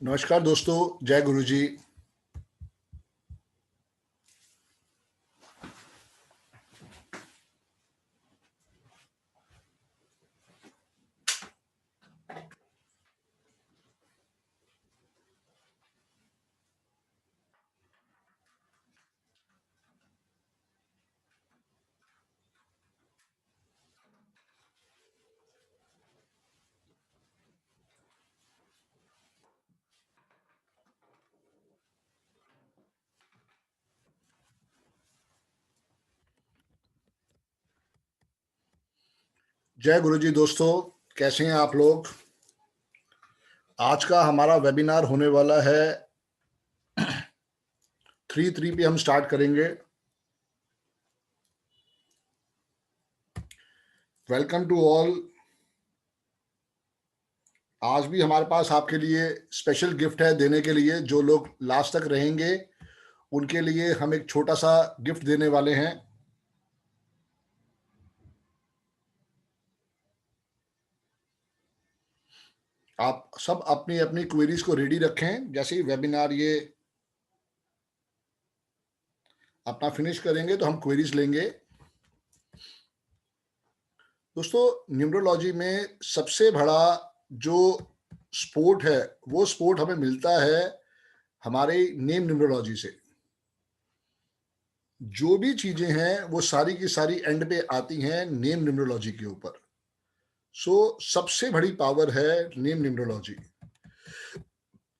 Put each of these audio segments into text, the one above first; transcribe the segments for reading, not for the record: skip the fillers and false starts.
नमस्कार दोस्तों, जय गुरु जी। जय गुरु जी दोस्तों, कैसे हैं आप लोग। आज का हमारा वेबिनार होने वाला है 3 पे हम स्टार्ट करेंगे। Welcome to all. आज भी हमारे पास आपके लिए स्पेशल गिफ्ट है देने के लिए। जो लोग लास्ट तक रहेंगे उनके लिए हम एक छोटा सा गिफ्ट देने वाले हैं। आप सब अपनी अपनी क्वेरीज को रेडी रखें। जैसे ही वेबिनार ये अपना फिनिश करेंगे तो हम क्वेरीज लेंगे। दोस्तों, न्यूमरोलॉजी में सबसे बड़ा जो स्पोर्ट है वो स्पोर्ट हमें मिलता है हमारे नेम न्यूमरोलॉजी से। जो भी चीजें हैं वो सारी की सारी एंड पे आती हैं नेम न्यूमरोलॉजी के ऊपर। सो सबसे बड़ी पावर है नेम न्यूमरोलॉजी।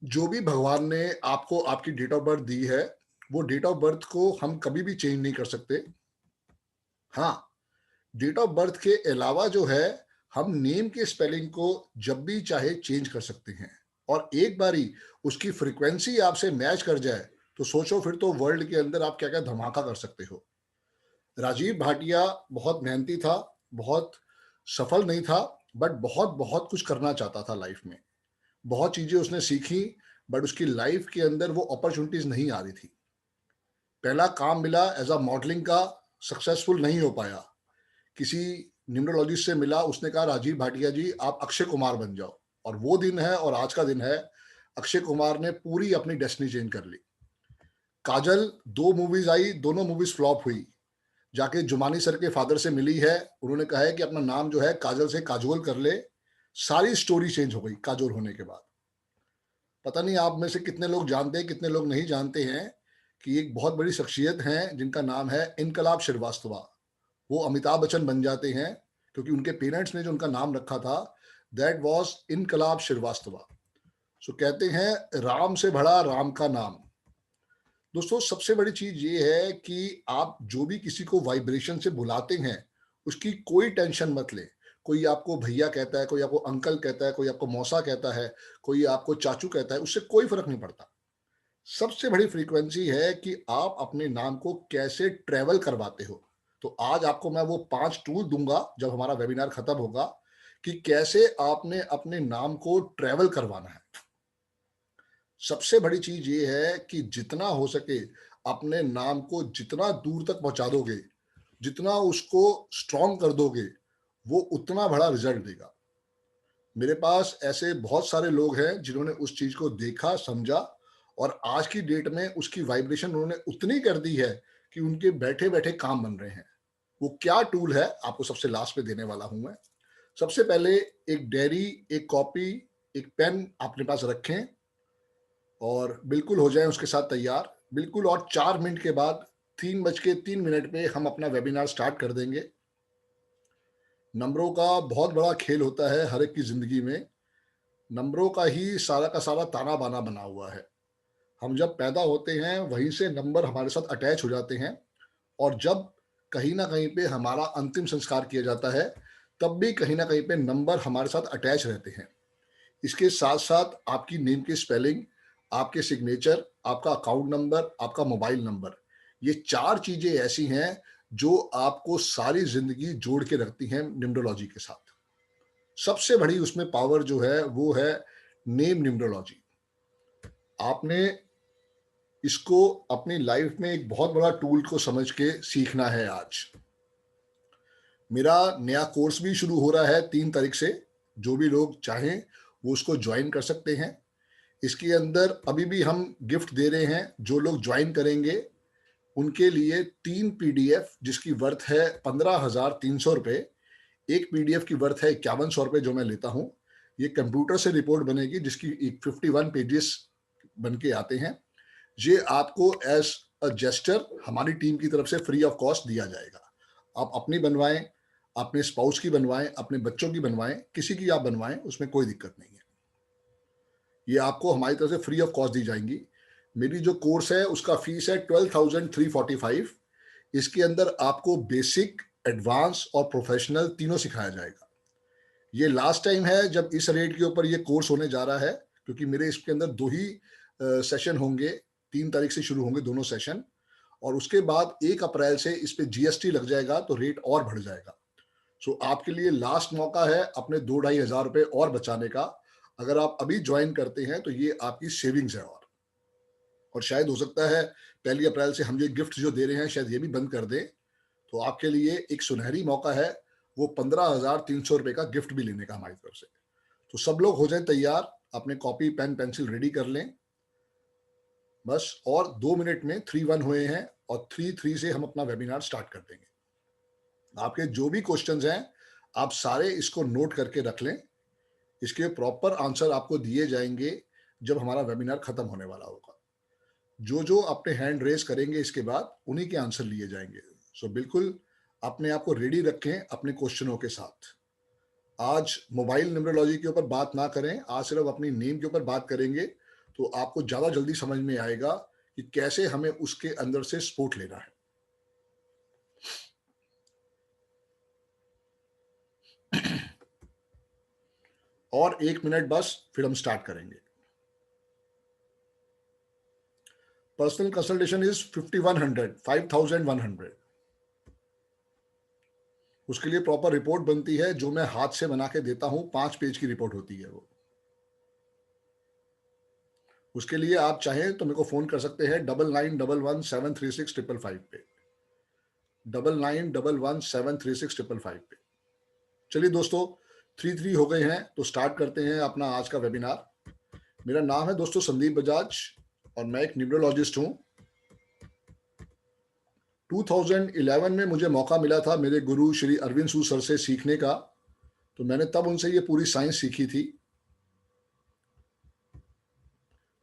जो भी भगवान ने आपको आपकी डेट ऑफ बर्थ दी है वो डेट ऑफ बर्थ को हम कभी भी चेंज नहीं कर सकते। हाँ, डेट ऑफ बर्थ के अलावा जो है हम नेम के स्पेलिंग को जब भी चाहे चेंज कर सकते हैं। और एक बारी उसकी फ्रीक्वेंसी आपसे मैच कर जाए तो सोचो, फिर तो वर्ल्ड के अंदर आप क्या क्या धमाका कर सकते हो। राजीव भाटिया बहुत मेहनती था, बहुत सफल नहीं था, बट बहुत बहुत कुछ करना चाहता था लाइफ में। बहुत चीजें उसने सीखी, बट उसकी लाइफ के अंदर वो अपॉर्चुनिटीज नहीं आ रही थी। पहला काम मिला एज अ मॉडलिंग का, सक्सेसफुल नहीं हो पाया। किसी न्यूमरोलॉजिस्ट से मिला, उसने कहा राजीव भाटिया जी आप अक्षय कुमार बन जाओ। और वो दिन है और आज का दिन है, अक्षय कुमार ने पूरी अपनी डेस्टिनी चेंज कर ली। काजल 2 मूवीज आई, दोनों मूवीज फ्लॉप हुई। जाके जुमानी सर के फादर से मिली है, उन्होंने कहा है कि अपना नाम जो है काजल से काजोल कर ले। सारी स्टोरी चेंज हो गई काजोल होने के बाद। पता नहीं आप में से कितने लोग जानते हैं, कितने लोग नहीं जानते हैं कि एक बहुत बड़ी शख्सियत है जिनका नाम है इनकलाब श्रीवास्तवा। वो अमिताभ बच्चन बन जाते हैं क्योंकि उनके पेरेंट्स ने जो उनका नाम रखा था दैट वाज इनकलाब श्रीवास्तवा। सो कहते हैं राम से बड़ा राम का नाम। दोस्तों, सबसे बड़ी चीज ये है कि आप जो भी किसी को वाइब्रेशन से बुलाते हैं उसकी कोई टेंशन मत ले। कोई आपको भैया कहता है, कोई आपको अंकल कहता है, कोई आपको मौसा कहता है, कोई आपको चाचू कहता है, उससे कोई फर्क नहीं पड़ता। सबसे बड़ी फ्रीक्वेंसी है कि आप अपने नाम को कैसे ट्रेवल करवाते हो। तो आज आपको मैं वो 5 टूल दूंगा जब हमारा वेबिनार खत्म होगा कि कैसे आपने अपने नाम को ट्रेवल करवाना है। सबसे बड़ी चीज ये है कि जितना हो सके अपने नाम को जितना दूर तक पहुंचा दोगे, जितना उसको स्ट्रॉन्ग कर दोगे, वो उतना बड़ा रिजल्ट देगा। मेरे पास ऐसे बहुत सारे लोग हैं जिन्होंने उस चीज को देखा, समझा, और आज की डेट में उसकी वाइब्रेशन उन्होंने उतनी कर दी है कि उनके बैठे बैठे काम बन रहे हैं। वो क्या टूल है आपको सबसे लास्ट में देने वाला हूं मैं। सबसे पहले एक डायरी, एक कॉपी, एक पेन अपने पास रखें और बिल्कुल हो जाए उसके साथ तैयार। बिल्कुल, और 4 मिनट के बाद 3:03 पे हम अपना वेबिनार स्टार्ट कर देंगे। नंबरों का बहुत बड़ा खेल होता है हर एक की जिंदगी में। नंबरों का ही सारा का सारा ताना बाना बना हुआ है। हम जब पैदा होते हैं वहीं से नंबर हमारे साथ अटैच हो जाते हैं, और जब कहीं ना कहीं पे हमारा अंतिम संस्कार किया जाता है तब भी कहीं ना कहीं पे नंबर हमारे साथ अटैच रहते हैं। इसके साथ साथ आपकी नेम की स्पेलिंग, आपके सिग्नेचर, आपका अकाउंट नंबर, आपका मोबाइल नंबर, ये 4 चीजें ऐसी हैं जो आपको सारी जिंदगी जोड़ के रखती हैं न्यूमरोलॉजी के साथ। सबसे बड़ी उसमें पावर जो है वो है नेम न्यूमरोलॉजी। आपने इसको अपनी लाइफ में एक बहुत बड़ा टूल को समझ के सीखना है आज। मेरा नया कोर्स भी शुरू हो रहा है 3 तारीख से। जो भी लोग चाहें वो उसको ज्वाइन कर सकते हैं। इसके अंदर अभी भी हम गिफ्ट दे रहे हैं। जो लोग ज्वाइन करेंगे उनके लिए 3 पीडीएफ जिसकी वर्थ है 15,300 रुपए। एक पीडीएफ की वर्थ है 5100 रुपए जो मैं लेता हूँ। ये कंप्यूटर से रिपोर्ट बनेगी जिसकी 51 पेजेस बन के आते हैं। ये आपको एज अ जेस्टर हमारी टीम की तरफ से फ्री ऑफ कॉस्ट दिया जाएगा। आप अपनी बनवाएं, अपने स्पाउस की बनवाएं, अपने बच्चों की बनवाएं, किसी की आप बनवाएं, उसमें कोई दिक्कत नहीं है। ये आपको हमारी तरफ से फ्री ऑफ कॉस्ट दी जाएंगी। मेरी जो कोर्स है उसका फीस है 12,345। इसके अंदर आपको बेसिक, एडवांस और प्रोफेशनल तीनों सिखाया जाएगा। ये लास्ट टाइम है जब इस रेट के ऊपर ये कोर्स होने जा रहा है, क्योंकि मेरे इसके अंदर 2 ही सेशन होंगे। 3 तारीख से शुरू होंगे दोनों सेशन, और उसके बाद 1 अप्रैल से इस पे जीएसटी लग जाएगा तो रेट और बढ़ जाएगा। सो आपके लिए लास्ट मौका है अपने 2-2,500 रुपए और बचाने का। अगर आप अभी ज्वाइन करते हैं तो ये आपकी सेविंग्स है। और शायद हो सकता है 1 अप्रैल से हम ये गिफ्ट जो दे रहे हैं शायद ये भी बंद कर दें, तो आपके लिए एक सुनहरी मौका है वो 15,300 रुपए का गिफ्ट भी लेने का हमारी तरफ से। तो सब लोग हो जाएं तैयार, अपने कॉपी पेन पेंसिल रेडी कर लें बस। और 2 मिनट में 3-1 हुए हैं और 3-3 से हम अपना वेबिनार स्टार्ट कर देंगे। आपके जो भी क्वेश्चंस हैं आप सारे इसको नोट करके रख लें। इसके प्रॉपर आंसर आपको दिए जाएंगे जब हमारा वेबिनार खत्म होने वाला होगा। जो जो अपने हैंड रेस करेंगे इसके बाद उन्हीं के आंसर लिए जाएंगे। सो बिल्कुल अपने आप को रेडी रखें अपने क्वेश्चनों के साथ। आज मोबाइल न्यूमरोलॉजी के ऊपर बात ना करें, आज सिर्फ अपनी नेम के ऊपर बात करेंगे, तो आपको ज़्यादा जल्दी समझ में आएगा कि कैसे हमें उसके अंदर से सपोर्ट लेना है। और 1 मिनट बस, फिर हम स्टार्ट करेंगे। Personal consultation is 5,100। उसके लिए प्रॉपर रिपोर्ट बनती है जो मैं हाथ से बना के देता हूं। 5 पेज की रिपोर्ट होती है वो। उसके लिए आप चाहें तो मेरे को फोन कर सकते हैं 9911736555 पे, 9911736555 पे। चलिए दोस्तों, 3-3 हो गए हैं तो स्टार्ट करते हैं अपना आज का वेबिनार। मेरा नाम है दोस्तों संदीप बजाज और मैं एक न्यूमरोलॉजिस्ट हूं। 2011 में मुझे मौका मिला था मेरे गुरु श्री अरविंद सू सर से सीखने का, तो मैंने तब उनसे ये पूरी साइंस सीखी थी।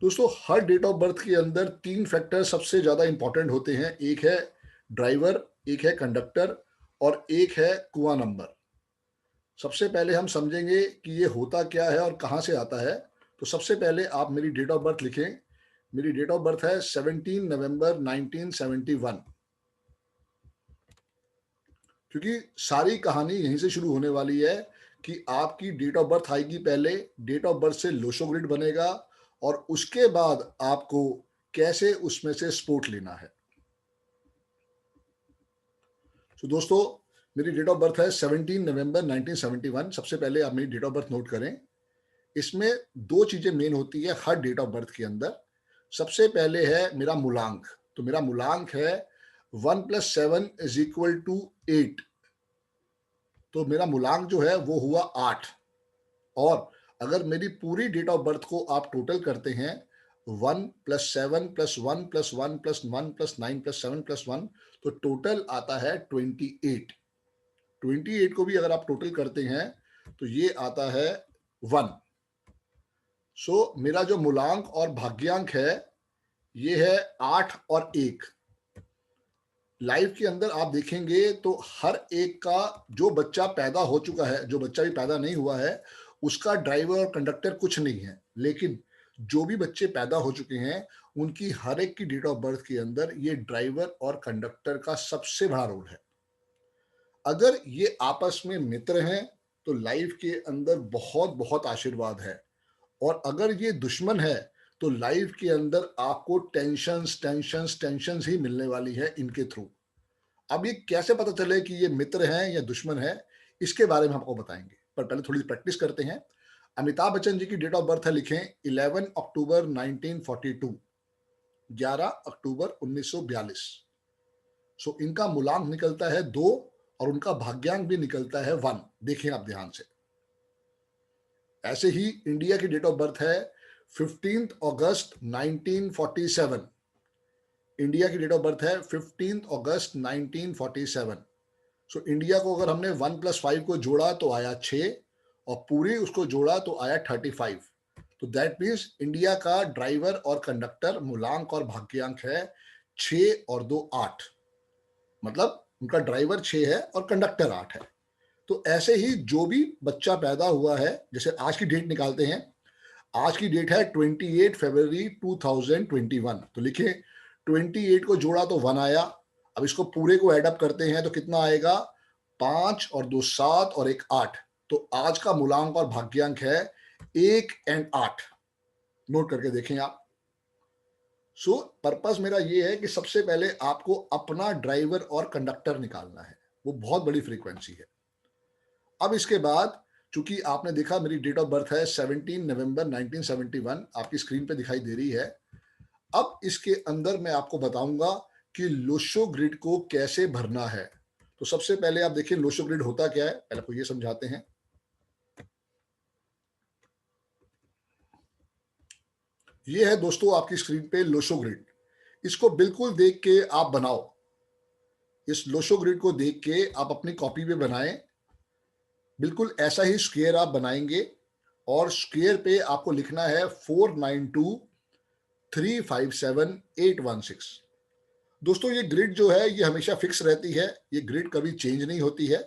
दोस्तों, हर डेट ऑफ बर्थ के अंदर 3 फैक्टर सबसे ज्यादा इंपॉर्टेंट होते हैं। एक है ड्राइवर, एक है कंडक्टर और एक है कुआं नंबर। सबसे पहले हम समझेंगे कि ये होता क्या है और कहां से आता है। तो सबसे पहले आप मेरी डेट ऑफ बर्थ लिखें। मेरी डेट ऑफ बर्थ है 17 नवंबर 1971। क्योंकि सारी कहानी यहीं से शुरू होने वाली है कि आपकी डेट ऑफ बर्थ आएगी पहले, डेट ऑफ बर्थ से लोशो ग्रिड बनेगा और उसके बाद आपको कैसे उसमें से स्पोर्ट लेना है। तो दोस्तों, मेरी डेट ऑफ बर्थ है 17 नवंबर 1971। सबसे पहले आप मेरी डेट ऑफ बर्थ नोट करें। इसमें 2 चीजें मेन होती है हर डेट ऑफ बर्थ के अंदर। सबसे पहले है मेरा मूलांक। तो मेरा मूलांक है 1 + 7 = 8। तो मेरा मूलांक जो है वो हुआ 8। और अगर मेरी पूरी डेट ऑफ बर्थ को आप टोटल करते हैं 1 + 7 + 1 + 1 + 1 + 9 + 7 + 1, तो टोटल आता है 28। 28 को भी अगर आप टोटल करते हैं तो ये आता है 1। सो मेरा जो मूलांक और भाग्यांक है ये है 8 और 1। लाइफ के अंदर आप देखेंगे तो हर एक का जो बच्चा पैदा हो चुका है, जो बच्चा भी पैदा नहीं हुआ है, उसका ड्राइवर और कंडक्टर कुछ नहीं है। लेकिन जो भी बच्चे पैदा हो चुके हैं उनकी हर एक की डेट ऑफ बर्थ के अंदर ये ड्राइवर और कंडक्टर का सबसे बड़ा रोल है। अगर ये आपस में मित्र हैं तो लाइफ के अंदर बहुत बहुत आशीर्वाद है, और अगर ये दुश्मन है तो लाइफ के अंदर आपको टेंशन्स टेंशन्स टेंशन्स ही मिलने वाली है इनके थ्रू। अब ये कैसे पता चले कि ये मित्र हैं या दुश्मन है, इसके बारे में आपको बताएंगे, पर पहले थोड़ी प्रैक्टिस करते हैं। अमिताभ बच्चन जी की डेट ऑफ बर्थ है, लिखें 11 अक्टूबर 1942, 11 अक्टूबर 1942। सो इनका मूलांक निकलता है 2 और उनका भाग्यांक भी निकलता है 1। देखें आप ध्यान से। ऐसे ही इंडिया की डेट ऑफ बर्थ है 15 अगस्त 1947 इंडिया की डेट ऑफ बर्थ है। 15 अगस्त 1947। सो इंडिया को अगर हमने 1+5 को जोड़ा तो आया 6, और पूरी उसको जोड़ा तो आया 35। तो दैट मीन्स इंडिया का ड्राइवर और कंडक्टर मूलांक और भाग्यांक है 6 और 2 8। मतलब उनका ड्राइवर 6 है और कंडक्टर 8 है। तो ऐसे ही जो भी बच्चा पैदा हुआ है, जैसे आज की डेट निकालते हैं, आज की डेट है 28 फरवरी 2021। तो लिखे 28 को जोड़ा तो 1 आया। अब इसको पूरे को एडअप करते हैं तो कितना आएगा? 5 और 2 7 और 1 8। तो आज का मूलांक और भाग्यांक है 1 और 8। नोट करके देखें आप। सो पर्पस मेरा ये है कि सबसे पहले आपको अपना ड्राइवर और कंडक्टर निकालना है, वो बहुत बड़ी फ्रीक्वेंसी है। अब इसके बाद चूंकि आपने देखा मेरी डेट ऑफ बर्थ है 17 नवंबर 1971, आपकी स्क्रीन पे दिखाई दे रही है। अब इसके अंदर मैं आपको बताऊंगा कि लोशो ग्रिड को कैसे भरना है। तो सबसे पहले आप देखिए लोशो ग्रिड होता क्या है, पहले आपको ये समझाते हैं। ये है दोस्तों आपकी स्क्रीन पे लोशो ग्रिड। इसको बिल्कुल देख के आप बनाओ। इस लोशो ग्रिड को देख के आप अपनी कॉपी पे बनाएं। बिल्कुल ऐसा ही स्क्वायर आप बनाएंगे, और स्क्वायर पे आपको लिखना है 492 357 816। दोस्तों ये ग्रिड जो है ये हमेशा फिक्स रहती है, ये ग्रिड कभी चेंज नहीं होती है।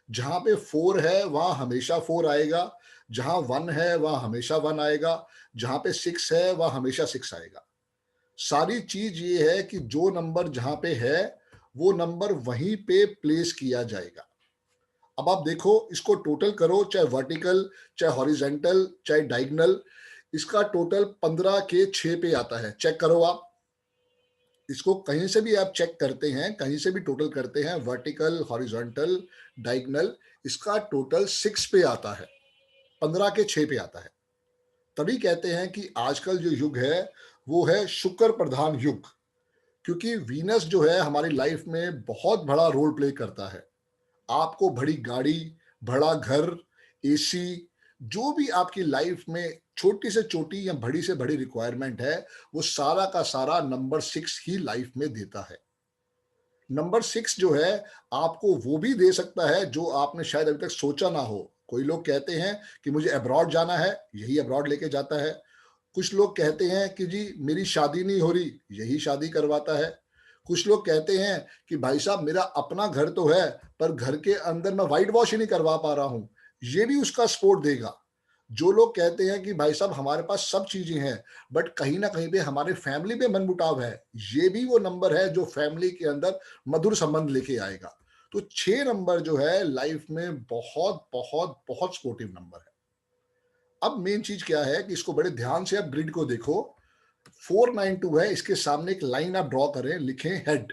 जहां पे 4 है वहां हमेशा 4 आएगा, जहां 1 है वहां हमेशा 1 आएगा, जहां पे 6 है वहां हमेशा 6 आएगा। सारी चीज ये है कि जो नंबर जहां पे है वो नंबर वहीं पे प्लेस किया जाएगा। अब आप देखो, इसको टोटल करो, चाहे वर्टिकल, चाहे हॉरिजेंटल, चाहे डायगोनल। इसका टोटल 15 के 6 पे आता है। चेक करो आप, इसको कहीं से भी आप चेक करते हैं, कहीं से भी टोटल करते हैं, वर्टिकल, हॉरिजॉन्टल, डायगोनल, इसका टोटल 6 पे आता है, 15 के 6 पे आता है। तभी कहते हैं कि आजकल जो युग है वो है शुक्र प्रधान युग, क्योंकि वीनस जो है हमारी लाइफ में बहुत बड़ा रोल प्ले करता है। आपको बड़ी गाड़ी, बड़ा घर, एसी, जो भी आपकी लाइफ में छोटी से छोटी या बड़ी से बड़ी रिक्वायरमेंट है, वो सारा का सारा नंबर 6 ही लाइफ में देता है। नंबर 6 जो है आपको वो भी दे सकता है जो आपने शायद अभी तक सोचा ना हो। कोई लोग कहते हैं कि मुझे अब्रॉड जाना है, यही अब्रॉड लेके जाता है। कुछ लोग कहते हैं कि जी मेरी शादी नहीं हो रही, यही शादी करवाता है। कुछ लोग कहते हैं कि भाई साहब मेरा अपना घर तो है, पर घर के अंदर मैं वाइट वॉश ही नहीं करवा पा रहा हूं, ये भी उसका सपोर्ट देगा। जो लोग कहते हैं कि भाई साहब हमारे पास सब चीजें हैं, बट कहीं ना कहीं पे हमारे फैमिली में मनमुटाव है, ये भी वो नंबर है जो फैमिली के अंदर मधुर संबंध लेके आएगा। तो 6 नंबर जो है लाइफ में बहुत बहुत बहुत सपोर्टिव नंबर है। अब मेन चीज क्या है कि इसको बड़े ध्यान से आप ग्रिड को देखो। 492 है, इसके सामने एक लाइन आप ड्रॉ करें, लिखें हेड।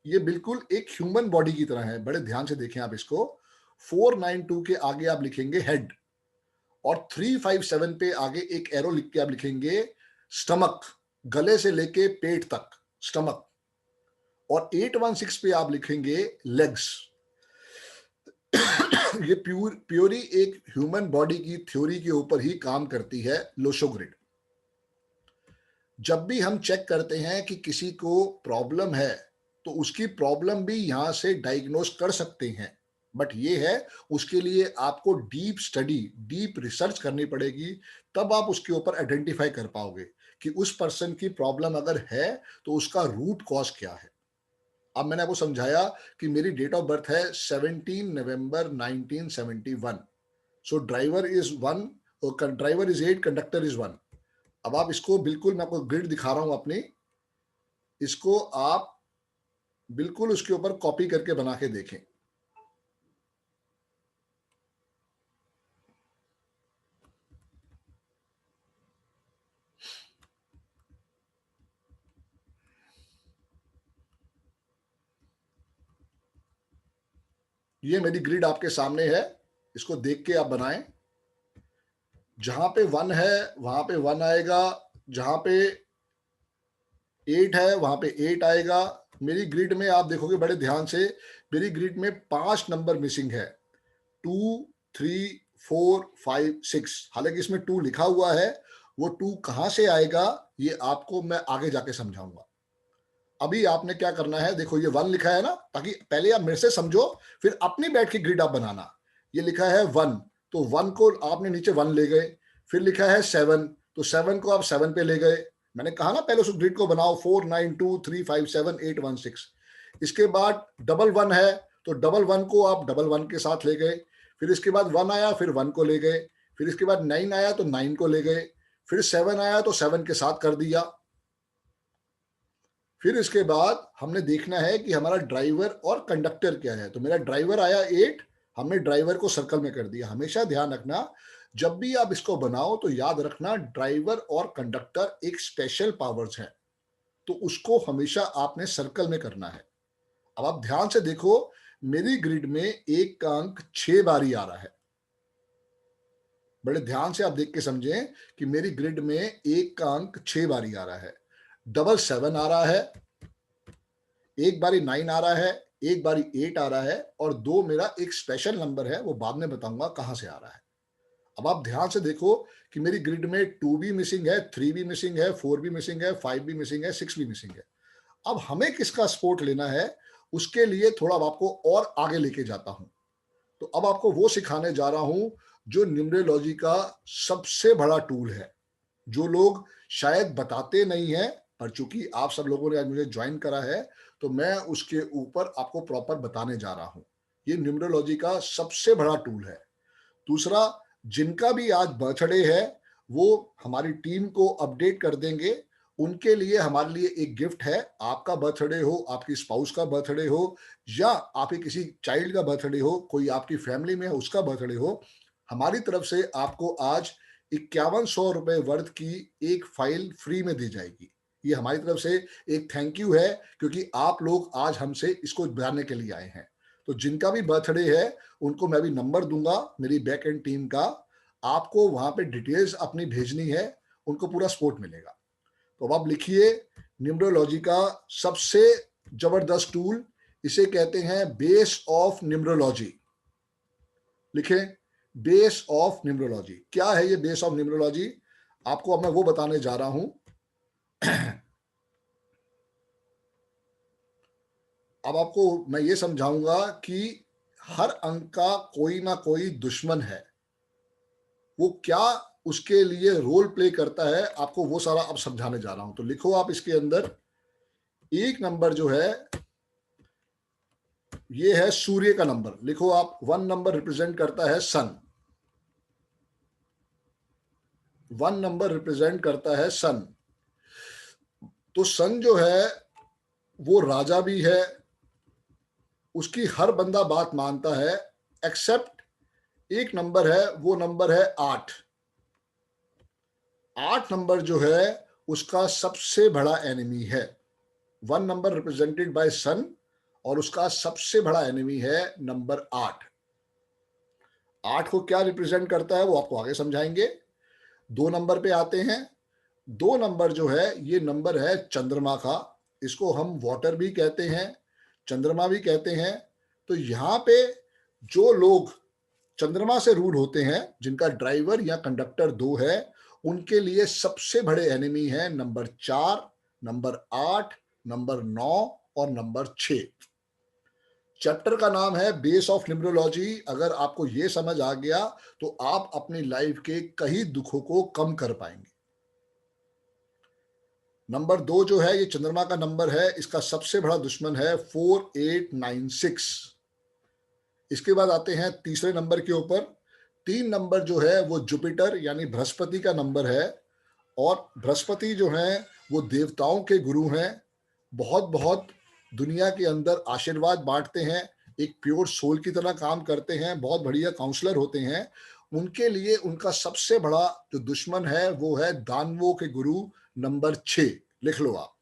ये बिल्कुल एक ह्यूमन बॉडी की तरह है, बड़े ध्यान से देखें आप इसको। 492 के आगे आप लिखेंगे हेड, और 357 पे आगे एक एरो लिख के आप लिखेंगे स्टमक, गले से लेके पेट तक स्टमक। और 816 पे आप लिखेंगे लेग्स। ये प्योरी एक ह्यूमन बॉडी की थ्योरी के ऊपर ही काम करती है लोशो ग्रिड। जब भी हम चेक करते हैं कि किसी को प्रॉब्लम है, तो उसकी प्रॉब्लम भी यहां से डायग्नोस कर सकते हैं, बट ये है उसके लिए आपको डीप स्टडी, डीप रिसर्च करनी पड़ेगी, तब आप उसके ऊपर आइडेंटिफाई कर पाओगे कि उस पर्सन की प्रॉब्लम अगर है तो उसका रूट कॉज क्या है। अब मैंने आपको समझाया कि मेरी डेट ऑफ बर्थ है 17 नवंबर 1971। So driver is 1, driver is 8, conductor is 1। अब आप इसको बिल्कुल, मैं आपको ग्रिड दिखा रहा हूं अपनी, इसको आप बिल्कुल उसके ऊपर कॉपी करके बना के देखें। ये मेरी ग्रिड आपके सामने है, इसको देख के आप बनाएं। जहां पे 1 है वहां पे 1 आएगा, जहां पे 8 है वहां पे 8 आएगा। मेरी ग्रिड में आप देखोगे बड़े ध्यान से, मेरी ग्रिड में 5 नंबर मिसिंग है, 2 3 4 5 6। हालांकि इसमें 2 लिखा हुआ है, वो 2 कहाँ से आएगा ये आपको मैं आगे जाके समझाऊंगा। अभी आपने क्या करना है, देखो ये 1 लिखा है ना, ताकि पहले आप मेरे से समझो, फिर अपनी बैठ की ग्रिड आप बनाना। ये लिखा है 1, तो 1 को आपने नीचे 1 ले गए। फिर लिखा है 7, तो 7 को आप 7 पे ले गए। मैंने कहा ना पहले उस ग्रिड को बनाओ, 4 9 2 3 5 7 8 1 6। इसके बाद डबल 1 है, तो डबल 1 को आप डबल 1 के साथ ले गए। फिर इसके बाद 1 आया, फिर 1 को ले गए। फिर इसके बाद 9 आया तो 9 को ले गए। फिर 7 आया तो 7 के साथ कर दिया। फिर इसके बाद हमने देखना है कि हमारा ड्राइवर और कंडक्टर क्या है। तो मेरा ड्राइवर आया 8, हमने ड्राइवर को सर्कल में कर दिया। हमेशा ध्यान रखना, जब भी आप इसको बनाओ तो याद रखना ड्राइवर और कंडक्टर एक स्पेशल पावर्स है, तो उसको हमेशा आपने सर्कल में करना है। अब आप ध्यान से देखो, मेरी ग्रिड में एक का अंक 6 बारी आ रहा है। बड़े ध्यान से आप देख के समझें कि मेरी ग्रिड में एक का अंक 6 बारी आ रहा है। डबल 7 आ रहा है, एक बारी 9 आ रहा है, एक बारी 8 आ रहा है, और 2 मेरा एक स्पेशल नंबर है, वो बाद में बताऊंगा कहां से आ रहा है। अब आप ध्यान से देखो कि मेरी ग्रिड में 2 भी मिसिंग है, 3 भी मिसिंग है, 4 भी मिसिंग है, 5 भी मिसिंग है, 6 भी मिसिंग है। अब हमें किसका सपोर्ट लेना है, उसके लिए थोड़ा अब आपको और आगे लेके जाता हूं। तो अब आपको वो सिखाने जा रहा हूं जो न्यूमरोलॉजी का सबसे बड़ा टूल है, जो लोग शायद बताते नहीं है, पर चूंकि आप सब लोगों ने आज मुझे ज्वाइन करा है, तो मैं उसके ऊपर आपको प्रॉपर बताने जा रहा हूं। ये न्यूमरोलॉजी का सबसे बड़ा टूल है। दूसरा, जिनका भी आज बर्थडे है वो हमारी टीम को अपडेट कर देंगे। उनके लिए हमारे लिए एक गिफ्ट है। आपका बर्थडे हो, आपकी स्पाउस का बर्थडे हो, या आपके किसी चाइल्ड का बर्थडे हो, कोई आपकी फैमिली में है उसका बर्थडे हो, हमारी तरफ से आपको आज 5100 रुपए वर्थ की एक फाइल फ्री में दी जाएगी। ये हमारी तरफ से एक थैंक यू है, क्योंकि आप लोग आज हमसे इसको जानने के लिए आए हैं। तो जिनका भी बर्थडे है उनको मैं भी नंबर दूंगा मेरी बैक एंड टीम का, आपको वहां पे डिटेल्स अपनी भेजनी है, उनको पूरा सपोर्ट मिलेगा। तो अब आप लिखिए, न्यूमरोलॉजी का सबसे जबरदस्त टूल, इसे कहते हैं बेस ऑफ न्यूमरोलॉजी। लिखें, बेस ऑफ न्यूमरोलॉजी। क्या है ये बेस ऑफ न्यूमरोलॉजी, आपको अब मैं वो बताने जा रहा हूं। अब आपको मैं ये समझाऊंगा कि हर अंक का कोई ना कोई दुश्मन है, वो क्या उसके लिए रोल प्ले करता है, आपको वो सारा अब समझाने जा रहा हूं। तो लिखो आप इसके अंदर, एक नंबर जो है ये है सूर्य का नंबर। लिखो आप, 1 नंबर रिप्रेजेंट करता है सन। 1 नंबर रिप्रेजेंट करता है सन। तो सन जो है वो राजा भी है, उसकी हर बंदा बात मानता है, एक्सेप्ट एक नंबर है, वो नंबर है 8। 8 नंबर जो है उसका सबसे बड़ा एनिमी है। 1 नंबर रिप्रेजेंटेड बाय सन, और उसका सबसे बड़ा एनिमी है नंबर 8। 8 को क्या रिप्रेजेंट करता है वो आपको आगे समझाएंगे। 2 नंबर पे आते हैं। 2 नंबर जो है ये नंबर है चंद्रमा का, इसको हम वाटर भी कहते हैं, चंद्रमा भी कहते हैं। तो यहाँ पे जो लोग चंद्रमा से रूल होते हैं, जिनका ड्राइवर या कंडक्टर 2 है, उनके लिए सबसे बड़े एनिमी हैं नंबर 4, नंबर 8, नंबर 9 और नंबर 6। चैप्टर का नाम है बेस ऑफ न्यूमरोलॉजी। अगर आपको ये समझ आ गया तो आप अपनी लाइफ के कई दुखों को कम कर पाएंगे। नंबर 2 जो है ये चंद्रमा का नंबर है, इसका सबसे बड़ा दुश्मन है 4896। इसके बाद आते हैं तीसरे नंबर के ऊपर। 3 नंबर जो है वो जुपिटर यानी बृहस्पति का नंबर है, और बृहस्पति जो है वो देवताओं के गुरु हैं, बहुत बहुत दुनिया के अंदर आशीर्वाद बांटते हैं, एक प्योर सोल की तरह काम करते हैं, बहुत बढ़िया काउंसलर होते हैं। उनके लिए उनका सबसे बड़ा जो दुश्मन है वो है दानवों के गुरु नंबर 6। लिख लो आप।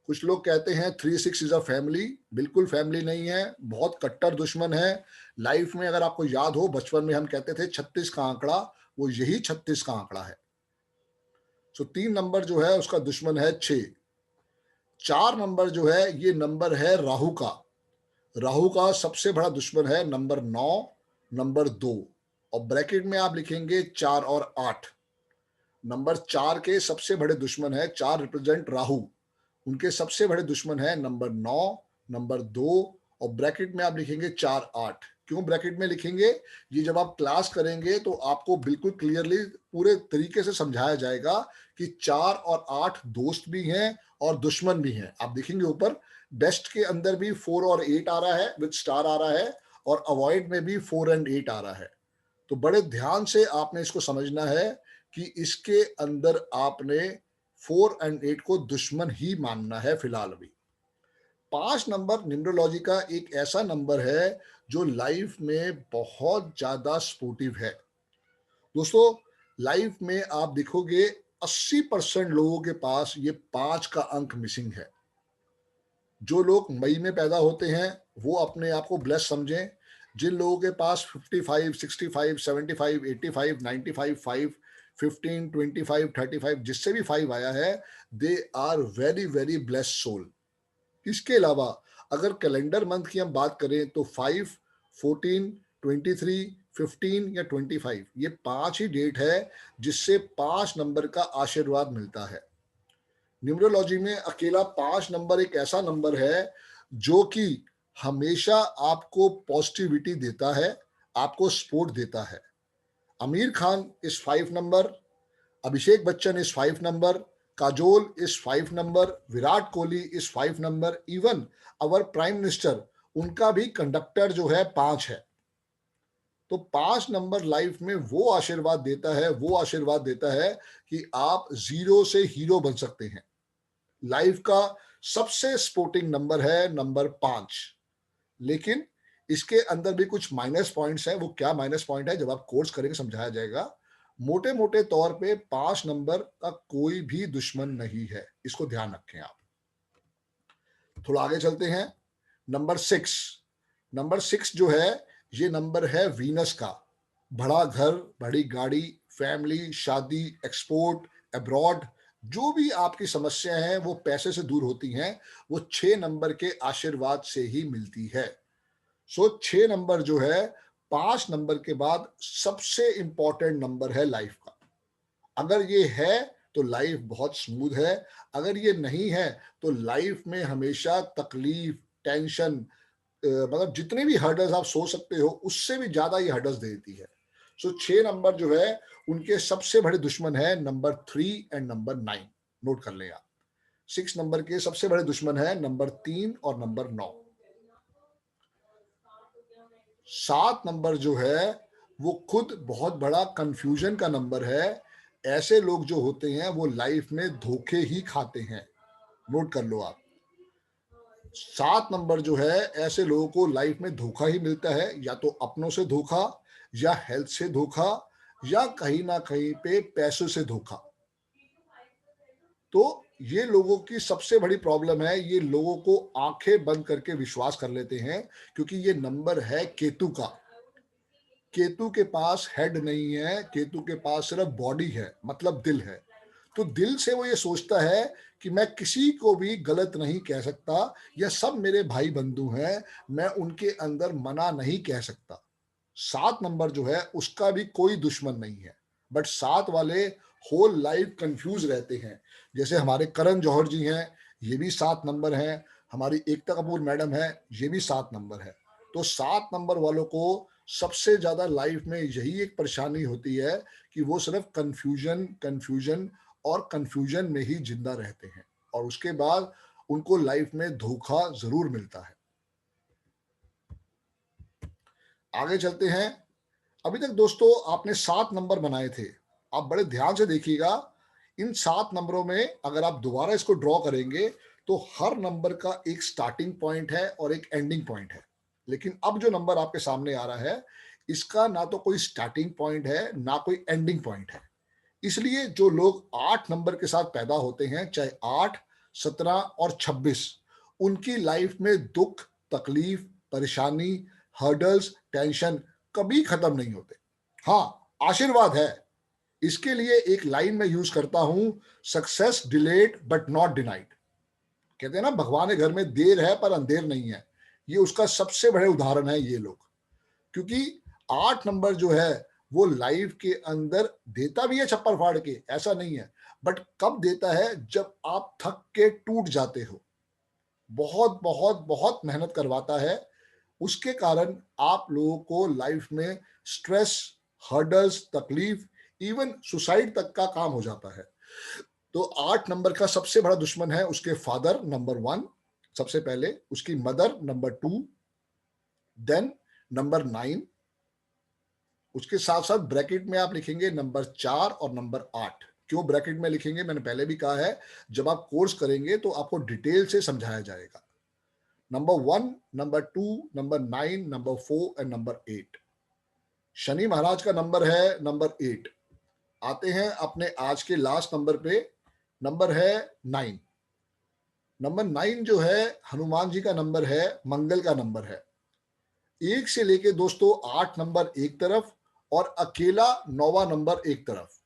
कुछ लोग कहते हैं 36 इज अ फैमिली, बिल्कुल फैमिली नहीं है, बहुत कट्टर दुश्मन है। लाइफ में अगर आपको याद हो, बचपन में हम कहते थे 36 का आंकड़ा, वो यही 36 का आंकड़ा है। सो 3 नंबर जो है उसका दुश्मन है 6। 4 नंबर जो है ये नंबर है राहु का। राहु का सबसे बड़ा दुश्मन है नंबर 9, नंबर 2, और ब्रैकेट में आप लिखेंगे 4 और 8। नंबर 4 के सबसे बड़े दुश्मन है, 4 रिप्रेजेंट राहु, उनके सबसे बड़े दुश्मन है नंबर 9, नंबर 2 और ब्रैकेट में आप लिखेंगे 4 8। क्यों ब्रैकेट में लिखेंगे? ये जब आप क्लास करेंगे तो आपको बिल्कुल क्लियरली पूरे तरीके से समझाया जाएगा कि 4 और 8 दोस्त भी हैं और दुश्मन भी हैं। आप देखेंगे ऊपर बेस्ट के अंदर भी 4 और 8 आ रहा है विद स्टार आ रहा है, और अवॉइड में भी 4 एंड 8 आ रहा है। तो बड़े ध्यान से आपने इसको समझना है कि इसके अंदर आपने 4 एंड 8 को दुश्मन ही मानना है फिलहाल अभी। 5 नंबर न्यूमरोलॉजी का एक ऐसा नंबर है जो लाइफ में बहुत ज्यादा सपोर्टिव है। दोस्तों, लाइफ में आप देखोगे 80% लोगों के पास ये 5 का अंक मिसिंग है। जो लोग मई में पैदा होते हैं वो अपने आप को ब्लेस समझें। जिन लोगों के पास 55, 65, 75, 85, 95, 5, 15, 25, 35 जिससे भी 5 आया है, they are very very blessed soul. इसके अलावा अगर कैलेंडर मंथ की हम बात करें तो 5, 14, 23, 15 या 25 ये 5 ही डेट है जिससे 5 नंबर का आशीर्वाद मिलता है। न्यूमरोलॉजी में अकेला 5 नंबर एक ऐसा नंबर है जो कि हमेशा आपको पॉजिटिविटी देता है, आपको सपोर्ट देता है। Aamir Khan is 5 number, Abhishek Bachchan is 5 number, Kajol is 5 number, Virat Kohli is 5 number, even our prime minister उनका भी कंडक्टर जो है 5 है। तो 5 नंबर लाइफ में वो आशीर्वाद देता है, वो आशीर्वाद देता है कि आप जीरो से हीरो बन सकते हैं। लाइफ का सबसे स्पोर्टिंग नंबर है नंबर 5। लेकिन इसके अंदर भी कुछ माइनस पॉइंट्स हैं। वो क्या माइनस पॉइंट है जब आप कोर्स करेंगे समझाया जाएगा। मोटे मोटे तौर पे 5 नंबर का कोई भी दुश्मन नहीं है, इसको ध्यान रखें आप। थोड़ा आगे चलते हैं। नंबर 6, नंबर 6 जो है ये नंबर है वीनस का। बड़ा घर, बड़ी गाड़ी, फैमिली, शादी, एक्सपोर्ट, अब्रॉड, जो भी आपकी समस्या है वो पैसे से दूर होती हैं, वो 6 नंबर के आशीर्वाद से ही मिलती है। सो 6 नंबर जो है 5 नंबर के बाद सबसे इंपॉर्टेंट नंबर है लाइफ का। अगर ये है तो लाइफ बहुत स्मूथ है, अगर ये नहीं है तो लाइफ में हमेशा तकलीफ, टेंशन, मतलब जितने भी हर्डल्स आप सोच सकते हो उससे भी ज्यादा ये हर्डल्स देती है। सो 6 नंबर जो है उनके सबसे बड़े दुश्मन है नंबर 3 एंड नंबर 9। नोट कर लें आप। 6 नंबर के सबसे बड़े दुश्मन है नंबर 3 और नंबर 9। 7 नंबर जो है वो खुद बहुत बड़ा कंफ्यूजन का नंबर है। ऐसे लोग जो होते हैं वो लाइफ में धोखे ही खाते हैं। नोट कर लो आप। 7 नंबर जो है ऐसे लोगों को लाइफ में धोखा ही मिलता है, या तो अपनों से धोखा, या हेल्थ से धोखा, या कहीं ना कहीं पे पैसों से धोखा। तो ये लोगों की सबसे बड़ी प्रॉब्लम है, ये लोगों को आंखें बंद करके विश्वास कर लेते हैं, क्योंकि ये नंबर है केतु का। केतु के पास हेड नहीं है, केतु के पास सिर्फ बॉडी है, मतलब दिल है। तो दिल से वो ये सोचता है कि मैं किसी को भी गलत नहीं कह सकता, या सब मेरे भाई बंधु हैं, मैं उनके अंदर मना नहीं कह सकता। 7 नंबर जो है उसका भी कोई दुश्मन नहीं है, बट 7 वाले होल लाइफ कंफ्यूज रहते हैं। जैसे हमारे करण जौहर जी हैं, ये भी 7 नंबर हैं। हमारी एकता कपूर मैडम है, ये भी 7 नंबर है। तो 7 नंबर वालों को सबसे ज्यादा लाइफ में यही एक परेशानी होती है कि वो सिर्फ कंफ्यूजन कंफ्यूजन और कंफ्यूजन में ही जिंदा रहते हैं, और उसके बाद उनको लाइफ में धोखा जरूर मिलता है। आगे चलते हैं। अभी तक दोस्तों आपने 7 नंबर बनाए थे। आप बड़े ध्यान से देखिएगा। इन 7 नंबरों में अगर आप दोबारा इसको ड्रॉ करेंगे तो हर नंबर का एक स्टार्टिंग पॉइंट है और एक एंडिंग पॉइंट है। लेकिन अब जो नंबर आपके सामने आ रहा है इसका ना तो कोई स्टार्टिंग पॉइंट है ना कोई एंडिंग पॉइंट है। इसलिए जो लोग 8 नंबर के साथ पैदा होते हैं, चाहे 8, 17 और 26, उनकी लाइफ में दुख, तकलीफ, परेशानी, हर्डल्स, टेंशन कभी खत्म नहीं होते। हाँ, आशीर्वाद है। इसके लिए एक लाइन में यूज करता हूं, success delayed but not denied. कहते हैं ना, भगवान के घर में देर है पर अंधेर नहीं है। ये उसका सबसे बड़े उदाहरण है ये लोग। क्योंकि 8 नंबर जो है वो लाइफ के अंदर देता भी है छप्पर फाड़ के, ऐसा नहीं है, बट कब देता है, जब आप थक के टूट जाते हो। बहुत बहुत बहुत मेहनत करवाता है। उसके कारण आप लोगों को लाइफ में स्ट्रेस, हर्डल्स, तकलीफ, इवन सुसाइड तक का काम हो जाता है। तो 8 नंबर का सबसे बड़ा दुश्मन है उसके फादर, नंबर 1 सबसे पहले, उसकी मदर नंबर 2, देन नंबर 9, उसके साथ-साथ ब्रैकेट में आप लिखेंगे नंबर 4 और नंबर 8। क्यों ब्रैकेट में लिखेंगे, मैंने पहले भी कहा है, जब आप कोर्स करेंगे तो आपको डिटेल से समझाया जाएगा। Number 1, number 2, number 9, number 4 and number 8। Shani Maharaj का नंबर है नंबर 8। आते हैं अपने आज के लास्ट नंबर पे, नंबर है 9। नंबर 9 जो है हनुमान जी का नंबर है, मंगल का नंबर है। 1 से लेके दोस्तों 8 नंबर एक तरफ और अकेला 9वां नंबर एक तरफ।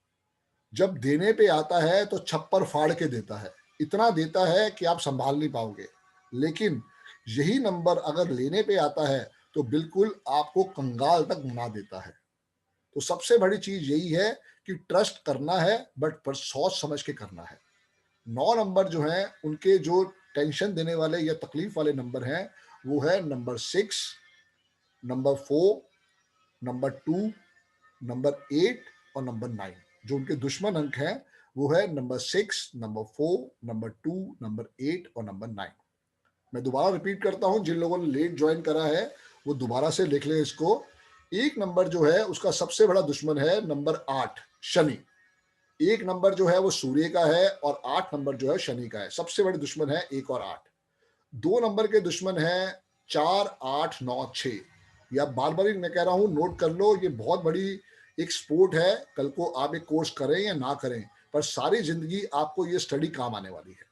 जब देने पे आता है तो छप्पर फाड़ के देता है। इतना देता है कि आप संभाल नहीं पाओगे। लेकिन यही नंबर अगर लेने पे आता है तो बिल्कुल आपको कंगाल तक बना देता है। तो सबसे बड़ी चीज यही है कि ट्रस्ट करना है, बट पर सोच समझ के करना है। 9 नंबर जो हैं उनके जो टेंशन देने वाले या तकलीफ वाले नंबर हैं, वो है नंबर 6, नंबर 4, नंबर 2, नंबर 8 और नंबर 9। जो उनके दुश्मन अंक हैं वो है नंबर 6, नंबर 4, नंबर 2, नंबर 8 और नंबर 9। मैं दोबारा रिपीट करता हूं, जिन लोगों ने लेट ज्वाइन करा है वो दोबारा से लिख लें इसको। एक नंबर जो है उसका सबसे बड़ा दुश्मन है नंबर 8, शनि। एक नंबर जो है वो सूर्य का है और 8 नंबर जो है शनि का है। सबसे बड़े दुश्मन है 1 और 8। 2 नंबर के दुश्मन है 4, 8, 9, 6। या बार बार मैं कह रहा हूं, नोट कर लो, ये बहुत बड़ी एक स्पोर्ट है। कल को आप एक कोर्स करें या ना करें, पर सारी जिंदगी आपको ये स्टडी काम आने वाली है।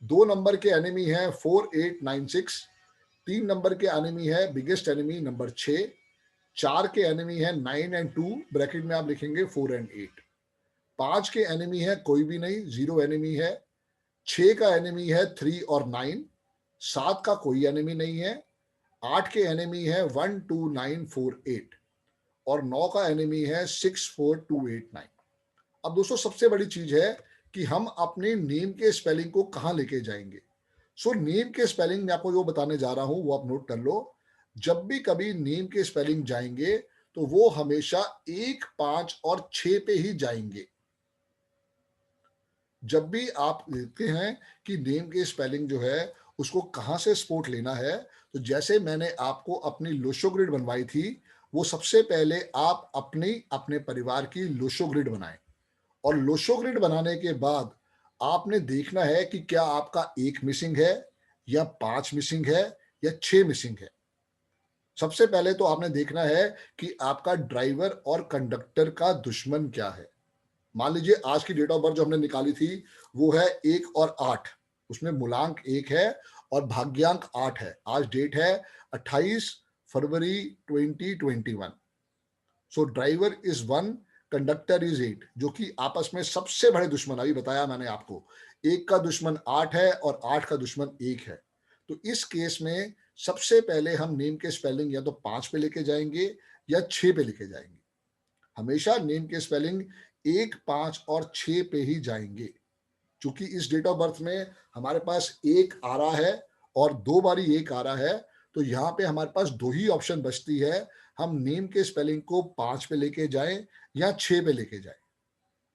2 नंबर के एनिमी है 4, 8, 9, 6। 3 नंबर के एनिमी है बिगेस्ट एनिमी नंबर 6। 4 के एनिमी है 9 एंड 2, ब्रैकेट में आप लिखेंगे 4 एंड 8। 5 के एनिमी है कोई भी नहीं, जीरो एनिमी है। 6 का एनिमी है 3 और 9। 7 का कोई एनिमी नहीं है। 8 के एनिमी है 1, 2, 9, 4, 8 और 9 का एनिमी है 6, 4, 2, 8, 9। अब दोस्तों सबसे बड़ी चीज है कि हम अपने नेम के स्पेलिंग को कहाँ लेके जाएंगे। सो नेम के स्पेलिंग में आपको जो बताने जा रहा हूं वो आप नोट कर लो। जब भी कभी नेम के स्पेलिंग जाएंगे तो वो हमेशा 1, 5 और 6 पे ही जाएंगे। जब भी आप देखते हैं कि नेम के स्पेलिंग जो है उसको कहाँ से सपोर्ट लेना है, तो जैसे मैंने आपको अपनी लोशो ग्रिड बनवाई थी, वो सबसे पहले आप अपनी अपने परिवार की लोशो ग्रिड बनाएं। और लोशो ग्रिड बनाने के बाद आपने देखना है कि क्या आपका 1 मिसिंग है या 5 मिसिंग है या 6 मिसिंग है। सबसे पहले तो आपने देखना है कि आपका ड्राइवर और कंडक्टर का दुश्मन क्या है। मान लीजिए आज की डेट ऑफ बर्थ जो हमने निकाली थी वो है 1 और 8। उसमें मूलांक 1 है और भाग्यांक 8 है। आज डेट है 28 फरवरी 2021। सो ड्राइवर इज 1, कंडक्टर इज 8, जो कि आपस में सबसे बड़े दुश्मन, अभी बताया मैंने आपको। 1 का दुश्मन 8 है और 8 का दुश्मन 1 है। तो इस केस में सबसे पहले हम नेम के स्पेलिंग या तो 5 पे लेके जाएंगे या 6 पे लेके जाएंगे। हमेशा नेम के स्पेलिंग 1, 5 और 6 पे ही जाएंगे। चूंकि इस डेट ऑफ बर्थ में हमारे पास 1 आ रहा है और 2 बारी 1 आ रहा है, तो यहाँ पे हमारे पास 2 ही ऑप्शन बचती है। हम नेम के स्पेलिंग को 5 पे लेके जाएं या 6 पे लेके जाएं।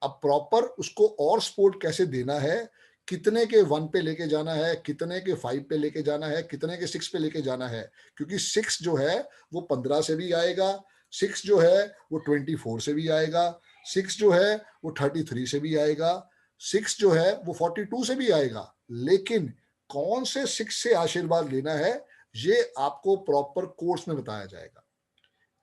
अब प्रॉपर उसको और सपोर्ट कैसे देना है, कितने के 1 पे लेके जाना है, कितने के 5 पे लेके जाना है, कितने के 6 पे लेके जाना है। क्योंकि 6 जो है वो 15 से भी आएगा, 6 जो है वो 24 से भी आएगा, 6 जो है वो 33 से भी आएगा, 6 जो है वो 42 से भी आएगा। लेकिन कौन से 6 से आशीर्वाद लेना है, ये आपको प्रॉपर कोर्स में बताया जाएगा।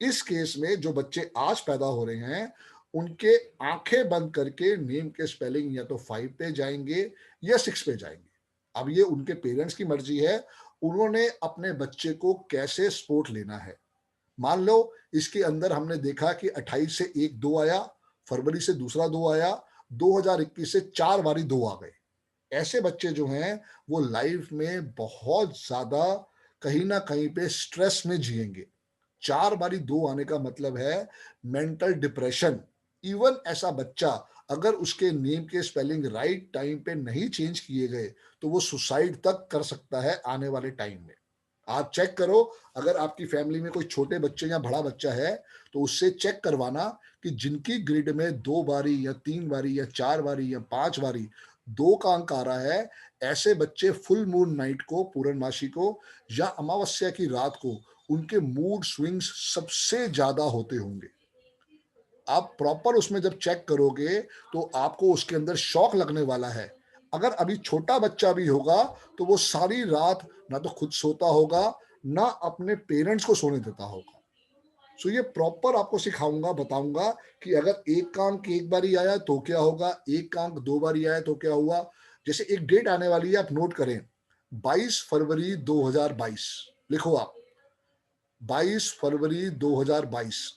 इस केस में जो बच्चे आज पैदा हो रहे हैं, उनके आंखें बंद करके नेम के स्पेलिंग या तो 5 पे जाएंगे या 6 पे जाएंगे। अब ये उनके पेरेंट्स की मर्जी है, उन्होंने अपने बच्चे को कैसे सपोर्ट लेना है। मान लो इसके अंदर हमने देखा कि 28 से एक 2 आया, फरवरी से दूसरा 2 आया, 2021 से 4 बारी 2 आ गए। ऐसे बच्चे जो हैं वो लाइफ में बहुत ज्यादा कहीं ना कहीं पे स्ट्रेस में जिएंगे। 4 बारी 2 आने का मतलब है मेंटल डिप्रेशन। इवन ऐसा बच्चा अगर उसके नेम के स्पेलिंग राइट टाइम पे नहीं चेंज किए गए तो वो सुसाइड तक कर सकता है आने वाले टाइम में। आप चेक करो, अगर आपकी फैमिली में कोई छोटे बच्चे या बड़ा बच्चा है तो उससे चेक करवाना कि जिनकी ग्रिड में 2 बारी या 3 बारी या 4 बारी या 5 बारी 2 का अंक आ रहा है, ऐसे बच्चे फुल मून नाइट को, पूर्णमासी को या अमावस्या की रात को उनके मूड स्विंग्स सबसे ज्यादा होते होंगे। आप प्रॉपर उसमें जब चेक करोगे तो आपको उसके अंदर शॉक लगने वाला है। अगर अभी छोटा बच्चा भी होगा तो वो सारी रात ना तो खुद सोता होगा, ना अपने पेरेंट्स को सोने देता होगा। सो ये प्रॉपर आपको सिखाऊंगा, बताऊंगा कि अगर एक का अंक एक बारी आया तो क्या होगा, एक का अंक 2 बारी आया तो क्या हुआ। जैसे एक डेट आने वाली है, आप नोट करें, 22 फरवरी 2022, लिखो आप, 22 फरवरी 2022।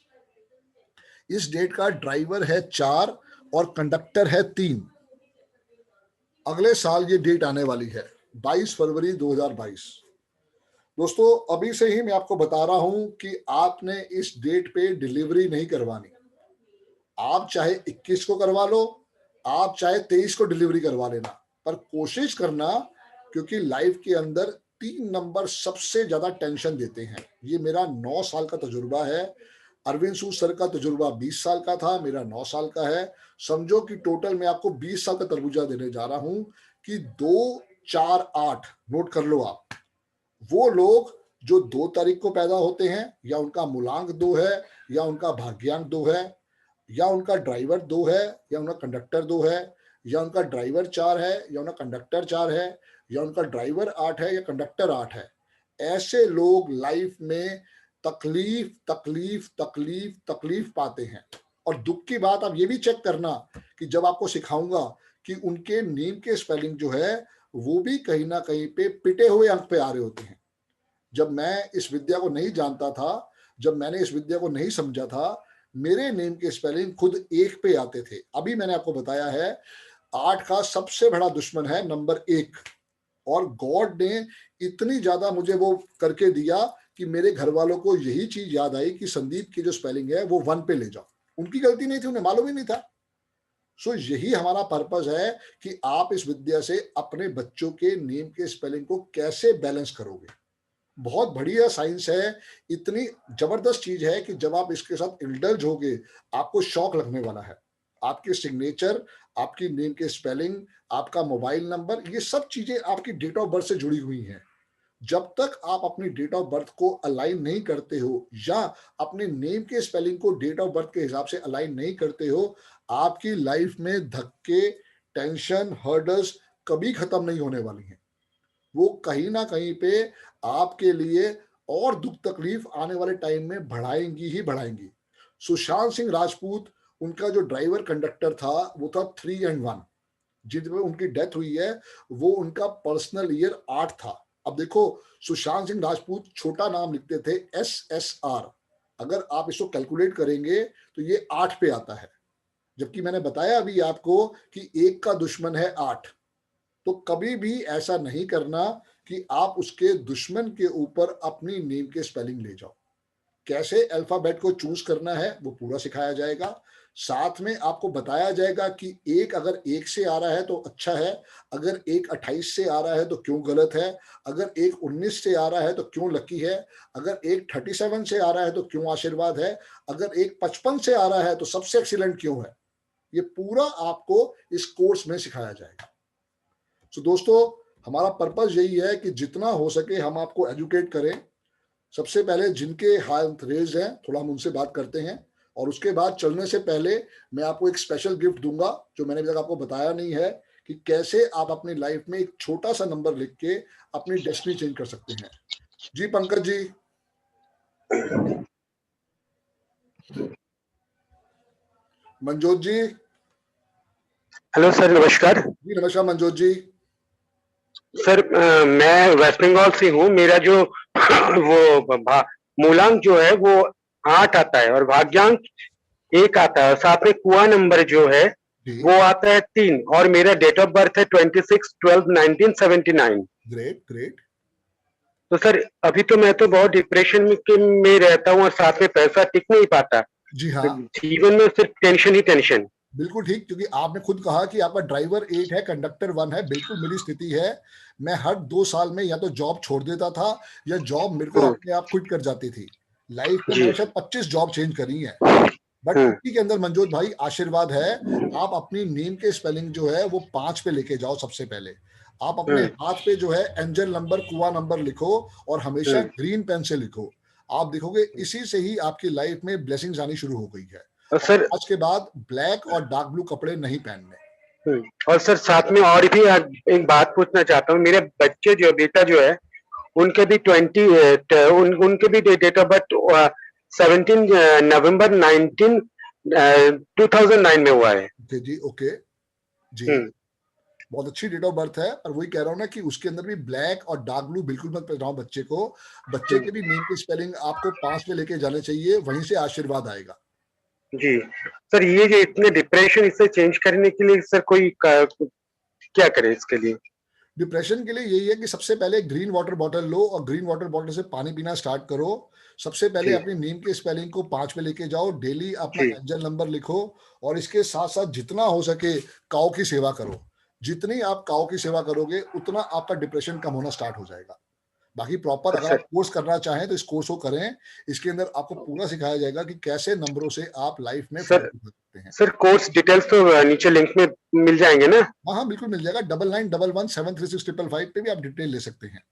इस डेट का ड्राइवर है 4 और कंडक्टर है 3। अगले साल ये डेट आने वाली है 22 फरवरी 2022। दोस्तों अभी से ही मैं आपको बता रहा हूं कि आपने इस डेट पे डिलीवरी नहीं करवानी। आप चाहे 21 को करवा लो, आप चाहे 23 को डिलीवरी करवा लेना, पर कोशिश करना, क्योंकि लाइफ के अंदर 3 नंबर सबसे ज्यादा टेंशन देते हैं। ये मेरा 9 साल का तजुर्बा है। अरविंद सूद सर का तजुर्बा 20 साल का था, मेरा 9 साल का है। समझो कि टोटल मैं आपको 20 साल का तरबूजा देने जा रहा हूं कि 2 4 8 नोट कर लो आप। वो लोग जो 2 तारीख को पैदा होते हैं, या उनका मूलांक 2 है, या उनका भाग्यांक 2 है, या उनका ड्राइवर 2 है, या उनका कंडक्टर 2 है, या उनका ड्राइवर 4 है, या उनका कंडक्टर 4 है, या उनका ड्राइवर 8 है, या कंडक्टर 8 है, ऐसे लोग लाइफ में तकलीफ तकलीफ तकलीफ तकलीफ पाते हैं। और दुख की बात आप ये भी चेक करना कि जब आपको सिखाऊंगा कि उनके नेम के स्पेलिंग जो है वो भी कहीं ना कहीं पे पिटे हुए अंक पे आ रहे होते हैं। जब मैं इस विद्या को नहीं जानता था, जब मैंने इस विद्या को नहीं समझा था, मेरे नेम के स्पेलिंग खुद 1 पे आते थे। अभी मैंने आपको बताया है 8 का सबसे बड़ा दुश्मन है नंबर 1। और गॉड ने इतनी ज्यादा मुझे वो करके दिया कि मेरे घर वालों को यही चीज याद आई कि संदीप की जो स्पेलिंग है वो 1 पे ले जाओ। उनकी गलती नहीं थी, उन्हें मालूम ही नहीं था। सो यही हमारा पर्पस है कि आप इस विद्या से अपने बच्चों के नेम के स्पेलिंग को कैसे बैलेंस करोगे। बहुत बढ़िया साइंस है, इतनी जबरदस्त चीज है कि जब आप इसके साथ इंडल्ज होगे आपको शॉक लगने वाला है। आपके सिग्नेचर, आपकी नेम के स्पेलिंग, आपका मोबाइल नंबर, ये सब चीजें आपकी डेट ऑफ बर्थ से जुड़ी हुई हैं। जब तक आप अपनी डेट ऑफ बर्थ को अलाइन नहीं करते हो या अपने नेम के स्पेलिंग को डेट ऑफ बर्थ के हिसाब से अलाइन नहीं करते हो, आपकी लाइफ में धक्के, टेंशन, हर्डल्स कभी खत्म नहीं होने वाली हैं। वो कहीं ना कहीं पे आपके लिए और दुख तकलीफ आने वाले टाइम में बढ़ाएंगी ही बढ़ाएंगी। सुशांत सिंह राजपूत, उनका जो ड्राइवर कंडक्टर था वो था 3 और 1। जिनमें उनकी डेथ हुई है वो उनका पर्सनल ईयर 8 था। अब देखो, सुशांत सिंह राजपूत छोटा नाम लिखते थे SSR। अगर आप इसको कैलकुलेट करेंगे तो ये 8 पे आता है। जबकि मैंने बताया अभी आपको कि 1 का दुश्मन है 8। तो कभी भी ऐसा नहीं करना कि आप उसके दुश्मन के ऊपर अपनी नेम के स्पेलिंग ले जाओ। कैसे अल्फाबेट को चूज करना है वो पूरा सिखाया जाएगा। साथ में आपको बताया जाएगा कि एक अगर 1 से आ रहा है तो अच्छा है, अगर एक 28 से आ रहा है तो क्यों गलत है, अगर एक 19 से आ रहा है तो क्यों लकी है, अगर एक 37 से आ रहा है तो क्यों आशीर्वाद है, अगर एक 55 से आ रहा है तो सबसे एक्सीलेंट क्यों है। ये पूरा आपको इस कोर्स में सिखाया जाएगा। तो दोस्तों, हमारा पर्पस यही है कि जितना हो सके हम आपको एजुकेट करें। सबसे पहले जिनके हाथ रेज हैं थोड़ा हम उनसे बात करते हैं, और उसके बाद चलने से पहले मैं आपको एक स्पेशल गिफ्ट दूंगा जो मैंने अभी तक आपको बताया नहीं है, कि कैसे आप अपनी लाइफ में एक छोटा सा नंबर लिख के अपनी डेस्टिनी चेंज कर सकते हैं। जी पंकज जी। मनजोत जी। हेलो सर, नमस्कार। जी नमस्कार मनजोत जी। सर मैं वेस्ट बंगाल से हूँ। मेरा जो वो मूलांक जो है वो 8 आता है और भाग्यांक 1 आता है और साथ में कुआ नंबर जो है जी वो आता है 3 और मेरा डेट ऑफ बर्थ है 26/12/1979। Great great. तो सर अभी तो मैं तो बहुत डिप्रेशन में रहता हूँ और साथ में पैसा टिक नहीं पाता। जी हाँ, जीवन में सिर्फ टेंशन ही टेंशन। बिल्कुल ठीक, क्योंकि आपने खुद कहा कि आपका ड्राइवर 8 है, कंडक्टर 1 है, बिल्कुल मेरी स्थिति है। मैं हर 2 साल में या तो जॉब छोड़ देता था या जॉब मेरे को हम्म, अपने आप क्विट कर जाती थी। लाइफ में जी। मैंने शायद 25 जॉब चेंज करी हैं। बट हम्म, इसी के अंदर मंजोत भाई आशीर्वाद है, आप अपनी नेम के स्पेलिंग जो है वो 5 पे लेके जाओ सबसे पहले। आप अपने हम्म, हाथ पे जो है एंजल नंबर, कुआँ नंबर लिखो और हमेशा हम्म। ग्रीन पेन से लिखो। आप देखोगे इसी से ही आपकी लाइफ में ब्लेसिंग्स आनी शुरू हो गई है। और और सर आज के बाद ब्लैक और डार्क ब्लू कपड़े नहीं पहनने। और सर साथ में और भी आज एक बात पूछना चाहता हूँ। मेरे बच्चे जो बेटा जो है उनके भी उनके भी डेट ऑफ बर्थ 17 नवंबर 2009 में हुआ है। ओके जी, ओके जी। हम्म, बहुत अच्छी डेट ऑफ बर्थ है, पर वही कह रहा हूँ ना कि उसके अंदर भी ब्लैक और डार्क ब्लू बिल्कुल मत पहनाओ बच्चे को। बच्चे हम्म, के भी नेम की स्पेलिंग आपको 5 पे लेके जाने चाहिए, वहीं से आशीर्वाद आएगा। जी। सर ये जो इतने डिप्रेशन इसे चेंज करने के लिए सर क्या करे इसके लिए? डिप्रेशन के लिए यही है कि सबसे पहले ग्रीन वाटर बॉटल लो और ग्रीन वाटर बॉटल से पानी पीना स्टार्ट करो। सबसे पहले जी, अपनी नीम के स्पेलिंग को 5 पे लेके जाओ, डेली अपना जी। एंजल नंबर लिखो और इसके साथ साथ जितना हो सके काऊ की सेवा करो। जितनी आप काऊ की सेवा करोगे उतना आपका डिप्रेशन कम होना स्टार्ट हो जाएगा। बाकी प्रॉपर अगर सर आप कोर्स करना चाहें तो इस कोर्स को करें। इसके अंदर आपको पूरा सिखाया जाएगा कि कैसे नंबरों से आप लाइफ में सर फायदा उठा सकते हैं। सर कोर्स डिटेल्स तो नीचे लिंक में मिल जाएंगे ना? हाँ हाँ, बिल्कुल मिल जाएगा। 9911736555 पे भी आप डिटेल ले सकते हैं।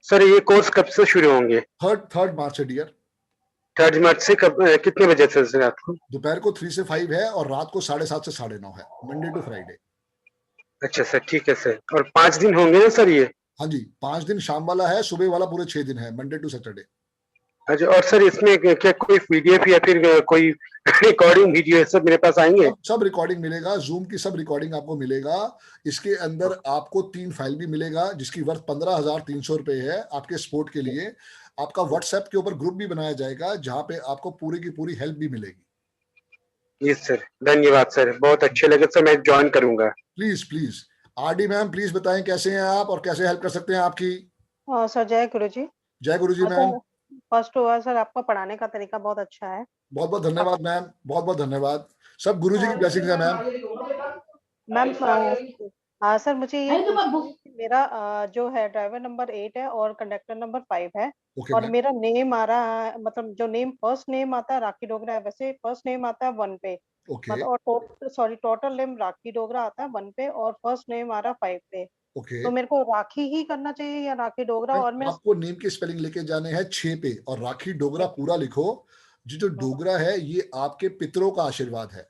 सर ये कोर्स कब से शुरू होंगे? थर्ड मार्च से डियर। 3 मार्च से कब कितने बजे से सर रात को? दोपहर को 3 से 5 है और रात को 7:30 से 9:30 है, मंडे टू फ्राइडे। अच्छा सर, ठीक है सर। और 5 दिन होंगे ना सर ये? हाँ जी, 5 दिन शाम वाला है, सुबह वाला पूरे 6 दिन है, मंडे टू सैटरडे। अच्छा, और सर इसमें क्या कोई पीडीएफ या फिर कोई रिकॉर्डिंग वीडियो है सब मेरे पास आएंगे? सब सब रिकॉर्डिंग मिलेगा, जूम की सब रिकॉर्डिंग आपको मिलेगा। इसके अंदर आपको 3 फाइल भी मिलेगा जिसकी वर्थ 15,300 रुपए है आपके सपोर्ट के लिए। आपका व्हाट्सएप के ऊपर ग्रुप भी बनाया जाएगा जहाँ पे आपको पूरी की पूरी हेल्प भी मिलेगी। जी सर, धन्यवाद सर, बहुत अच्छे लगे सर, मैं ज्वाइन करूंगा। Please please. RD ma'am please बताएं कैसे हैं आप और कैसे हेल्प कर सकते हैं आपकी। सर जय गुरु जी। जय गुरु जी मैम। सर फर्स्ट हुआ सर, आपका पढ़ाने का तरीका बहुत अच्छा है। बहुत बहुत आप धन्यवाद मैम, बहुत बहुत धन्यवाद। सब गुरु जी की ब्लेसिंग्स है मैम। मैम सर मुझे ये पूछना है कि मेरा जो है ड्राइवर नंबर 8 है और कंडक्टर नंबर 5 है। ओके और मैम। मेरा नेम आ रहा है, मतलब जो नेम फर्स्ट नेम आता है राखी डोगरा है, वैसे फर्स्ट नेम आता है 1 पे। ओके मतलब और सॉरी, टोटल नेम राखी डोगरा आता है 1 पे और फर्स्ट नेम आ रहा है 5 पे। ओके तो मेरे को राखी ही करना चाहिए या राखी डोगरा? मैम, और मैं आपको नेम के स्पेलिंग लेके जाने हैं 6 पे और राखी डोगरा पूरा लिखो। जो डोगरा है ये आपके पितरों का आशीर्वाद है।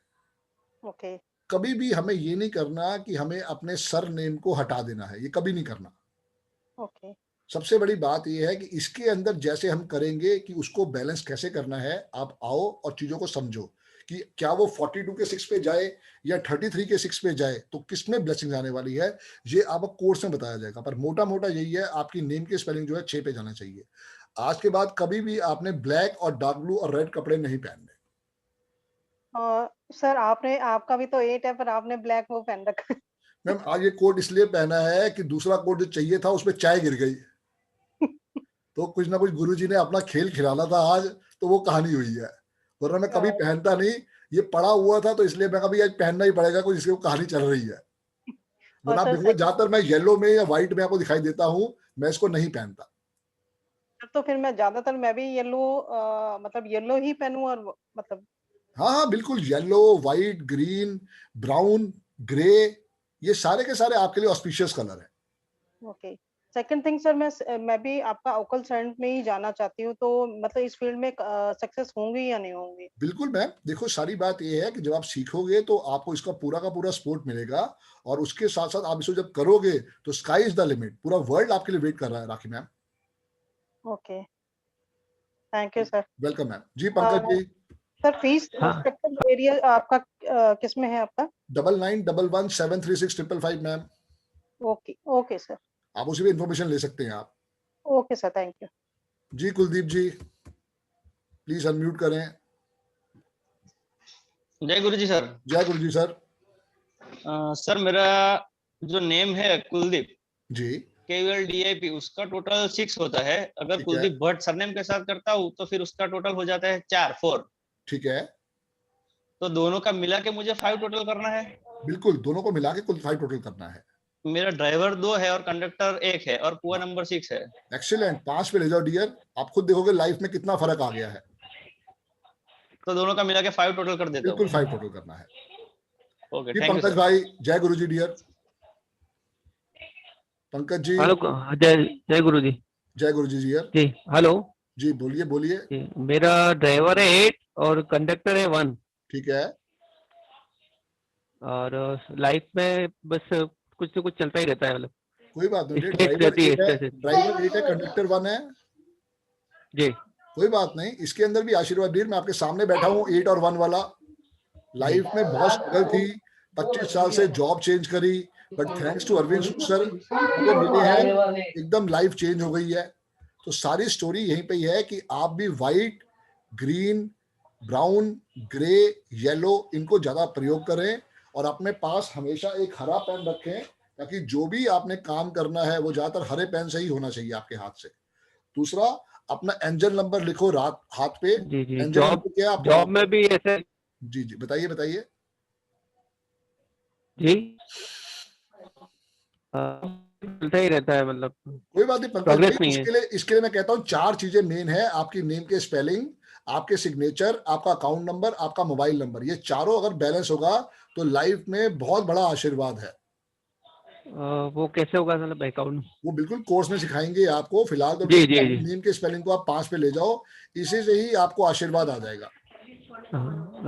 ओके। कभी भी हमें ये नहीं करना कि हमें अपने सर नेम को हटा देना है, ये कभी नहीं करना। ओके। सबसे बड़ी बात ये है कि इसके अंदर जैसे हम करेंगे कि उसको बैलेंस कैसे करना है, आप आओ और चीज़ों को समझो कि क्या वो 42 के 6 पे जाए या 33 के 6 पे जाए, तो किसमें ब्लेसिंग आने वाली है, ये आपको कोर्स में बताया जाएगा। पर मोटा-मोटा यही है, आपकी नेम की स्पेलिंग जो है 6 पे जाना चाहिए। आज के बाद कभी भी आपने ब्लैक और डार्क ब्लू और रेड कपड़े नहीं पहनने। सर आपने, आपका भी तो 8 है पर आपने ब्लैक वो पहन रखा है। मैम आज ये कोट इसलिए पहना है कि दूसरा कोट जो चाहिए था उसपे चाय गिर गई। तो कुछ ना कुछ गुरुजी ने अपना खेल खिलाना था आज, तो वो कहानी हुई है। वरना मैं कभी पहनता नहीं, ये पड़ा हुआ था तो इसलिए मैं कभी आज पहनना ही पड़ेगा, कुछ इसकी वो कहानी चल रही है। और वरना आप सर देखोगे सेकंड, ज्यादातर मैं येलो में या व्हाइट में आपको दिखाई देता हूँ, मैं इसको नहीं पहनता। तो फिर मैं ज्यादातर मैं भी येलो, मतलब येलो ही पहनूं और मतलब हाँ हाँ बिल्कुल, yellow, white, green, brown, grey, ये सारे के सारे आपके लिए ऑस्पिशियस कलर है। ओके। सेकंड थिंग सर, मैं भी आपका ओकल साइंस में ही जाना चाहती हूँ, तो मतलब इस फील्ड में सक्सेस होंगी या नहीं होंगी? बिल्कुल मैम, देखो सारी बात ये है कि जब आप सीखोगे तो आपको इसका पूरा का पूरा सपोर्ट मिलेगा और उसके साथ साथ आप इसको जब करोगे तो स्काई इज द लिमिट, पूरा वर्ल्ड आपके लिए वेट कर रहा है Rakhi ma'am. Okay, thank you sir. Welcome ma'am. जी पंकज जी। सर फीस हाँ स्ट्रक्चर एरिया आपका किस में है आपका? 9911736555 मैम। ओके। Okay sir. आप उसी पे इन्फॉर्मेशन ले सकते हैं आप। Okay sir, thank you. जी कुलदीप जी, प्लीज अनम्यूट करें। जय गुरु जी सर। जय गुरु जी सर। सर मेरा जो नेम है कुलदीप, जी केवल डीआईपी उसका टोटल 6 होता है। अगर ठीक है। कुलदीप भट्ट सरनेम के साथ करता हूँ तो फिर उसका टोटल हो जाता है 4 ठीक है, तो दोनों का मिला के मुझे 5 टोटल करना है। बिल्कुल दोनों को मिला के कुल 5 टोटल करना है। मेरा ड्राइवर 2 है और कंडक्टर 1 है और कुआ नंबर 6 है। एक्सीलेंट, 5 पे ले जाओ डियर, आप खुद देखोगे लाइफ में कितना फर्क आ गया है। तो दोनों का मिला के 5 टोटल कर देता बिल्कुल हूँ। 5 टोटल करना है। ओके, जी थैंक यू पंकज सर। भाई, जय गुरु जी डियर। पंकज जी, हेलो, जय जय गुरु जी। जय गुरु जी डियर। जी हेलो जी बोलिए बोलिए। जी, मेरा ड्राइवर है 8 और कंडक्टर है 1 ठीक है, और लाइफ में बस कुछ तो कुछ चलता ही रहता है, मतलब कोई बात नहीं डियर, स्ट्रेस रहती है, स्ट्रेस। ड्राइवर 8 है, कंडक्टर 1 है, जी कोई बात नहीं। इसके अंदर भी आशीर्वाद डियर, मैं आपके सामने बैठा हूँ 8 और 1 वाला। लाइफ में बहुत स्ट्रगल थी, 25 साल से जॉब चेंज करी, but thanks to Arvind sir मुझे मिले हैं, एकदम लाइफ चेंज हो गई है। तो सारी स्टोरी यहीं पे ही है कि आप भी white, green, brown, grey, yellow इनको ज्यादा प्रयोग करें और अपने पास हमेशा एक हरा पेन रखें, ताकि जो भी आपने काम करना है वो ज्यादातर हरे पेन से ही होना चाहिए आपके हाथ से। दूसरा, अपना एंजल नंबर लिखो रात हाथ पे। जी जी। एंजल जॉब नंबर क्या है आपको? जॉब में भी ऐसे। जी जी बताइए बताइए। जी चलता ही रहता है, मतलब कोई बात नहीं पंकज प्रोग्रेस भाई, नहीं है। इसके लिए मैं कहता हूँ 4 चीजें मेन है, आपकी नेम के स्पेलिंग, आपके सिग्नेचर, आपका अकाउंट नंबर, आपका मोबाइल नंबर। ये चारों अगर बैलेंस होगा तो लाइफ में बहुत बड़ा आशीर्वाद है। वो कैसे होगा, मतलब अकाउंट? वो बिल्कुल कोर्स में सिखाएंगे आपको। फिलहाल तो जी जी जी। नेम के स्पेलिंग को आप 5 पे ले जाओ, इसी से ही आपको आशीर्वाद आ जाएगा।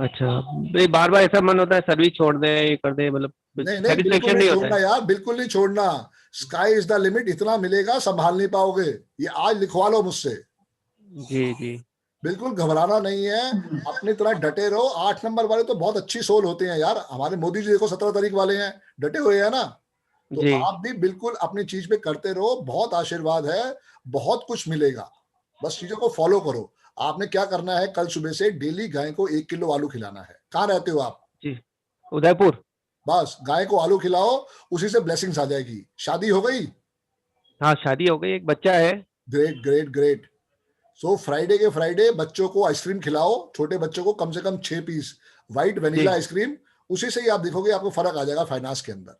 अच्छा, भाई बार बार ऐसा मन होता है सर्विस छोड़ दे, ये कर दे, मतलब नहीं नहीं, बिल्कुल सेटिस्फेक्शन नहीं नहीं होता छोड़ना है। यार, बिल्कुल नहीं छोड़ना। स्काई इज द लिमिट, इतना मिलेगा संभाल नहीं पाओगे। ये आज लिखवा लो मुझसे। जी जी बिल्कुल घबराना नहीं है, अपनी तरह डटे रहो। 8 नंबर वाले तो बहुत अच्छी सोल होते हैं यार, हमारे मोदी जी देखो 17 तारीख वाले हैं, डटे हुए हैं ना। तो जी। आप भी बिल्कुल अपनी चीज पे करते रहो, बहुत आशीर्वाद है, बहुत कुछ मिलेगा। बस चीजों को फॉलो करो। आपने क्या करना है, कल सुबह से डेली गाय को 1 किलो आलू खिलाना है। कहाँ रहते हो आप? जी उदयपुर। बस गाय को आलू खिलाओ, उसी से ब्लेसिंग्स आ जाएगी। शादी हो गई? हाँ शादी हो गई, एक बच्चा है। Great great great. So Friday के फ्राइडे बच्चों को आइसक्रीम खिलाओ, छोटे बच्चों को कम से कम 6 पीस व्हाइट वेनिला जी आइसक्रीम। उसी से ही आप देखोगे आपको फर्क आ जाएगा फाइनेंस के अंदर।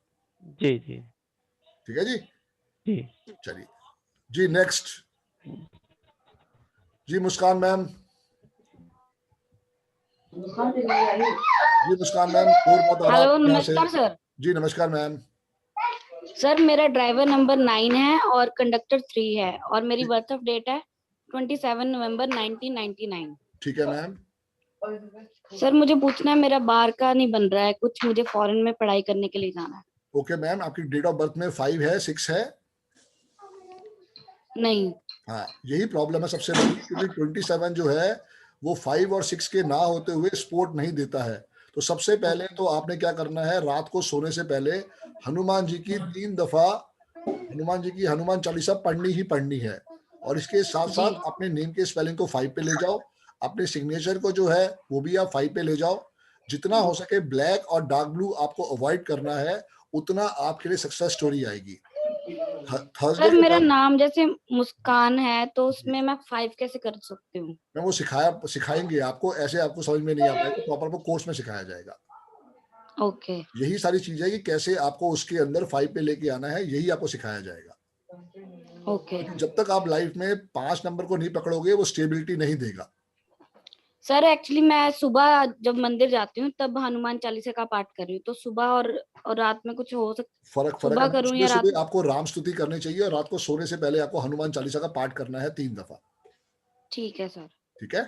जी जी ठीक है जी। जी। चलिए जी, नेक्स्ट जी मुस्कान मैम। जी मुस्कान मैम, और बात आ रहा हेलो, है यहाँ से। नमस्कार सर। जी नमस्कार मैम। सर मेरा ड्राइवर नंबर 9 है और कंडक्टर 3 है और मेरी बर्थ ऑफ डेट है 27 नवंबर 1999। ठीक है मैम। सर मुझे पूछना है, मेरा बाहर का नहीं बन रहा है कुछ, मुझे फॉरेन में पढ़ाई करने के लिए जाना है। ओके मैम, आपकी डेट ऑफ बर्थ में 5 है, 6 है? नहीं। हाँ, यही प्रॉब्लम है सबसे बड़ी, क्योंकि 27 जो है वो 5 और 6 के ना होते हुए सपोर्ट नहीं देता है। तो सबसे पहले तो आपने क्या करना है, रात को सोने से पहले हनुमान जी की 3 दफा हनुमान जी की हनुमान चालीसा पढ़नी ही पढ़नी है। और इसके साथ जी। साथ अपने नेम के स्पेलिंग को 5 पे ले जाओ, अपने सिग्नेचर को जो है वो भी आप 5 पे ले जाओ। जितना हो सके ब्लैक और डार्क ब्लू आपको अवॉइड करना है, उतना आपके लिए सक्सेस स्टोरी आएगी। थर्सडे सर के मेरा टाइम नाम जैसे मुस्कान है तो उसमें मैं 5 कैसे कर सकती हूँ? में वो सिखाएंगे आपको, ऐसे आपको समझ में नहीं आ पाएगा, प्रॉपर आपको कोर्स में सिखाया जाएगा। ओके यही सारी चीजें कि कैसे आपको उसके अंदर 5 पे लेके आना है, यही आपको सिखाया जाएगा। ओके। क्योंकि जब तक आप लाइफ में 5 नंबर को नहीं पकड़ोगे, वो स्टेबिलिटी नहीं देगा। सर एक्चुअली मैं सुबह जब मंदिर जाती हूँ तब हनुमान चालीसा का पाठ कर रही हूँ, तो सुबह और रात में कुछ हो सकता? फर्क सुबह है। करूँ सुबह या रात? सुबह आपको राम स्तुति करनी चाहिए और रात को सोने से पहले आपको हनुमान चालीसा का पाठ करना है 3 दफा। ठीक है सर। ठीक है,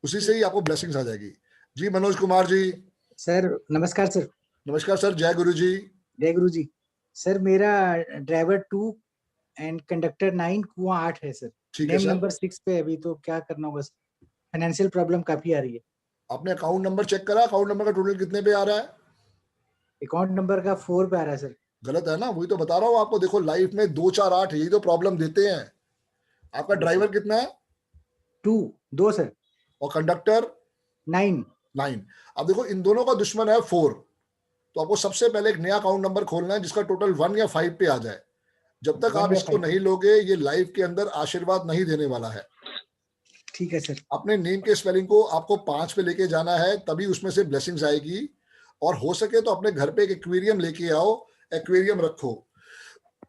उसी से ही आपको ब्लेसिंग्स आ जाएगी। जी मनोज कुमार जी। सर नमस्कार सर। नमस्कार सर, जय गुरु जी। जय गुरु जी। सर मेरा ड्राइवर 2 एंड कंडक्टर 9 कुआं 8 है सर। ठीक है नेम सर। नंबर 6 पे अभी तो क्या करना होगा? फाइनेंशियल प्रॉब्लम काफी आ रही है। आपने अकाउंट नंबर चेक करा? अकाउंट नंबर का टोटल कितने पे आ रहा है? अकाउंट नंबर का 4 पे आ रहा है सर। गलत है ना, वही तो बता रहा हूँ आपको। देखो लाइफ में 2 4 8 यही तो प्रॉब्लम देते हैं। आपका ड्राइवर कितना है? 2 सर। और कंडक्टर? 9। 9। अब देखो इन दोनों का दुश्मन है 4। तो आपको सबसे पहले एक नया अकाउंट नंबर खोलना है जिसका टोटल 1 या 5 पे आ जाए। जब तक आप इसको नहीं लोगे ये लाइफ के अंदर आशीर्वाद नहीं देने वाला है। ठीक है सर। अपने नेम के स्पेलिंग को आपको 5 पे लेके जाना है, तभी उसमें से ब्लेसिंग्स आएगी। और हो सके तो अपने घर पे एक एक्वेरियम लेके आओ, एक्वेरियम रखो।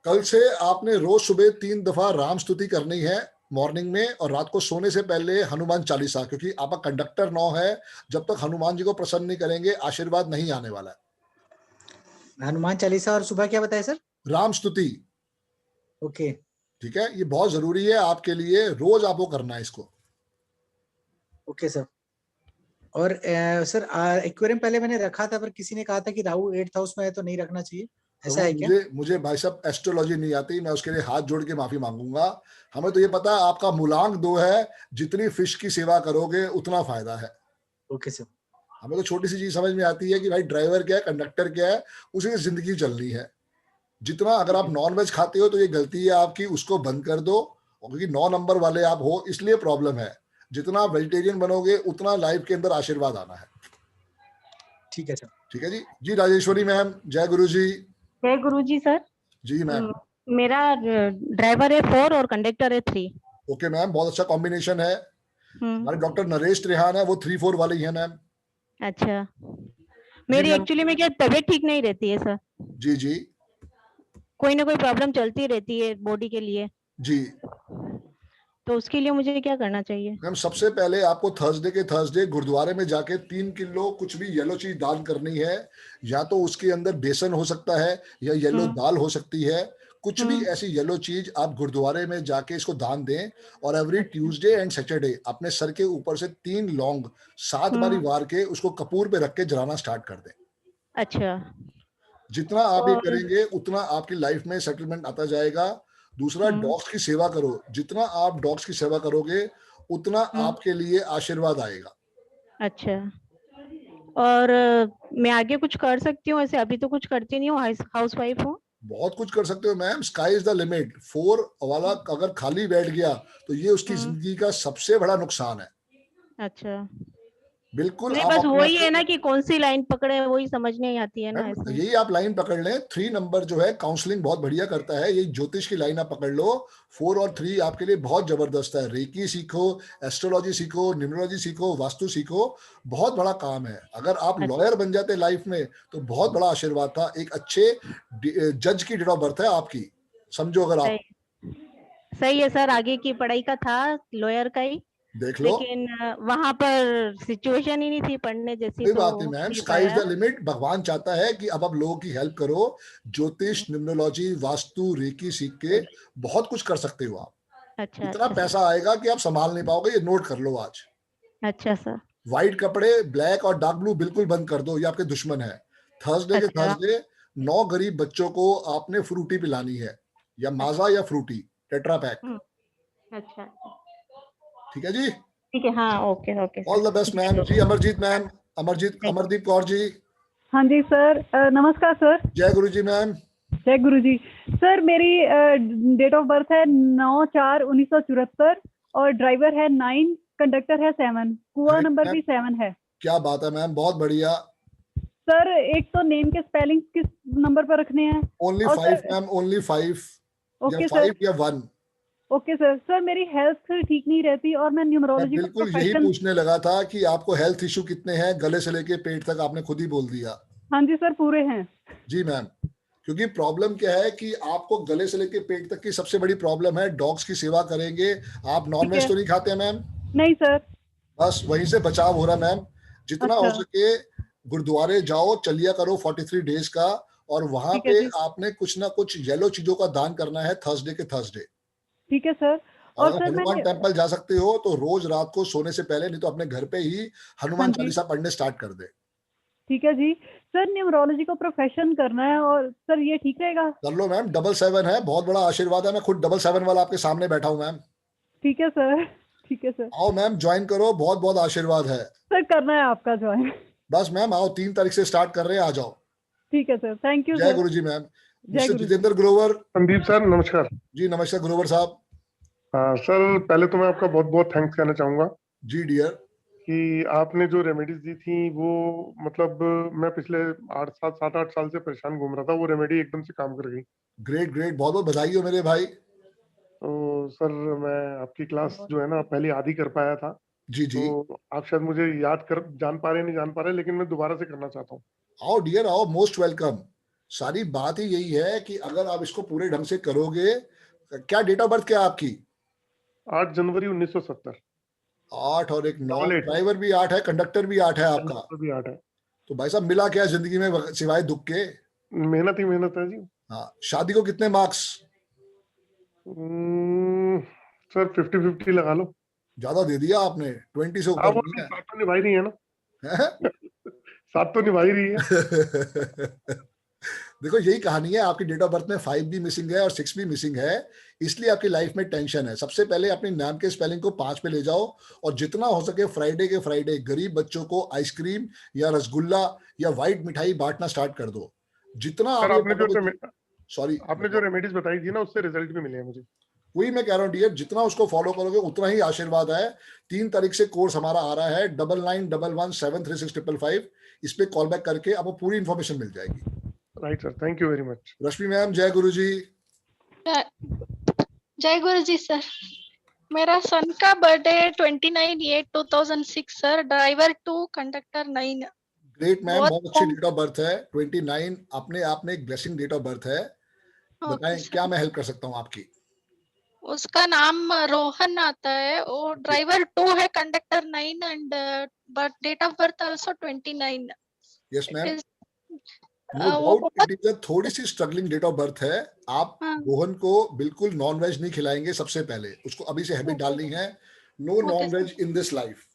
कल से आपने रोज सुबह 3 दफा राम स्तुति करनी है मॉर्निंग में, और रात को सोने से पहले हनुमान चालीसा, क्योंकि आपका कंडक्टर 9 है। जब तक हनुमान जी को प्रसन्न नहीं करेंगे आशीर्वाद नहीं आने वाला है। हनुमान चालीसा और सुबह क्या बताया सर? राम स्तुति। ओके ठीक है, ये बहुत जरूरी है आपके लिए, रोज आपको करना है इसको। Okay sir. और सर एक्वेरियम पहले मैंने रखा था, पर किसी ने कहा था कि राहु 8th हाउस में है तो नहीं रखना चाहिए, ऐसा है क्या? मुझे भाई साहब एस्ट्रोलॉजी नहीं आती, मैं उसके लिए हाथ जोड़ के माफी मांगूंगा। हमें तो ये पता है आपका मूलांक 2 है, जितनी फिश की सेवा करोगे उतना फायदा है। Okay sir. हमें तो छोटी सी चीज समझ में आती है कि भाई ड्राइवर क्या है, कंडक्टर क्या है, उसी की जिंदगी चलनी है। जितना अगर आप नॉन वेज खाते हो तो ये गलती है आपकी, उसको बंद कर दो, क्योंकि 9 नंबर वाले आप हो इसलिए प्रॉब्लम है। जितना आप वेजिटेरियन बनोगे उतना लाइफ के अंदर आशीर्वाद आना है। ठीक है सर। ठीक है जी। जी राजेश्वरी मैम, जय गुरु जी। जय गुरुजी सर। जी मैम। मेरा ड्राइवर है 4 और कंडक्टर है 3। ओके मैम, बहुत अच्छा कॉम्बिनेशन है। हमारे डॉक्टर नरेश त्रिहान है, वो 3-4 वाले ही है मैम। अच्छा, मेरी मैम। एक्चुअली में क्या तबीयत ठीक नहीं रहती है सर, जी जी कोई ना कोई प्रॉब्लम चलती रहती है बॉडी के लिए, जी। तो उसके लिए मुझे क्या करना चाहिए? मैम सबसे पहले आपको थर्सडे गुरुद्वारे में जाके 3 किलो कुछ भी येलो चीज दान करनी है। या तो उसके अंदर बेसन हो सकता है, या येलो दाल हो सकती है। कुछ भी ऐसी येलो चीज आप गुरुद्वारे में जाके इसको दान दें। और एवरी ट्यूसडे एंड सैटरडे अपने सर के ऊपर से 3 लौंग 7 बारी वार के उसको कपूर पे रख के जलाना स्टार्ट कर दें। अच्छा, जितना आप ये करेंगे उतना आपकी लाइफ में सेटलमेंट आता जाएगा। दूसरा, डॉग्स की सेवा करो। जितना आप डॉग्स की सेवा करोगे उतना आपके लिए आशीर्वाद आएगा। अच्छा। और मैं आगे कुछ कर सकती हूँ ऐसे? अभी तो कुछ करती नहीं हूँ, हाउस वाइफ हूँ। बहुत कुछ कर सकते हो ma'am, sky is the limit. 4 वाला अगर खाली बैठ गया तो ये उसकी जिंदगी का सबसे बड़ा नुकसान है। अच्छा, बिल्कुल। नहीं आप बस अपने वही है ना कि कौन सी लाइन पकड़े, वही समझ नहीं आती है ना मैम ऐसे। यही आप लाइन पकड़ लें। 3 नंबर जो है काउंसलिंग बहुत बढ़िया करता है, यही ज्योतिष की लाइन आप पकड़ लो। 4 और 3 आपके लिए बहुत जबरदस्त है। रेकी सीखो, एस्ट्रोलॉजी सीखो, न्यूमरोलॉजी सीखो, वास्तु सीखो, बहुत बड़ा काम है। अगर आप लॉयर बन जाते लाइफ में तो बहुत बड़ा आशीर्वाद था। एक अच्छे जज की डेट ऑफ बर्थ है आपकी, समझो। अगर आप सही है सर, आगे की पढ़ाई का था लॉयर का ही, देख लो, लेकिन वहां पर सिचुएशन ही नहीं थी पढ़ने जैसी, कोई तो बात नहीं मैम, नहीं स्काई इज द पाया। लिमिट। भगवान चाहता है कि अब आप लोगों की हेल्प करो। ज्योतिष, न्यूमरोलॉजी, वास्तु, रेकी सीख के बहुत कुछ कर सकते हो आप। अच्छा इतना अच्छा पैसा आएगा कि आप संभाल नहीं पाओगे। ये नोट कर लो आज। अच्छा सर। व्हाइट कपड़े, ब्लैक और डार्क ब्लू बिल्कुल बंद कर दो, ये आपके दुश्मन है। थर्सडे के अच्छा थर्सडे 9 गरीब बच्चों को आपने फ्रूटी पिलानी है, या माजा या फ्रूटी, टेट्रा पैक। अच्छा ठीक है जी। ठीक है, हाँ okay okay all the best ma'am. जी अमरजीत मैम, अमरदीप कौर जी। हाँ जी सर, नमस्कार सर। जय गुरु जी मैम। जय गुरु जी। सर मेरी डेट ऑफ बर्थ है 9/4/1974 और ड्राइवर है 9, कंडक्टर है 7, कुआ नंबर भी 7 है। क्या बात है मैम, बहुत बढ़िया। सर एक तो नेम के स्पेलिंग किस नंबर पर रखने हैं? ओनली 5 मैम, ओनली 5 ओके या सर। 5 या 1। Okay sir. सर मेरी हेल्थ ठीक नहीं रहती और मैं मैं न्यूमरोलॉजी का बिल्कुल यही प्रोफेशन। पूछने लगा था कि आपको हेल्थ इशू कितने हैं, गले से लेके पेट तक आपने खुद ही बोल दिया। हाँ जी सर, पूरे हैं। जी मैम, क्योंकि प्रॉब्लम क्या है कि आपको गले से लेके पेट तक की सबसे बड़ी प्रॉब्लम है। डॉग्स की सेवा करेंगे आप। नॉनवेज तो नहीं खाते हैं मैम? नहीं सर। बस वहीं से बचाव हो रहा मैम। जितना हो अच्छा। सके गुरुद्वारे जाओ, चलिया करो 43 डेज का, और वहां ठीक है पे जी। आपने कुछ ना कुछ येलो चीजों का दान करना है थर्सडे के थर्सडे। ठीक है सर। और और अगर सर हनुमान मैंने। टेम्पल जा सकते हो तो रोज रात को सोने से पहले, नहीं तो अपने घर पे ही हाँ हनुमान जी। चालीसा पढ़ने स्टार्ट कर दे। ठीक है जी। सर न्यूमरोलॉजी को प्रोफेशन करना है, और सर ये ठीक रहेगा? कर लो मैम, 777 है, बहुत बड़ा आशीर्वाद है। मैं खुद 777 वाला आपके सामने बैठा हूँ मैम। ठीक है सर। ठीक है सर। आओ मैम, ज्वाइन करो, बहुत बहुत आशीर्वाद है। सर करना है आपका ज्वाइन। बस मैम आओ, 3 तारीख से स्टार्ट कर रहे हैं, आ जाओ। ठीक है सर, थैंक यू जय सर। गुरु जी मैम। जय मिस्टर गुरु जी। जितेंद्र ग्रोवर। संदीप सर नमस्कार। जी नमस्कार ग्रोवर साहब। हाँ सर, पहले तो मैं आपका बहुत बहुत थैंक्स कहना चाहूंगा। जी डियर। कि आपने जो रेमेडीज दी थी वो मतलब मैं पिछले 7-8 साल से परेशान घूम रहा था, वो रेमेडी एकदम से काम कर गई। ग्रेट ग्रेट, बहुत बहुत बधाई हो मेरे भाई। तो सर मैं आपकी क्लास जो है ना पहले आधी कर पाया था, जी जी, तो आप शायद मुझे जान पा रहे नहीं जान पा रहे, लेकिन मैं दोबारा से करना चाहता हूँ। आओ डियर आओ, मोस्ट वेलकम। सारी बात ही यही है कि अगर आप इसको पूरे ढंग से करोगे। क्या डेट ऑफ बर्थ क्या है आपकी? 8 जनवरी 1970। 8 और 1 9, 8 ड्राइवर भी 8 है, कंडक्टर भी 8 है आपका। भी 8 है। तो भाई साहब मिला क्या जिंदगी में सिवाय दुख के? मेहनत ही मेहनत है जी। हाँ, शादी को कितने मार्क्स? सर 50-50 लगा लो। ज्यादा दे दिया आपने, 20 से हाँ, ऊपर वो नहीं है। साथ तो निभा ही रही है ना। हैं? साथ तो निभा ही रही है। देखो यही कहानी है, आपकी डेट ऑफ बर्थ में 5 भी मिसिंग है और 6 भी मिसिंग है, इसलिए आपकी लाइफ में टेंशन है। सबसे पहले अपने नाम के स्पेलिंग को 5 पे ले जाओ और जितना हो सके फ्राइडे के फ्राइडे गरीब बच्चों को आइसक्रीम या रसगुल्ला या व्हाइट मिठाई बांटना स्टार्ट कर दो। जितना सर आप आपने जो रेमेडीज बताई थी ना, उससे रिजल्ट भी मिले हैं मुझे। वही मैं कह रहा हूँ डियर, जितना उसको फॉलो करोगे उतना ही आशीर्वाद है। 3 तारीख से कोर्स हमारा आ रहा है 9911736555। इस पे कॉल बैक करके आपको पूरी इंफॉर्मेशन मिल जाएगी। Right sir, thank you very much. Rashmi ma'am, जय गुरु जी। जय गुरु जी सर। मेरा सन का birthday 29/8/2006 sir, driver 2, conductor 9। Great ma'am, बहुत अच्छी डेट ऑफ बर्थ है। 29 अपने आप में एक ब्लेसिंग डेट ऑफ बर्थ है। बताएं क्या मैं हेल्प कर सकता हूँ आपकी? उसका नाम रोहन आता है, वो ड्राइवर 2 है, conductor 9 and but date of birth also 29। Yes ma'am, no doubt it is a थोड़ी सी स्ट्रगलिंग डेट ऑफ बर्थ है। आप रोहन को बिल्कुल नॉन वेज नहीं खिलाएंगे, सबसे पहले उसको अभी से हैबिट डालनी है। No non veg in this life.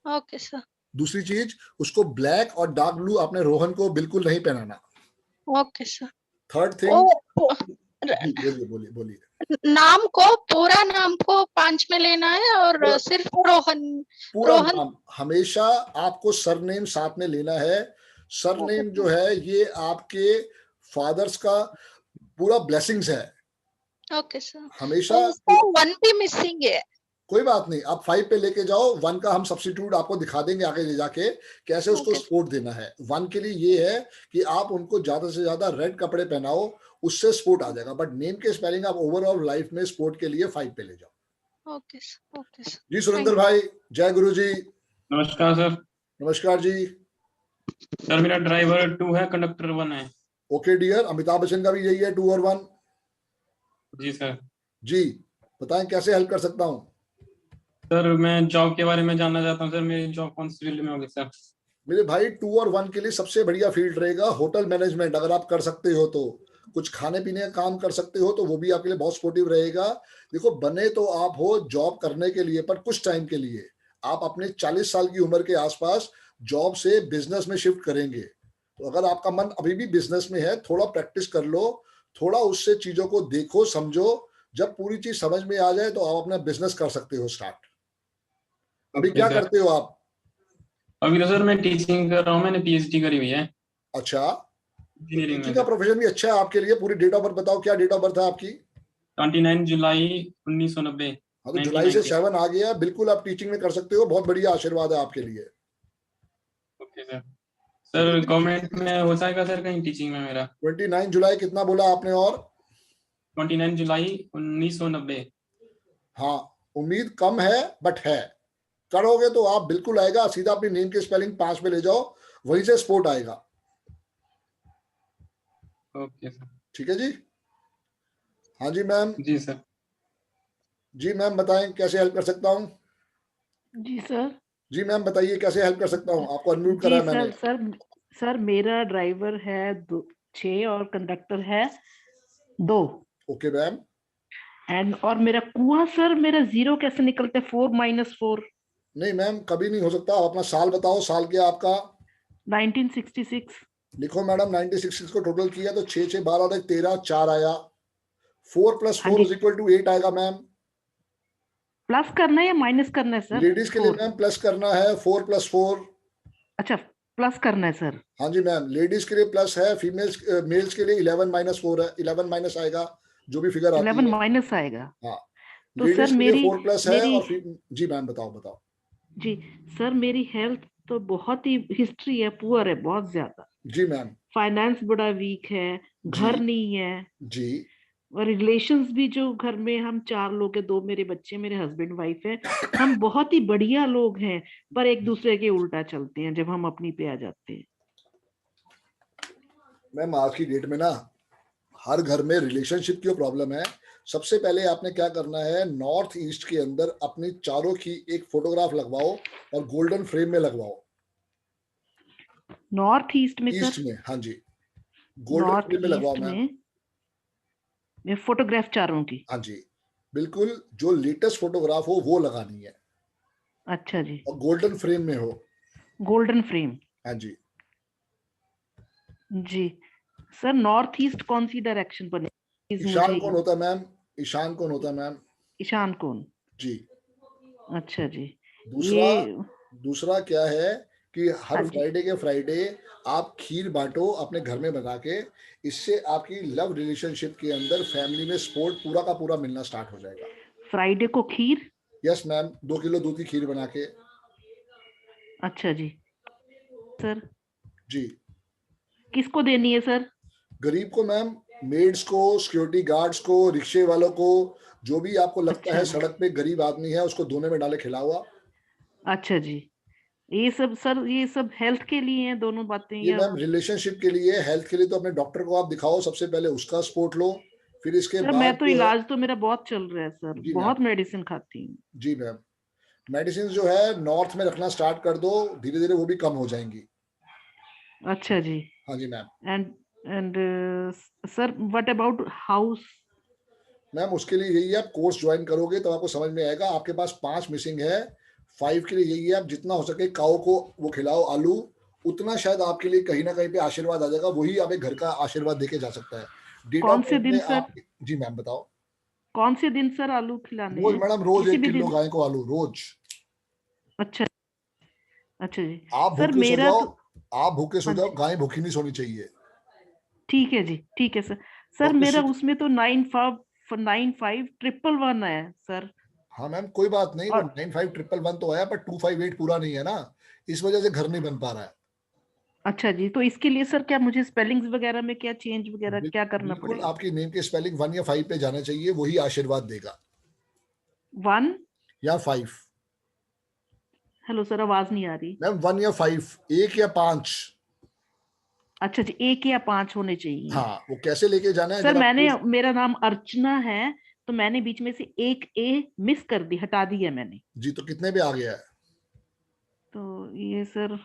Okay sir. दूसरी चीज, उसको ब्लैक और डार्क ब्लू आपने रोहन को बिल्कुल नहीं पहनाना। Okay sir. थर्ड थिंग, बोलिए बोलिए। नाम को, पूरा नाम को 5 में लेना है और सिर्फ रोहन। पूरा नाम हमेशा आपको सरनेम साथ में लेना है। सरनेम जो है ये आपके फादर्स का पूरा ब्लेसिंग्स है। Okay sir. हमेशा 1 भी मिसिंग है। कोई बात नहीं, आप 5 पे लेके जाओ। 1 का हम सब्स्टिट्यूट आपको दिखा देंगे आगे ले जाके कैसे उसको सपोर्ट देना है। 1 के लिए ये है कि आप उनको ज्यादा से ज्यादा रेड कपड़े पहनाओ, उससे सपोर्ट आ जाएगा। बट नेम के स्पेलिंग आप ओवरऑल लाइफ में सपोर्ट के लिए 5 पे ले जाओ। Okay sir, okay sir. जी सुरेंद्र भाई, जय गुरु जी। नमस्कार सर। नमस्कार जी। सर मेरा ड्राइवर 2 है, कंडक्टर 1 है। ओके डियर, अमिताभ बच्चन का भी यही है, 2 और 1। जी सर। जी बताएं कैसे हेल्प कर सकता हूँ? सर मैं जॉब के बारे में जानना चाहता हूँ सर, मेरी जॉब कौन सी फील्ड में होगी सर? मेरे भाई 2 और 1 के लिए सबसे बढ़िया फील्ड रहेगा होटल मैनेजमेंट। अगर आप कर सकते हो तो कुछ खाने पीने का काम कर सकते हो तो वो भी आपके लिए बहुत सपोर्टिव रहेगा। देखो बने तो आप हो जॉब करने के लिए, पर कुछ टाइम के लिए। आप अपने 40 साल की उम्र के आसपास जॉब से बिजनेस में शिफ्ट करेंगे। तो अगर आपका मन अभी भी बिजनेस में है, थोड़ा प्रैक्टिस कर लो, थोड़ा उससे चीजों को देखो समझो। जब पूरी चीज समझ में आ जाए तो आप अपना बिजनेस कर सकते हो स्टार्ट। अभी क्या करते हो आप? अभी तो सर मैं टीचिंग कर रहा हूँ, मैंने पीएचडी करी हुई है। अच्छा, इंजीनियरिंग टीचिंग का प्रोफेशन भी अच्छा है आपके लिए। पूरी डेट ऑफ बर्थ बताओ, क्या डेट ऑफ बर्थ है आपकी? 29 जुलाई 1990। हाँ तो जुलाई से 7 आ गया, बिल्कुल आप टीचिंग में कर सकते हो। बहुत बढ़िया आशीर्वाद है आपके लिए। Okay sir. सर गवर्नमेंट में हो जाएगा सर कहीं टीचिंग में मेरा? 29 जुलाई कितना बोला आपने? और 29 जुलाई 1990। हाँ, उम्मीद कम है बट है। करोगे तो आप बिल्कुल आएगा। सीधा अपनी नेम के स्पेलिंग 5 पे ले जाओ, वहीं से सपोर्ट आएगा। Okay sir. ठीक है जी। हाँ जी मैम। जी सर। जी मैम बताएं कैसे हेल्प कर सकता हूँ? जी सर। जी मैम बताइए कैसे हेल्प कर सकता हूँ? आपको अनम्यूट करा है मैंने। सर मेरा ड्राइवर है 6 और कंडक्टर है 2। Okay ma'am. एंड और मेरा कुआं सर, मेरा 0 कैसे निकलते? 4 - 4। नहीं मैम, कभी नहीं हो सकता। आप अपना साल बताओ, साल क्या आपका? 1966। लिखो मैडम, 1966 को टोटल किया तो 6 6 12 तक 13 4 आया। 4 + 4 = 8 आएगा मैम। प्लस करना है या माइनस करना है सर? लेडीज के लिए मैम प्लस करना है। 4 + 4। अच्छा, प्लस करना है सर। हाँ जी मैम, लेडीज के लिए प्लस है, फीमेल्स मेल्स के लिए 11 - 4 है। 11 माइनस आएगा जो भी फिगर आती है। 11 माइनस आएगा। हाँ, तो लेडीज सर के लिए मेरी 4+ है और जी मैम बताओ बताओ। जी सर, मेरी हेल्थ तो बहुत ही हिस्ट्री है, पुअर है बहुत ज्यादा। जी मैम। फाइनेंस बड़ा वीक है, घर जी नहीं है, जी और रिलेशंस भी, जो घर में हम 4 लोग हैं, 2 मेरे बच्चे, मेरे हस्बैंड वाइफ है, हम बहुत ही बढ़िया लोग हैं, पर एक दूसरे के उल्टा चलते हैं जब हम अपनी पे आ जाते हैं। मैम आज की डेट में ना हर घर में रिलेशनशिप की प्रॉब्लम है। सबसे पहले आपने क्या करना है, नॉर्थ ईस्ट के अंदर अपनी चारों की एक फोटोग्राफ लगवाओ और गोल्डन फ्रेम में लगवाओ। नॉर्थ ईस्ट में ईस्ट सर? में, हाँ जी, गोल्डन नॉर्थ फ्रेम में लगवाओ ईस्ट मैम। में फोटोग्राफ चारों की? हाँ जी, बिल्कुल जो लेटेस्ट फोटोग्राफ हो वो लगानी है अच्छा जी, और गोल्डन फ्रेम में हो। Golden frame. हाँ जी। जी सर, नॉर्थ ईस्ट कौन सी डायरेक्शन बने? ईशान कौन होता है मैम? ईशान कौन होता है मैम? ईशान कौन? जी। अच्छा जी। दूसरा ये दूसरा क्या है कि हाँ हर जी, फ्राइडे के फ्राइडे आप खीर बांटो अपने घर में बना के। इससे आपकी लव रिलेशनशिप के अंदर फैमिली में सपोर्ट पूरा का पूरा मिलना स्टार्ट हो जाएगा। फ्राइडे को खीर? यस मैम, 2 किलो दूध की खीर बना के। अच्छा जी सर, जी। किसको देनी है सर? गरीब को मैम, मेड्स को, सिक्योरिटी गार्ड्स को, रिक्शे वालों को, जो भी आपको लगता अच्छा है जी, सड़क पे गरीब आदमी है उसको दोने में डाले खिलाओ आप। अच्छा जी। ये सब सर, ये सब हेल्थ के लिए हैं दोनों बातें, ये या? मैम रिलेशनशिप के लिए, हेल्थ के लिए तो अपने डॉक्टर को आप दिखाओ, सबसे पहले उसका सपोर्ट लो, फिर इसके सर मैं बाद तो जो है। इलाज तो मेरा बहुत चल रहा है सर, जी मैम। बहुत मेडिसिन खाती हूँ। जी मैम, मेडिसिन जो है नॉर्थ में रखना स्टार्ट कर दो, धीरे धीरे वो भी कम हो जाएंगी। अच्छा जी। हाँ जी ma'am. And sir, what about house? Ma'am उसके लिए यही है, आप कोर्स ज्वाइन करोगे तो आपको समझ में आएगा। आपके पास 5 मिसिंग है, 5 के लिए यही है, आप जितना हो सके काऊ को वो खिलाओ आलू, उतना शायद आपके लिए कहीं ना कहीं पे आशीर्वाद आ जाएगा, वही आप एक घर का आशीर्वाद देके जा सकता है। डेट कौन ऑफ से बर्थ दिन में सर? आप। जी मैम बताओ। कौन से दिन सर आलू खिलाने रोज हैं? मैडम, रोज किसी 1 भी किलो दिन? गाय को आलू रोज। अच्छा, अच्छा जी आप सर, भूखे सो मेरा जाओ, तो आप भूखे सो हाँ जाओ, जी, गाय भूखी नहीं सोनी चाहिए। ठीक है जी, ठीक है सर। सर डॉक्टर मेरा सिख। उसमें तो 9511 है सर। हाँ मैम कोई बात नहीं, वो और 9511 तो आया पर 258 पूरा नहीं है ना, इस वजह से घर नहीं बन पा रहा है। अच्छा जी, तो इसके लिए सर क्या मुझे स्पेलिंग्स वगैरह में क्या चेंज वगैरह क्या करना बिल्कुल पड़ेगा? आपकी नेम के स्पेलिंग 1 या 5 पे जाना चाहिए, वही आशीर्वाद देगा। 1? या 5। हेलो सर, आवाज नहीं आ रही। मैम 1 या 5, 1 या 5। अच्छा जी, 1 या 5 होने चाहिए। हाँ वो कैसे लेके जाना है सर जरा मैंने, प्लीज। मेरा नाम अर्चना है, तो मैंने बीच में से एक ए मिस कर दी, हटा दी है मैंने। जी तो कितने पे आ गया है? तो ये सर,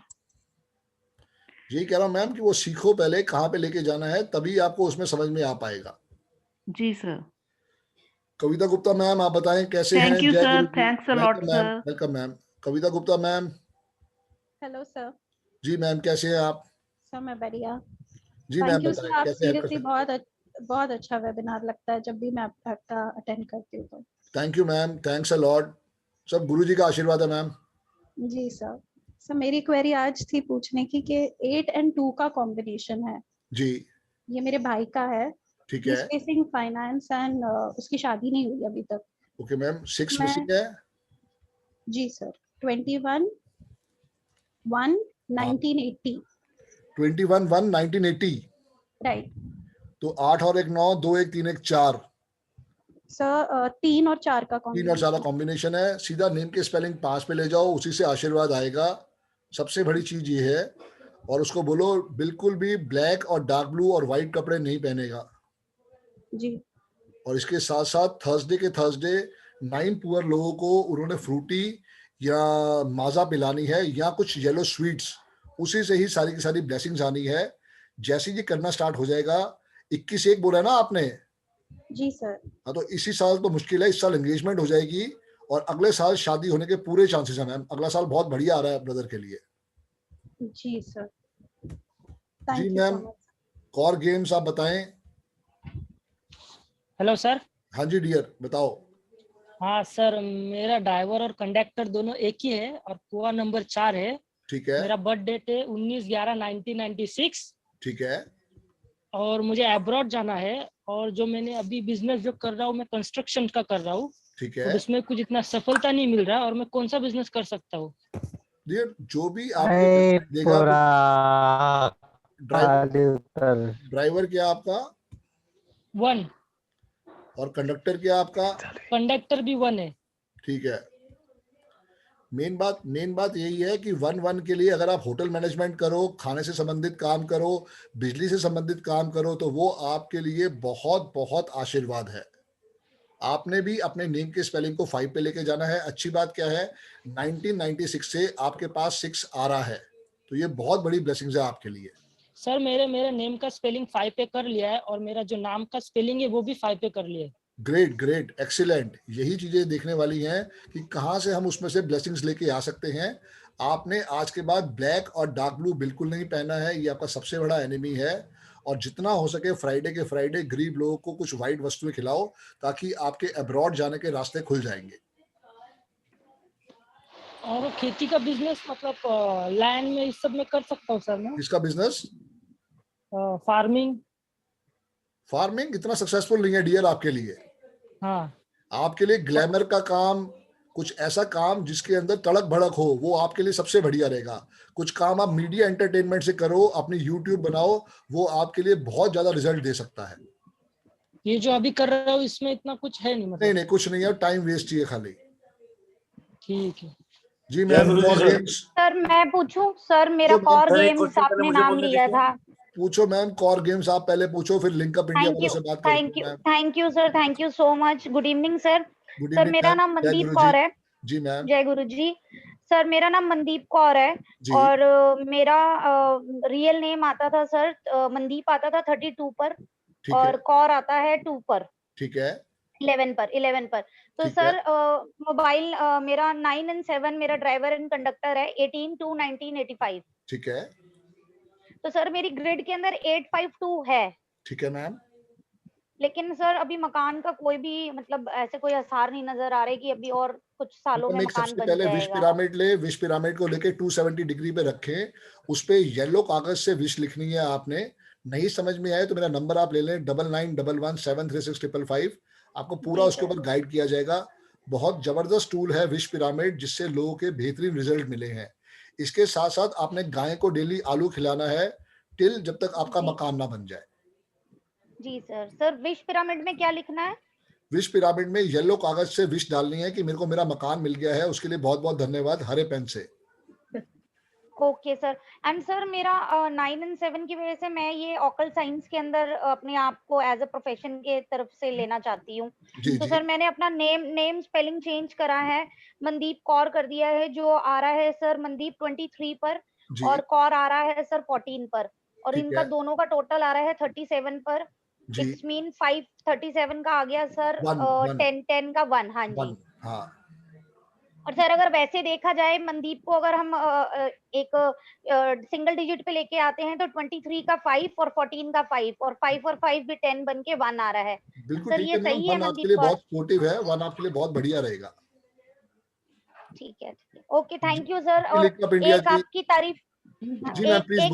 यही कह रहा हूँ मैम कि वो सीखो पहले कहाँ पे लेके जाना है, तभी आपको उसमें समझ में आ पाएगा। जी सर। कविता गुप्ता मैम आप बताएं कैसे हैं? थैंक यू जय सर, गुरु जी। Thanks a lot welcome ma'am, sir. Welcome ma'am. Kavita Gupta ma'am. Hello sir. जी मैम कैसे हैं आप? सर मैं बढ़िया। जी मैम थैंक यू बताएं सर, आप कैसे हेल्प कर सीरियसली सकते हैं? बहुत अच्छा वेबिनार लगता है जब भी मैं आपका अटेंड करती हूँ तो। Thank you ma'am, thanks a lot. सब गुरु जी का आशीर्वाद है मैम। जी सर। सर मेरी क्वेरी आज थी पूछने की कि 8 and 2 का कॉम्बिनेशन है, जी ये मेरे भाई का है, ठीक ही है। इज फेसिंग फाइनेंस एंड उसकी शादी नहीं हुई अभी तक। ओके मैम, 6 मैं मिसिंग है। जी सर, 21/1/1980। 21/1/1980। राइट तो 8 और 1 9, 2 1 3 1 4। सर, 3 और 4 का 3 और 4 का कॉम्बिनेशन। कॉम्बिनेशन है। सीधा नेम के स्पेलिंग 5 पे ले जाओ, उसी से आशीर्वाद आएगा। सबसे बड़ी चीज ये है, और उसको बोलो बिल्कुल भी ब्लैक और डार्क ब्लू और व्हाइट कपड़े नहीं पहनेगा। जी। और इसके साथ साथ थर्सडे 9 पुअर लोगों को उन्होंने फ्रूटी या माजा पिलानी है या कुछ येलो स्वीट्स, उसी से ही सारी की सारी ब्लेसिंग्स आनी है। जैसे ये करना स्टार्ट हो जाएगा, 21/1 बोला है ना आपने? जी सर। हाँ तो इसी साल तो मुश्किल है, इस साल एंगेजमेंट हो जाएगी और अगले साल शादी होने के पूरे चांसेस हैं मैम। अगला साल बहुत बढ़िया आ रहा है ब्रदर के लिए। जी सर, जी thank you so ma'am, much. और गेम्स आप बताएं। Hello sir. हाँ जी डियर बताओ। हाँ सर, मेरा ड्राइवर और कंडक्टर दोनों एक ही है और कुआ नंबर 4 है। ठीक है। मेरा बर्थ डेट है 19/11/1996 ठीक है। और मुझे अब्रॉड जाना है। और जो मैंने अभी बिजनेस जो कर रहा हूँ मैं कंस्ट्रक्शन का कर रहा हूँ। ठीक और है उसमें कुछ इतना सफलता नहीं मिल रहा और मैं कौन सा बिजनेस कर सकता हूँ? डियर, जो भी आपको देगा ड्राइवर क्या आपका 1, और कंडक्टर क्या आपका? कंडक्टर भी 1 है। ठीक है। मेन बात यही है कि 1-1 के लिए अगर आप होटल मैनेजमेंट करो, खाने से संबंधित काम करो, बिजली से संबंधित काम करो, तो वो आपके लिए बहुत बहुत आशीर्वाद है। आपने भी अपने नेम के स्पेलिंग को 5 पे लेके जाना है। अच्छी बात क्या है, 1996 से आपके पास 6 आ रहा है, तो ये बहुत बड़ी ब्लेसिंग्स है आपके लिए। सर मेरे नेम का स्पेलिंग 5 पे कर लिया है और मेरा जो नाम का स्पेलिंग है वो भी 5 पे कर लिया है। Great, excellent. यही चीजें देखने वाली हैं कि कहाँ से हम उसमें से ब्लेसिंग्स लेके आ सकते हैं। आपने आज के बाद ब्लैक और डार्क ब्लू बिल्कुल नहीं पहना है, ये आपका सबसे बड़ा एनिमी है। और जितना हो सके फ्राइडे के फ्राइडे गरीब लोगों को कुछ वाइट वस्तुएं खिलाओ, ताकि आपके अब्रॉड जाने के रास्ते खुल जाएंगे। और खेती का बिजनेस मतलब लैंड में इस सब में कर सकता हूँ सर मैं। किसका बिजनेस? फार्मिंग इतना सक्सेसफुल नहीं है डियर आपके लिए। हाँ, आपके लिए ग्लैमर का काम, कुछ ऐसा काम जिसके अंदर तड़क भड़क हो, वो आपके लिए सबसे बढ़िया रहेगा। कुछ काम आप मीडिया एंटरटेनमेंट से करो, अपनी यूट्यूब बनाओ, वो आपके लिए बहुत ज्यादा रिजल्ट दे सकता है। ये जो अभी कर रहा हूँ इसमें इतना कुछ है नहीं मतलब। नहीं कुछ नहीं है, टाइम वेस्ट चाहिए खाली। ठीक है जी मैम। सर मैं पूछूं? सर मेरा कॉर गेम्स आपने नाम लिया था। पूछो मैम, कॉर गेम्स आप पहले पूछो, फिर लिंकअप इंडिया वालों से बात करते हैं। Thank you sir, thank you so much. Good evening sir. Sir मेरा नाम मनदीप कौर है। जी मैम। जय गुरु जी। सर मेरा नाम मनदीप कौर है और मेरा रियल नेम आता था सर, मनदीप आता था 32 पर और कौर आता है 2 पर। ठीक है। 11 पर। तो सर मोबाइल मेरा 9 and 7 मेरा ड्राइवर एंड कंडक्टर है, 18-2-1985। ठीक है। तो सर मेरी ग्रिड के अंदर 852 है। ठीक है मैम। लेकिन सर अभी मकान का कोई भी मतलब ऐसे कोई आसार नहीं नजर आ रहे कि अभी और कुछ सालों में मकान बन पहले विश जाएगा। पिरामिड ले, विश पिरामिड को लेके 270 डिग्री पे रखें, उस पे येलो कागज से विश लिखनी है आपने। नहीं समझ में आए तो मेरा नंबर आप ले लें 9911736555। आपको पूरा उसके ऊपर गाइड किया जाएगा। बहुत जबरदस्त टूल है विश पिरामिड, जिससे लोगों के बेहतरीन रिजल्ट मिले हैं। इसके साथ साथ आपने गाय को डेली आलू खिलाना है टिल जब तक आपका मकान ना बन जाए। जी सर। सर विश पिरामिड में क्या लिखना है? विश पिरामिड में येलो कागज से विश डालनी है कि मेरे को मेरा मकान मिल गया है। उसके लिए बहुत बहुत धन्यवाद, हरे पेन से। Okay sir. एंड सर मेरा 9 and 7 की वजह से मैं ये ऑकल्ट साइंस के अंदर अपने आप को एज अ प्रोफेशन के तरफ से लेना चाहती हूँ। तो सर मैंने अपना नेम स्पेलिंग चेंज करा है, मनदीप कौर कर दिया है। जो आ रहा है सर मनदीप 23 पर और कौर आ रहा है सर 14 पर और इनका दोनों का टोटल आ रहा है 37 पर। इट्स मीन 537 का आ गया सर। 10 का 1। हाँ जी। हाँ। और सर अगर वैसे देखा जाए मनदीप को अगर हम एक सिंगल डिजिट पे लेके आते हैं तो 23 का 5 और 14 का 5 और 5 और 5 भी 10 बन के 1 आ रहा है। बिल्कुल सर ये सही है आपके मनदीप लिए कौर? बहुत सपोर्टिव है, 1 आपके लिए बहुत बढ़िया रहेगा। ठीक है। Okay, thank you sir. और एक आपकी तारीफ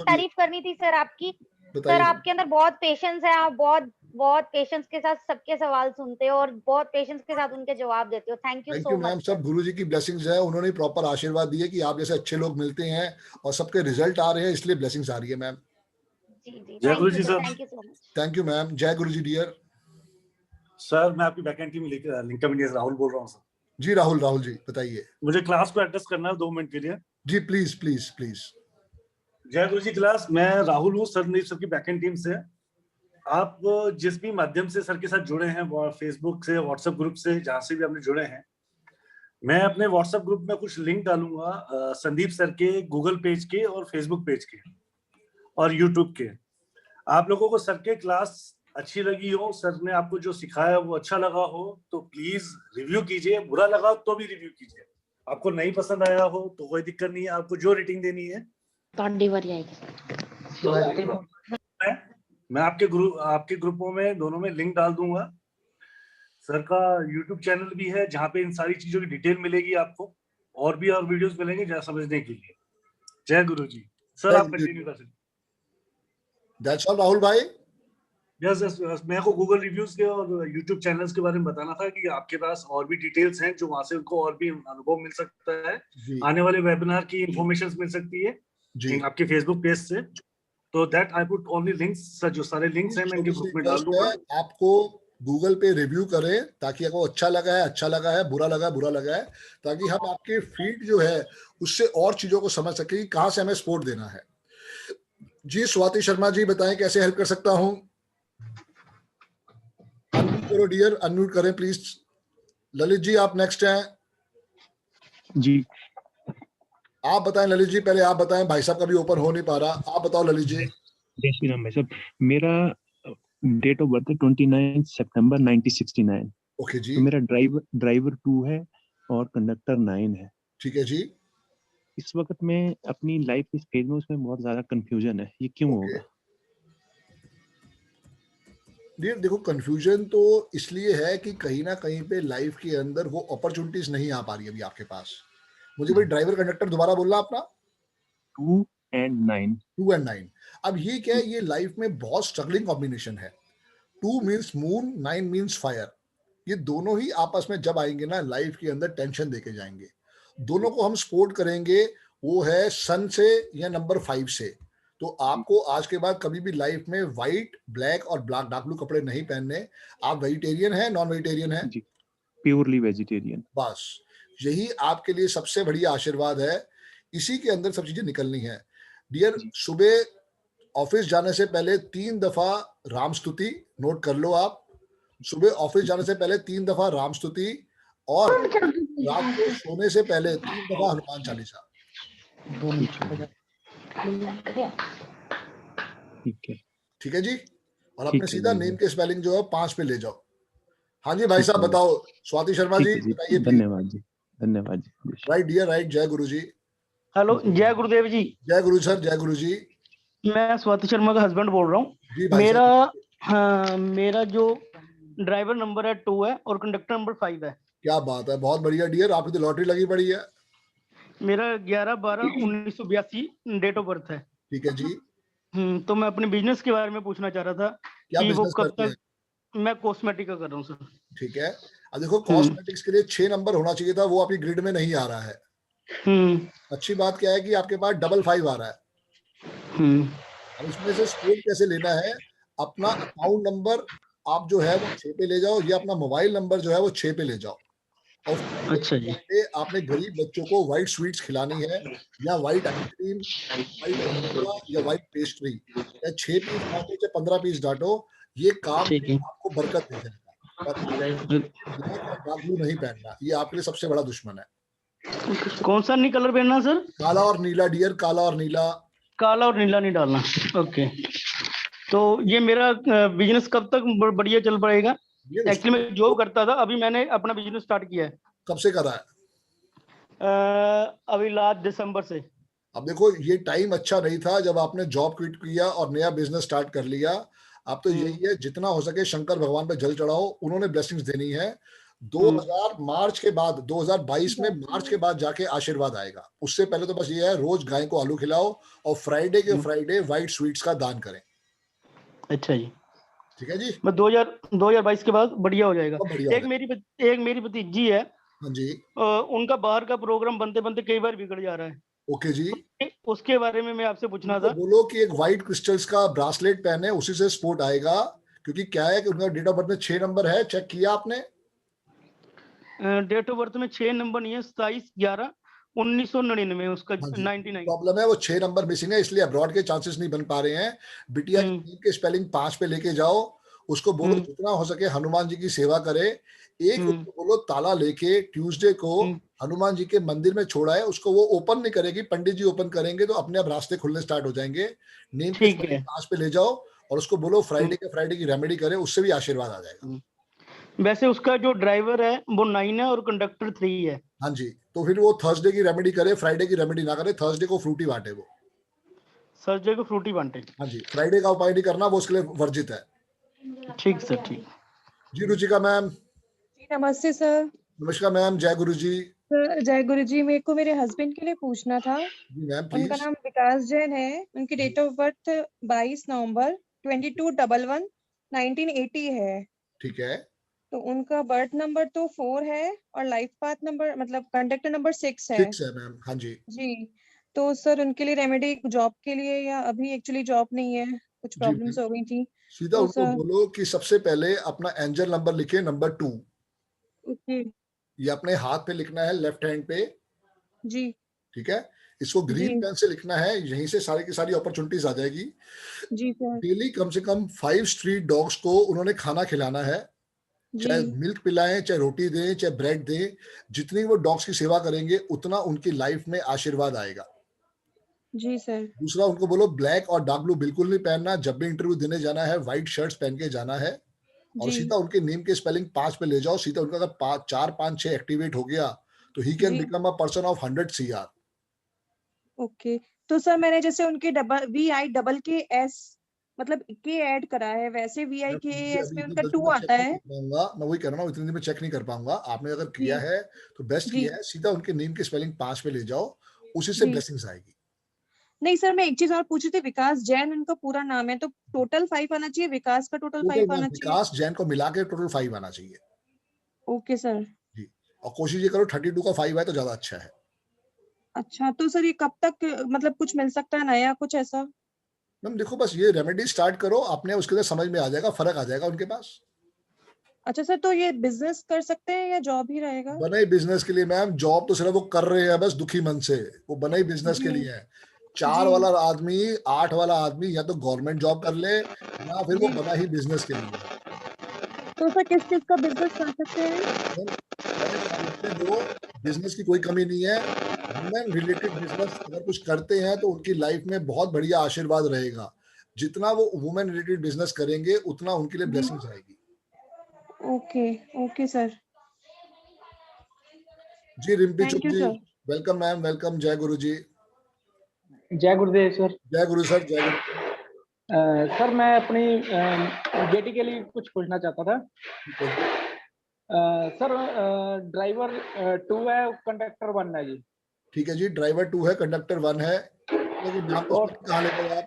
तारीफ करनी थी सर आपकी। सर आपके अंदर बहुत पेशेंस है। आप बहुत पेशेंस के साथ सबके सवाल सुनते हो और बहुत पेशेंस के साथ उनके जवाब देते हो। Thank you so much ma'am. सब गुरुजी की ब्लेसिंग्स है, उन्होंने प्रॉपर आशीर्वाद दिए कि आप जैसे अच्छे लोग मिलते हैं और सबके रिजल्ट आ रहे हैं, इसलिए ब्लेसिंग्स आ रही है मैम। जी जय गुरु जी sir. Thank you so much. Thank you ma'am. जय गुरु जी डियर। सर मैं आपकी बैकएंड टीम लिंकअप इंडिया से राहुल बोल रहा हूँ सर। जी राहुल जी बताइए। मुझे क्लास को एड्रेस करना है 2 मिनट के लिए। जी प्लीज। जय गुरु जी क्लास, मैं राहुल हूँ सर, सर की बैकएंड टीम से। आप जिस भी माध्यम से सर के साथ जुड़े हैं, फेसबुक से, व्हाट्सएप ग्रुप से, जहां से भी आपने जुड़े हैं, मैं अपने व्हाट्सएप ग्रुप में कुछ लिंक डालूंगा संदीप सर के गूगल पेज के और फेसबुक पेज के और यूट्यूब के। आप लोगों को सर के क्लास अच्छी लगी हो, सर ने आपको जो सिखाया वो अच्छा लगा हो तो प्लीज रिव्यू कीजिए। बुरा लगा तो भी रिव्यू कीजिए। आपको नहीं पसंद आया हो तो कोई दिक्कत नहीं है, आपको जो रेटिंग देनी है मैं आपके ग्रुपों में दोनों में लिंक डाल दूंगा। सर का यूट्यूब चैनल भी है जहाँ पे इन सारी चीजों की डिटेल मिलेगी आपको, और भी और वीडियोस मिलेंगे जहाँ समझने के लिए। जय गुरु जी। सर आप कंटिन्यू कर सकते। दैट्स ऑल राहुल भाई। यस यस, मेरे को गूगल रिव्यूज के और यूट्यूब चैनल्स के बारे में बताना था कि आपके पास और भी डिटेल्स हैं जो वहां से उनको और भी अनुभव मिल सकता है, आने वाले वेबिनार की इंफॉर्मेशन मिल सकती है आपके फेसबुक पेज से। तो that I put only links, जो सारे लिंक्स हैं मैं इनके ग्रुप में डाल दूंगा। आपको गूगल पे रिव्यू करें ताकि आपको अच्छा लगा है, बुरा लगा है, ताकि हम आपके फीड जो है उससे और चीजों को समझ सके कि कहाँ से हमें सपोर्ट देना है। जी स्वाति शर्मा जी बताएं कैसे हेल्प कर सकता हूं। अनम्यूट करो डियर, अनम्यूट करें प्लीज। ललित जी आप नेक्स्ट हैं जी। आप बताएं ललित जी, पहले आप बताएं, भाई साहब का भी ओपन हो नहीं पा रहा, आप बताओ ललित जी। जय श्री राम भाई साहब, मेरा डेट ऑफ बर्थ है 29 सितंबर 1969। ओके जी। तो मेरा ड्राइवर 2 है और कंडक्टर 9 है। ठीक है जी। इस वक्त मैं अपनी लाइफ के स्टेज में, उसमें बहुत ज्यादा कंफ्यूजन है, ये क्यों होगा? देखो कंफ्यूजन तो इसलिए है कि कहीं ना कहीं पे लाइफ के अंदर वो अपॉर्चुनिटीज नहीं आ पा रही अभी आपके पास। मुझे भाई ड्राइवर कंडक्टर दोबारा बोलना अपना। 2 and 9। 2 and 9। अब ये क्या है, ये लाइफ में बहुत स्ट्रगलिंग कॉम्बिनेशन है। 2 मीन्स मून, 9 मीन्स फायर। ये दोनों ही आपस में जब आएंगे ना लाइफ के अंदर टेंशन देके जाएंगे। दोनों को हम सपोर्ट करेंगे, वो है सन से या नंबर 5 से। तो आपको आज के बाद कभी भी लाइफ में व्हाइट, ब्लैक और ब्लैक डार्क ब्लू कपड़े नहीं पहनने। आप वेजिटेरियन हैं, नॉन वेजिटेरियन हैं? जी, प्योरली वेजिटेरियन। बस यही आपके लिए सबसे बढ़िया आशीर्वाद है। इसी के अंदर सब चीजें निकलनी है डियर। सुबह ऑफिस जाने से पहले 3 दफा राम स्तुति नोट कर लो आप। सुबह ऑफिस जाने से पहले 3 दफा राम स्तुति, और रात को सोने से पहले 3 दफा हनुमान चालीसा। ठीक है जी। और अपने सीधा नेम के स्पेलिंग जो है 5 पे ले जाओ। हाँ जी भाई साहब बताओ। स्वाति शर्मा जी बताइए। धन्यवाद जी, धन्यवाद जी। Right dear, right. जय गुरु जी। हेलो, जय गुरुदेव जी। जय गुरु सर, जय गुरु जी। मैं स्वाति शर्मा का हस्बैंड बोल रहा हूँ। मेरा जो ड्राइवर नंबर है 2 है और कंडक्टर नंबर 5 है। क्या बात है, बहुत बढ़िया डियर। आपकी तो लॉटरी लगी पड़ी है। मेरा 11/12/1982 डेट ऑफ बर्थ है। ठीक है जी। तो मैं अपने बिजनेस के बारे में पूछना चाह रहा था कि वो कब तक। मैं कॉस्मेटिक का कर रहा हूँ सर। ठीक है। अब देखो कॉस्मेटिक्स के लिए 6 नंबर होना चाहिए था, वो आपकी ग्रिड में नहीं आ रहा है। अच्छी बात क्या है कि आपके पास 55 आ रहा है। अब इसमें से स्कोर कैसे लेना है, अपना अकाउंट नंबर आप जो है वो 6 पे ले जाओ, या अपना मोबाइल नंबर जो है वो 6 पे ले जाओ। और अच्छा जी। आपने गरीब बच्चों को व्हाइट स्वीट्स खिलानी है, या व्हाइट आइसक्रीम, या व्हाइट पेस्ट्री, या 6 पीस डांटो या 15 पीस डांटो, ये काम आपको बरकत दे देगा। डार्क ब्लू नहीं पहनना, ये आपके लिए सबसे बड़ा दुश्मन है। कौन सा नहीं कलर पहनना सर? काला और नीला डियर, काला और नीला। काला और नीला नहीं डालना। ओके। तो ये मेरा बिजनेस कब तक बढ़िया चल पड़ेगा? एक्चुअली मैं जॉब करता था, अभी मैंने अपना बिजनेस स्टार्ट किया है। कब से करा है? अभी लास्ट दिसंबर से। अब देखो ये टाइम अच्छा नहीं था जब आपने जॉब क्विट किया और नया बिजनेस स्टार्ट कर लिया। अब तो यही है, जितना हो सके शंकर भगवान पे जल चढ़ाओ, उन्होंने ब्लेसिंग्स देनी है। 2000 मार्च के बाद, 2022 में मार्च के बाद जाके आशीर्वाद आएगा। उससे पहले तो बस ये है, रोज गाय को आलू खिलाओ और फ्राइडे के फ्राइडे व्हाइट स्वीट्स का दान करें। अच्छा जी। ठीक है जी। मैं 2022 के बाद बढ़िया हो जाएगा। बढ़िया एक मेरी भतीजी है। हाँ जी। उनका बाहर का प्रोग्राम बनते बनते कई बार बिगड़ जा रहा है। ओके जी। उसके बारे में मैं आपसे पूछना था। बोलो कि एक व्हाइट क्रिस्टल्स का ब्रासलेट पहने, उसी से सपोर्ट आएगा। क्योंकि क्या है कि उनका डेट ऑफ बर्थ में 6 नंबर है। चेक किया आपने? डेट ऑफ बर्थ में 6 नंबर नहीं है, 27/11/1999 उसका 99। प्रॉब्लम है वो 6 नंबर मिसिंग है, इसलिए अब्रॉड के चांसेस नहीं बन पा रहे हैं। बिटिया के स्पेलिंग 5 पे लेके जाओ। उसको बोलो जितना हो सके हनुमान जी की सेवा करे। उसको बोलो ताला लेके ट्यूसडे को हनुमान जी के मंदिर में छोड़ा है, उसको वो ओपन नहीं करेगी, पंडित जी ओपन करेंगे तो अपने आप रास्ते खुलने स्टार्ट हो जाएंगे। नेम के 5 पे ले जाओ और उसको बोलो फ्राइडे की रेमेडी करे, उससे भी आशीर्वाद आ जाएगा। वैसे उसका जो ड्राइवर है वो 9 है और कंडक्टर 3 है। हाँ जी। तो फिर वो थर्सडे की रेमेडी करे, फ्राइडे की रेमेडी ना करे। थर्सडे को फ्रूटी बांटे, वो थर्सडे को फ्रूटी बांटे। हाँ जी। फ्राइडे का उपाय नहीं करना, वो उसके लिए वर्जित है। ठीक सर, ठीक जी। रुचिका मैम। नमस्ते सर। नमस्कार मैम। जय गुरु जी। सर जय गुरु जी। मेरे को मेरे हस्बैंड के लिए पूछना था। जी मैम उनका नाम विकास जैन है। उनकी डेट ऑफ बर्थ 22 नवंबर 22/11 1980 है। ठीक है, तो उनका बर्थ नंबर तो 4 है और लाइफ पाथ नंबर मतलब कंडक्टर नंबर 6 है। 6 है मैम। हाँ जी जी, तो सर उनके लिए रेमेडी जॉब के लिए, या अभी एक्चुअली जॉब नहीं है, कुछ जी प्रॉब्लम्स मैम, हो गई थी सीधा तो उनको सर। बोलो कि सबसे पहले अपना एंजल नंबर लिखे, नंबर 2। ओके ये अपने हाथ पे लिखना है, लेफ्ट हैंड पे। जी ठीक है, इसको ग्रीन जी पेन से लिखना है, यहीं से सारी की सारी अपॉर्चुनिटीज आ जाएगी। जी सर डेली कम से कम 5 स्ट्रीट डॉग्स को उन्होंने खाना खिलाना है, चाहे जी मिल्क पिलाएं, चाहे रोटी दें, चाहे ब्रेड दें। जितनी वो डॉग्स की सेवा करेंगे उतना उनकी लाइफ में आशीर्वाद आएगा। जी सर दूसरा, उनको बोलो ब्लैक और डार्क ब्लू बिल्कुल नहीं पहनना, जब भी इंटरव्यू देने जाना है व्हाइट शर्ट्स पहन के जाना है। और जी सीधा उनके नेम के स्पेलिंग 5 पे ले जाओ। सीधा उनका अगर 4 5 6 एक्टिवेट हो गया तो ही कैन जी become a person of 100 CR। Okay. तो सर मैंने जैसे उनके VI के S मतलब के ऐड करा है, वैसे VIKAS अभी में इतनी उनका जल्दी 2 मैं चेक आता नहीं है। कर पाऊंगा, मैं वही कह रहा हूँ, इतनी देर में चेक नहीं कर पाऊंगा। आपने अगर किया जी है तो बेस्ट जी किया है। सीधा उनके नेम के स्पेलिंग 5 पे ले जाओ, उसी से जी ब्लेसिंग्स आएगी। नहीं सर, मैं एक चीज और पूछी थी, विकास जैन उनका पूरा नाम है, तो टोटल 5 आना चाहिए, विकास का टोटल टोटल 5 मैम आना चाहिए। विकास जैन को मिला के टोटल 5 आना चाहिए ओके सर। जी। और कोशिश ये करो 32 का 5 है तो ज्यादा अच्छा है। अच्छा, तो सर ये कब तक मतलब कुछ मिल सकता है नया, कुछ ऐसा? मैम देखो, बस ये रेमेडी स्टार्ट करो, अपने उसके लिए समझ में आ जाएगा, फर्क आ जाएगा उनके पास। अच्छा सर, तो ये बिजनेस कर सकते हैं या जॉब ही रहेगा? बना ही बिजनेस के लिए मैम, जॉब तो सिर्फ वो कर रहे हैं बस दुखी मन से। वो बना ही बिजनेस के जी लिए है। 4 जी वाला आदमी, 8 वाला आदमी या तो गवर्नमेंट जॉब कर ले, या फिर वो जी। बना ही बिजनेस के लिए है। तो सर किस चीज का बिजनेस कर सकते हैं? लिखने दो, बिजनेस की कोई कमी नहीं है। वुमेन रिलेटेड बिजनेस अगर कुछ करते हैं तो उनकी लाइफ में बहुत बढ़िया आशीर्वाद रहेगा। जितना वो वुमेन रिलेटेड बिजनेस करेंगे उतना उनके लिए जी ब्लेसिंग्स आएगी। ओके ओके सर, जी रिम्पी थैंक चुप यू जी, सर। Welcome ma'am, welcome. जय गुरु जी। जय गुरुदेव सर। जय गुरु सर, जय गुरु। सर मैं अपनी बेटी के लिए कुछ पूछना चाहता था। ठीक है जी। सर ड्राइवर 2 है, कंडक्टर 1 है जी। ठीक है जी, ड्राइवर 2 है, कंडक्टर 1 है। लेकिन नाम तो और कहाँ लिखोगे आप?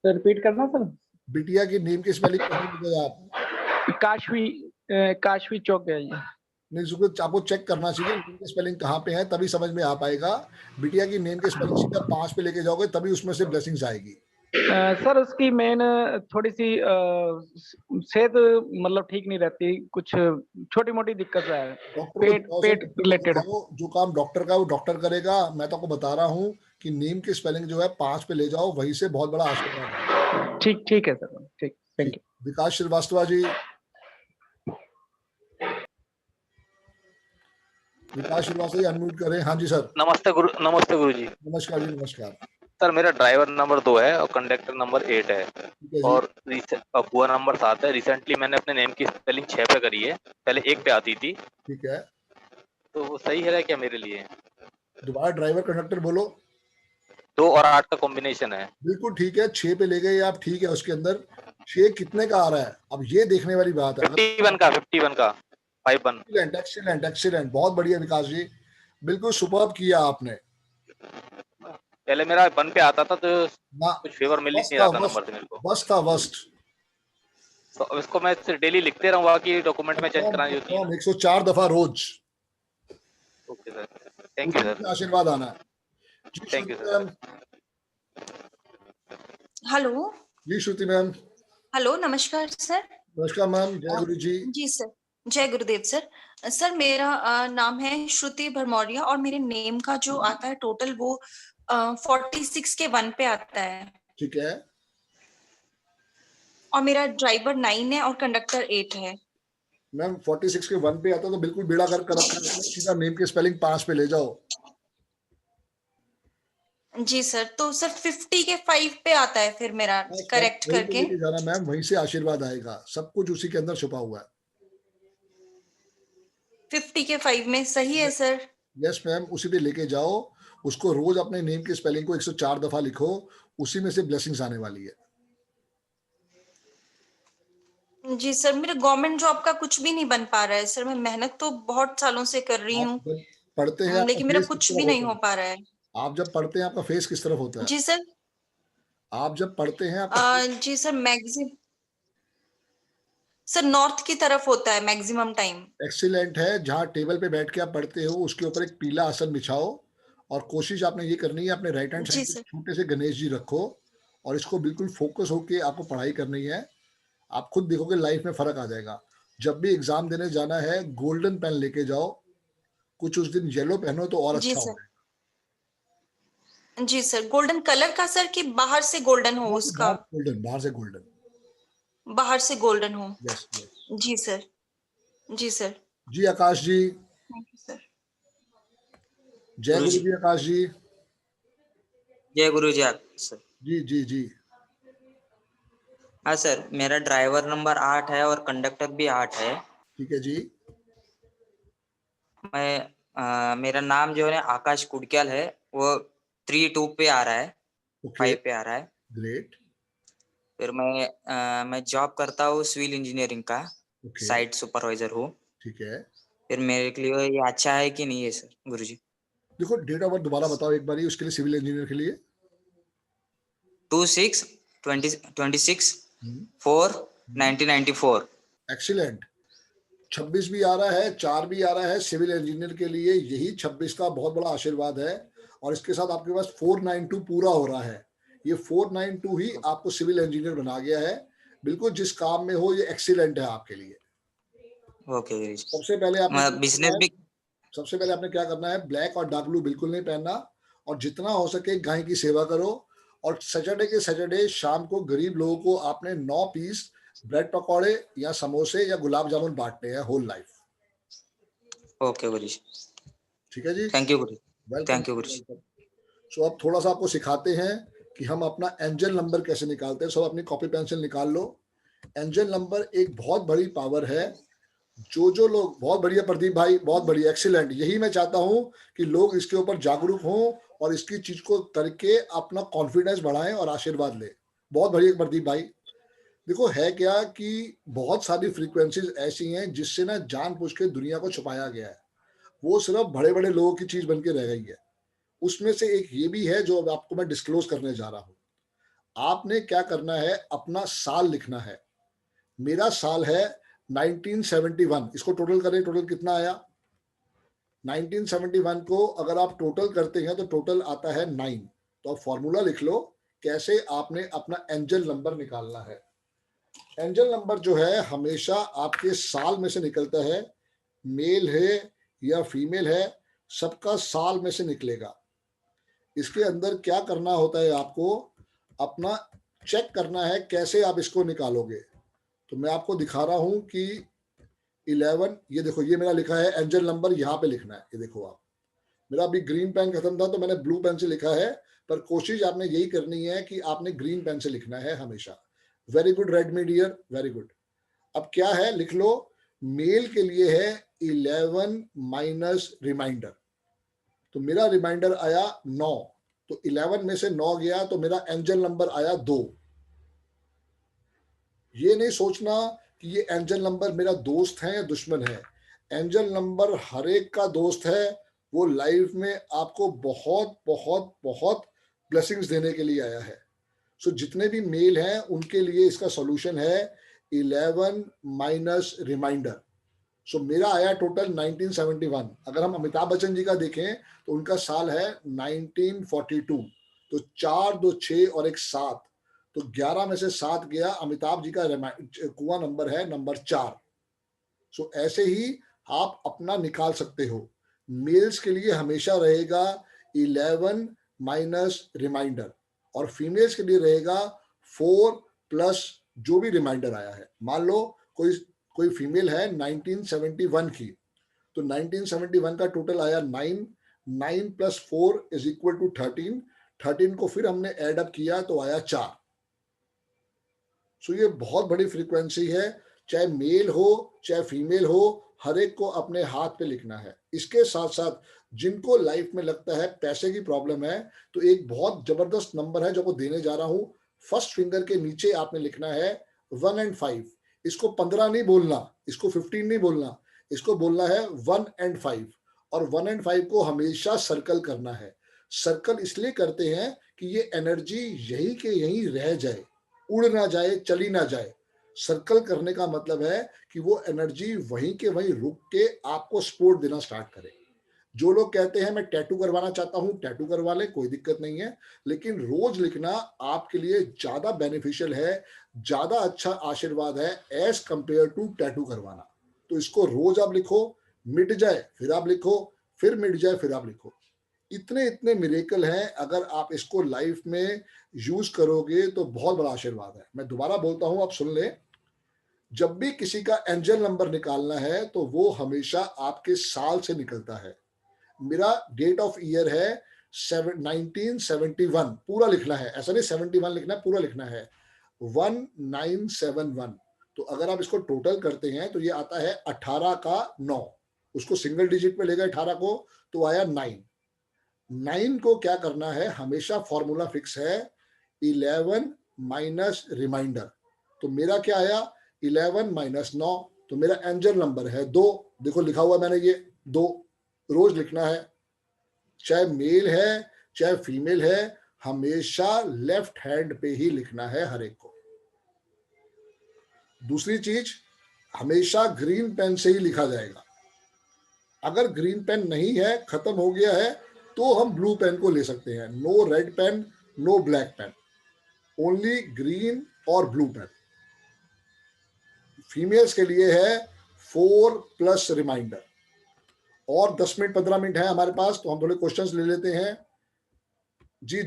रिपीट करना सर। बिटिया की नेम की स्पेलिंग कहाँ लिखोगे आप? काशवी चौक है जी। नहीं, उसको आपको चेक करना चाहिए नेम की स्पेलिंग कहाँ पे है, तभी समझ में आ पाएगा। बिटिया की नेम की स्पेलिंग सीधा 5 पे लेके जाओगे तभी उसमें से ब्लेसिंग्स आएगी। सर उसकी मेन थोड़ी सी सेहत मतलब ठीक नहीं रहती, कुछ छोटी मोटी दिक्कत है, डॉक्टर को पेट दिखाओ सर, पेट डॉक्टर को रिलेटेड। दिखाओ। जो काम डॉक्टर का है वो डॉक्टर करेगा। मैं तो आपको बता रहा हूँ कि नेम की स्पेलिंग जो है 5 पे ले जाओ, वहीं से बहुत बड़ा आशीर्वाद है। ठीक है सर, ठीक, thank you. Vikas Srivastava ji, Vikas Srivastava ji unmute करें। हाँ जी सर। नमस्ते गुरु जी। नमस्कार जी, नमस्कार। सर मेरा ड्राइवर नंबर 2 है और कंडक्टर नंबर 8 है जी। और कुआ नंबर 7 है। रिसेंटली मैंने अपने नेम की स्पेलिंग 6 पे करी है, पहले 1 पे आती थी। ठीक है, तो वो सही है क्या मेरे लिए? दोबारा ड्राइवर कंडक्टर बोलो। 2 और 8 का कॉम्बिनेशन है। बिल्कुल ठीक है, 6 पे ले गए आप, ठीक है। उसके अंदर 6 कितने का आ रहा है, अब ये देखने वाली बात है। 51 का 51। एक्सीलेंट एक्सीलेंट, बहुत बढ़िया विकास जी, बिल्कुल सुपर्ब किया आपने। पहले मेरा 1 पे आता था तो ना कुछ फेवर मिल ही बस नहीं रहा था, था नंबर से मेरे को। बस था वस्ट। तो अब इसको मैं डेली लिखते रहूंगा कि डॉक्यूमेंट में चेंज करानी होती है। 104 दफा रोज। Okay sir, thank you sir. आशीर्वाद आना है। Thank you sir. हेलो जी श्रुति मैम। हेलो, नमस्कार सर। नमस्कार मैम, जय गुरु जी। जी सर, जय गुरुदेव सर। सर मेरा नाम है श्रुति भरमौरिया और मेरे नेम का जो आता है टोटल वो 46 के 1 पे आता है। ठीक है। और मेरा ड्राइवर 9 है और कंडक्टर 8 है। मैम 46 के 1 पे आता तो बिल्कुल बेड़ा कर रखा है। सीधा नेम की स्पेलिंग 5 पे ले जाओ। जी सर, तो सर 50 के 5 पे आता है फिर मेरा करेक्ट करके। लेके जाना मैम, वहीं से आशीर्वाद आएगा, सब कुछ उसी के अंदर छुपा हुआ है। 50 के 5 में सही है सर? यस मैम, उसी पे लेके जाओ उसको। रोज अपने नेम की स्पेलिंग को 104 दफा लिखो, उसी में से ब्लेसिंग्स आने वाली है। जी सर, मेरा गवर्नमेंट जॉब का कुछ भी नहीं बन पा रहा है सर। मैं मेहनत तो बहुत सालों से कर रही हूँ, पढ़ते हैं लेकिन मेरा कुछ भी नहीं हो पा रहा है। आप जब पढ़ते हैं आपका फेस किस तरफ होता है? जी सर। आप जब पढ़ते हैं आपका जी सर, मैक्सिमम सर नॉर्थ की तरफ होता है मैक्सिमम टाइम। एक्सीलेंट है। जहाँ टेबल पे बैठ के आप पढ़ते हो उसके ऊपर एक पीला आसन बिछाओ और कोशिश आपने ये करनी है अपने राइट हैंड जी साइड पे सर। छोटे से गणेश जी रखो और इसको बिल्कुल फोकस होके आपको पढ़ाई करनी है। आप खुद देखोगे लाइफ में फर्क आ जाएगा। जब भी एग्जाम देने जाना है गोल्डन पेन लेके जाओ, कुछ उस दिन येलो पहनो तो और जी अच्छा सर। होगा। जी सर, गोल्डन कलर का सर कि बाहर से गोल्डन हो उसका? गोल्डन, बाहर से गोल्डन। बाहर से गोल्डन हो। Yes yes. जी सर। जी सर। जी Akash ji. Thank you sir. जय गुरु जी आकाश जी। जय गुरु जी सर। जी जी जी। हाँ सर, मेरा ड्राइवर नंबर 8 है और कंडक्टर भी 8 है। ठीक है जी। मेरा नाम जो है आकाश कुडक्याल है, वो 3-2 पे आ रहा है, 5 पे आ रहा है। ग्रेट। फिर मैं जॉब करता हूँ सिविल इंजीनियरिंग का, साइट सुपरवाइजर हूँ। ठीक है। फिर मेरे के लिए ये अच्छा है कि नहीं है सर गुरुजी? देखो डेट ऑफ बर्थ दोबारा बताओ एक बार उसके लिए, सिविल इंजीनियर के लिए। 26/4/1994। एक्सीलेंट। 26 भी आ रहा है, 4 भी आ रहा है। सिविल इंजीनियर के लिए यही 26 का बहुत बड़ा आशीर्वाद है। और इसके साथ आपके पास 492 पूरा हो रहा है। ये 492 ही आपको सिविल इंजीनियर बना गया है। बिल्कुल जिस काम में हो ये एक्सीलेंट है आपके लिए। ओके। सबसे पहले आपने बिजनेस भी सबसे पहले आपने क्या करना है, ब्लैक और डार्क ब्लू बिल्कुल नहीं पहनना और जितना हो सके गाय की सेवा करो। और सैटरडे के सैटरडे शाम को गरीब लोगों को आपने 9 पीस ब्रेड पकौड़े या समोसे या गुलाब जामुन बांटने हैं होल लाइफ। ओके गुरुजी। ठीक है जी। थैंक यू गुरुजी। वेलकम। थैंक यू गुरुजी। सो अब थोड़ा सा आपको सिखाते हैं कि हम अपना एंजल नंबर कैसे निकालते हैं। सब अपनी कॉपी पेंसिल निकाल लो। एंजल नंबर एक बहुत बड़ी पावर है। जो लोग, बहुत बढ़िया प्रदीप भाई, बहुत बढ़िया, एक्सीलेंट। यही मैं चाहता हूं कि लोग इसके ऊपर जागरूक हों और इसकी चीज को करके अपना कॉन्फिडेंस बढ़ाएं और आशीर्वाद लें। बहुत बढ़िया प्रदीप भाई। देखो है क्या कि बहुत सारी फ्रीक्वेंसीज ऐसी हैं जिससे ना जानबूझ के दुनिया को छुपाया गया है। वो सिर्फ बड़े बड़े लोगों की चीज बन के रह गई है। उसमें से एक ये भी है जो आपको मैं डिस्क्लोज करने जा रहा हूं। आपने क्या करना है, अपना साल लिखना है। मेरा साल है 1971। इसको टोटल करें, टोटल कितना आया? 1971 को अगर आप टोटल करते हैं तो टोटल आता है 9। तो आप फॉर्मूला लिख लो कैसे आपने अपना एंजल नंबर निकालना है। एंजल नंबर जो है हमेशा आपके साल में से निकलता है। मेल है या फीमेल है, सबका साल में से निकलेगा। इसके अंदर क्या करना होता है, आपको अपना चेक करना है कैसे आप इसको निकालोगे। तो मैं आपको दिखा रहा हूं कि 11, ये देखो, ये मेरा लिखा है एंजल नंबर, यहाँ पे लिखना है। ये देखो आप, मेरा अभी ग्रीन पेन खत्म था तो मैंने ब्लू पेन से लिखा है, पर कोशिश आपने यही करनी है कि आपने ग्रीन पेन से लिखना है हमेशा। Very good red me dear, very good. अब क्या है, लिख लो। मेल के लिए है 11 माइनस रिमाइंडर। तो मेरा रिमाइंडर आया 9, तो 11 में से 9 गया तो मेरा एंजल नंबर आया 2। ये नहीं सोचना कि ये एंजल नंबर मेरा दोस्त है या दुश्मन है। एंजल नंबर हर एक का दोस्त है। वो लाइफ में आपको बहुत बहुत बहुत ब्लेसिंग्स देने के लिए आया है। सो जितने भी मेल हैं उनके लिए इसका सॉल्यूशन है 11 माइनस रिमाइंडर। सो मेरा आया टोटल 1971। अगर हम अमिताभ बच्चन जी का देखें तो उनका साल है 1942। तो 4, 2, 6 और 1 7, तो 11 में से 7 गया। अमिताभ जी का कुआं नंबर है नंबर 4। सो ऐसे ही आप अपना निकाल सकते हो। मेल्स के लिए हमेशा रहेगा 11 माइनस रिमाइंडर और फीमेल्स के लिए रहेगा 4 प्लस जो भी रिमाइंडर आया है। मान लो कोई फीमेल है 1971 की, तो 1971 का टोटल आया 9, 9 प्लस 4 इज इक्वल टू 13। 13 को फिर हमने एड अप किया तो आया 4। सो ये बहुत बड़ी फ्रीक्वेंसी है। चाहे मेल हो चाहे फीमेल हो, हर एक को अपने हाथ पे लिखना है। इसके साथ साथ जिनको लाइफ में लगता है पैसे की प्रॉब्लम है, तो एक बहुत जबरदस्त नंबर है जो मैं देने जा रहा हूं। फर्स्ट फिंगर के नीचे आपने लिखना है 1 and 5। इसको 15 नहीं बोलना, इसको 15 नहीं बोलना, इसको बोलना है 1 and 5। और 1 and 5 को हमेशा सर्कल करना है। सर्कल इसलिए करते हैं कि ये एनर्जी यही के यहीं रह जाए, उड़ ना जाए, चली ना जाए। सर्कल करने का मतलब है कि वो एनर्जी वहीं के वहीं रुक के आपको सपोर्ट देना स्टार्ट करे। जो लोग कहते हैं मैं टैटू करवाना चाहता हूं, टैटू करवा ले, कोई दिक्कत नहीं है, लेकिन रोज लिखना आपके लिए ज्यादा बेनिफिशियल है, ज्यादा अच्छा आशीर्वाद है एज कंपेयर टू टैटू करवाना। तो इसको रोज आप लिखो, मिट जाए फिर आप लिखो, फिर मिट जाए फिर आप लिखो। इतने इतने मिरेकल हैं, अगर आप इसको लाइफ में यूज करोगे तो बहुत बड़ा आशीर्वाद है। मैं दोबारा बोलता हूं, आप सुन लें। जब भी किसी का एंजल नंबर निकालना है तो वो हमेशा आपके साल से निकलता है। मेरा डेट ऑफ ईयर है 1971, पूरा लिखना है, ऐसा नहीं 71 लिखना है, पूरा लिखना है 1971। तो अगर आप इसको टोटल करते हैं तो ये आता है 18 का 9, उसको सिंगल डिजिट में लेगा 18 को तो आया 9 को क्या करना है, हमेशा फॉर्मूला फिक्स है 11 माइनस रिमाइंडर। तो मेरा क्या आया 11 माइनस 9, तो मेरा एंजल नंबर है 2। देखो लिखा हुआ मैंने ये 2, रोज लिखना है, चाहे मेल है चाहे फीमेल है, हमेशा लेफ्ट हैंड पे ही लिखना है हर एक को। दूसरी चीज, हमेशा ग्रीन पेन से ही लिखा जाएगा। अगर ग्रीन पेन नहीं है, खत्म हो गया है, तो हम ब्लू पेन को ले सकते हैं। No red pen, no black pen, only green और ब्लू पेन। फीमेल्स के लिए है 4 प्लस रिमाइंडर। और 10 मिनट 15 मिनट है हमारे पास, तो हम थोड़े क्वेश्चंस ले लेते हैं जी।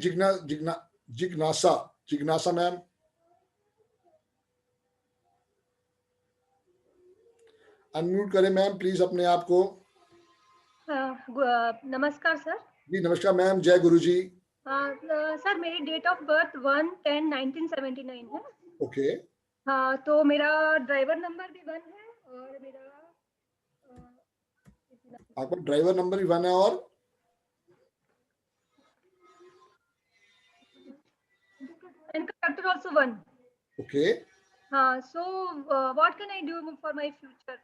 जिग्नासा मैम, अनम्यूट करें मैम प्लीज अपने आप को। नमस्कार सर। जी नमस्कार मैम, जय गुरु जी। सर मेरी डेट ऑफ बर्थ 1/10/1979 है। ओके। हाँ, तो मेरा ड्राइवर नंबर भी 1 है और मेरा आपका ड्राइवर नंबर भी 1 है और कंडक्टर आल्सो 1। ओके। हाँ, so what can I do for my future?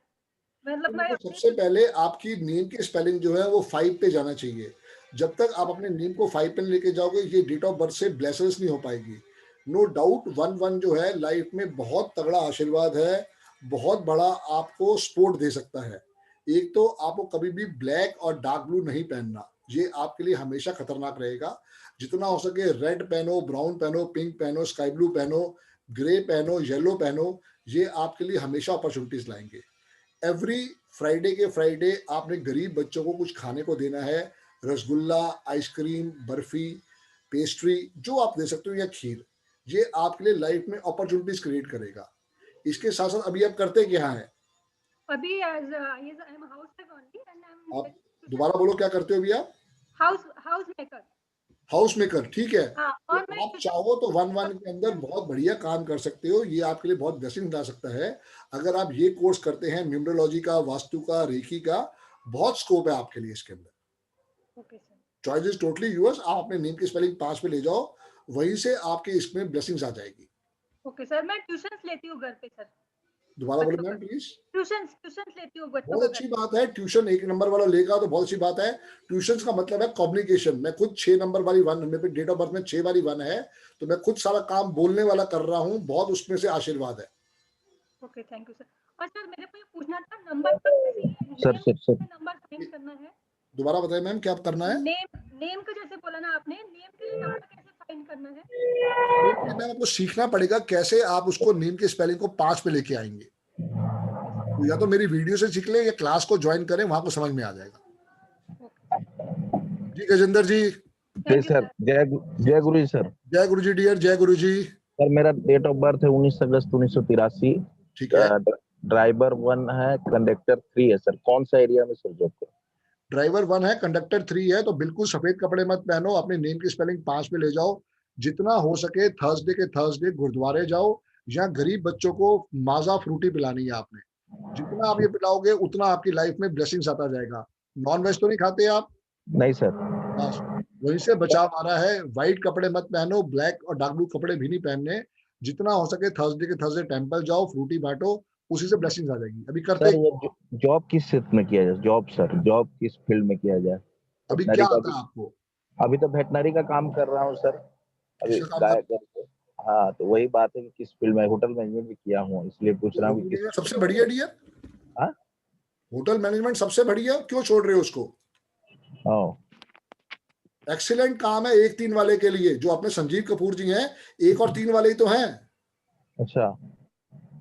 मतलब मैं सबसे पहले आपकी नेम की स्पेलिंग जो है वो 5 पे जाना चाहिए। जब तक आप अपने नेम को 5 पे लेके जाओगे, ये डेट ऑफ बर्थ से ब्लेसेस नहीं हो पाएगी। नो डाउट 1 जो है लाइफ में बहुत तगड़ा आशीर्वाद है, बहुत बड़ा आपको सपोर्ट दे सकता है। एक तो आपको कभी भी ब्लैक और डार्क ब्लू नहीं पहनना, ये आपके लिए हमेशा खतरनाक रहेगा। जितना हो सके रेड पहनो, ब्राउन पहनो, पिंक पहनो, स्काई ब्लू पहनो, ग्रे पहनो, येलो पहनो, ये आपके लिए हमेशा अपॉर्चुनिटीज लाएंगे। एवरी फ्राइडे के फ्राइडे आपने गरीब बच्चों को कुछ खाने को देना है, रसगुल्ला, आइसक्रीम, बर्फी, पेस्ट्री जो आप दे सकते हो, या खीर। ये आपके लिए लाइफ में अपॉर्चुनिटीज क्रिएट करेगा। इसके साथ साथ अभी आप करते क्या हैं? अभी as I am house maker only and I am. आप दोबारा बोलो, क्या करते हो अभी आप? House maker. हाउस मेकर, ठीक है। और तो आप चाहो तो 1 के अंदर बहुत बढ़िया काम कर सकते हो। ये आपके लिए बहुत ब्लेसिंग ला सकता है। अगर आप ये कोर्स करते हैं न्यूमरोलॉजी का, वास्तु का, रेखी का, बहुत स्कोप है आपके लिए इसके अंदर। Okay sir. Choice is totally yours. आप अपने नेम की स्पेलिंग 5 पे ले जाओ, वहीं से आपके इसमें ब्लेसिंग्स आ जाएगी। ओके सर, मैं ट्यूशंस लेती हूँ घर पे सर। दोबारा बोलो मैम प्लीज। ट्यूशंस लेती हूँ बच्चों बहुत को। अच्छी बात है, ट्यूशन 1 नंबर वाला लेगा तो बहुत अच्छी बात है। ट्यूशन का मतलब है कम्युनिकेशन। मैं खुद 6 नंबर वाली 1, मेरे डेट ऑफ बर्थ में 6 वाली 1 है, तो मैं खुद सारा काम बोलने वाला कर रहा हूँ, बहुत उसमें से आशीर्वाद है। Okay, thank you sir. और सर मेरे को ये पूछना था, नंबर सर नंबर साइन करना है। दोबारा बताइए मैम, क्या करना है? नेम का जैसे बोला ना आपने, नेम के लिए नंबर कैसे साइन करना है? मैम आपको सीखना पड़ेगा कैसे आप उसको नेम के स्पेलिंग को 5 पे लेके आएंगे। तो या तो मेरी वीडियो से सीख ले या क्लास को ज्वाइन करें, वहां को समझ में आ जाएगा। जी गजेंद्र जी। जी सर, जय गुरु जी सर। जय गुरु जी डियर, जय गुरु जी। सर मेरा डेट ऑफ बर्थ है 19 अगस्त 1983। ठीक है। ड्राइवर 1 है, कंडक्टर 3 है सर। कौन सा एरिया में सर जॉब कर? ड्राइवर 1 है, कंडक्टर 3 है, तो बिल्कुल सफेद कपड़े मत पहनो, अपने नेम की स्पेलिंग 5 पे ले जाओ। जितना हो सके थर्सडे के थर्सडे गुरुद्वारे जाओ, या गरीब बच्चों को माजा फ्रूटी पिलानी है आपने। जितना आप ये पिलाओगे उतना आपकी लाइफ में ब्लेसिंग्स आता जाएगा। नॉन वेज तो नहीं खाते आप? नहीं सर। बस वहीं से बचाव आ रहा है। व्हाइट कपड़े मत पहनो, ब्लैक और डार्क ब्लू कपड़े भी नहीं पहनने। जितना हो सके थर्सडे के थर्सडे टेंपल जाओ, फ्रूटी बांटो, उसी से ब्लेसिंग्स आ जाएगी। अभी करते सर जॉब किस क्षेत्र में किया जाए? जॉब सर, जॉब किस फील्ड में किया जाए? अभी क्या आता है आपको? अभी तो वेटनरी का काम कर रहा हूँ सर, अभी किसका काम गाय करके। हाँ, तो वही बात है कि किस फील्ड में, होटल मैनेजमेंट भी किया हूँ, इसलिए पूछ रहा हूँ कि किस। सबसे बढ़िया डियर। हाँ, होटल मैनेजमेंट सबसे बढ़िया, क्यों छोड़ रहे हो उसको? एक्सीलेंट काम है 1-3 वाले के लिए, जो अपने संजीव कपूर जी हैं 1 और 3 वाले ही तो हैं। अच्छा,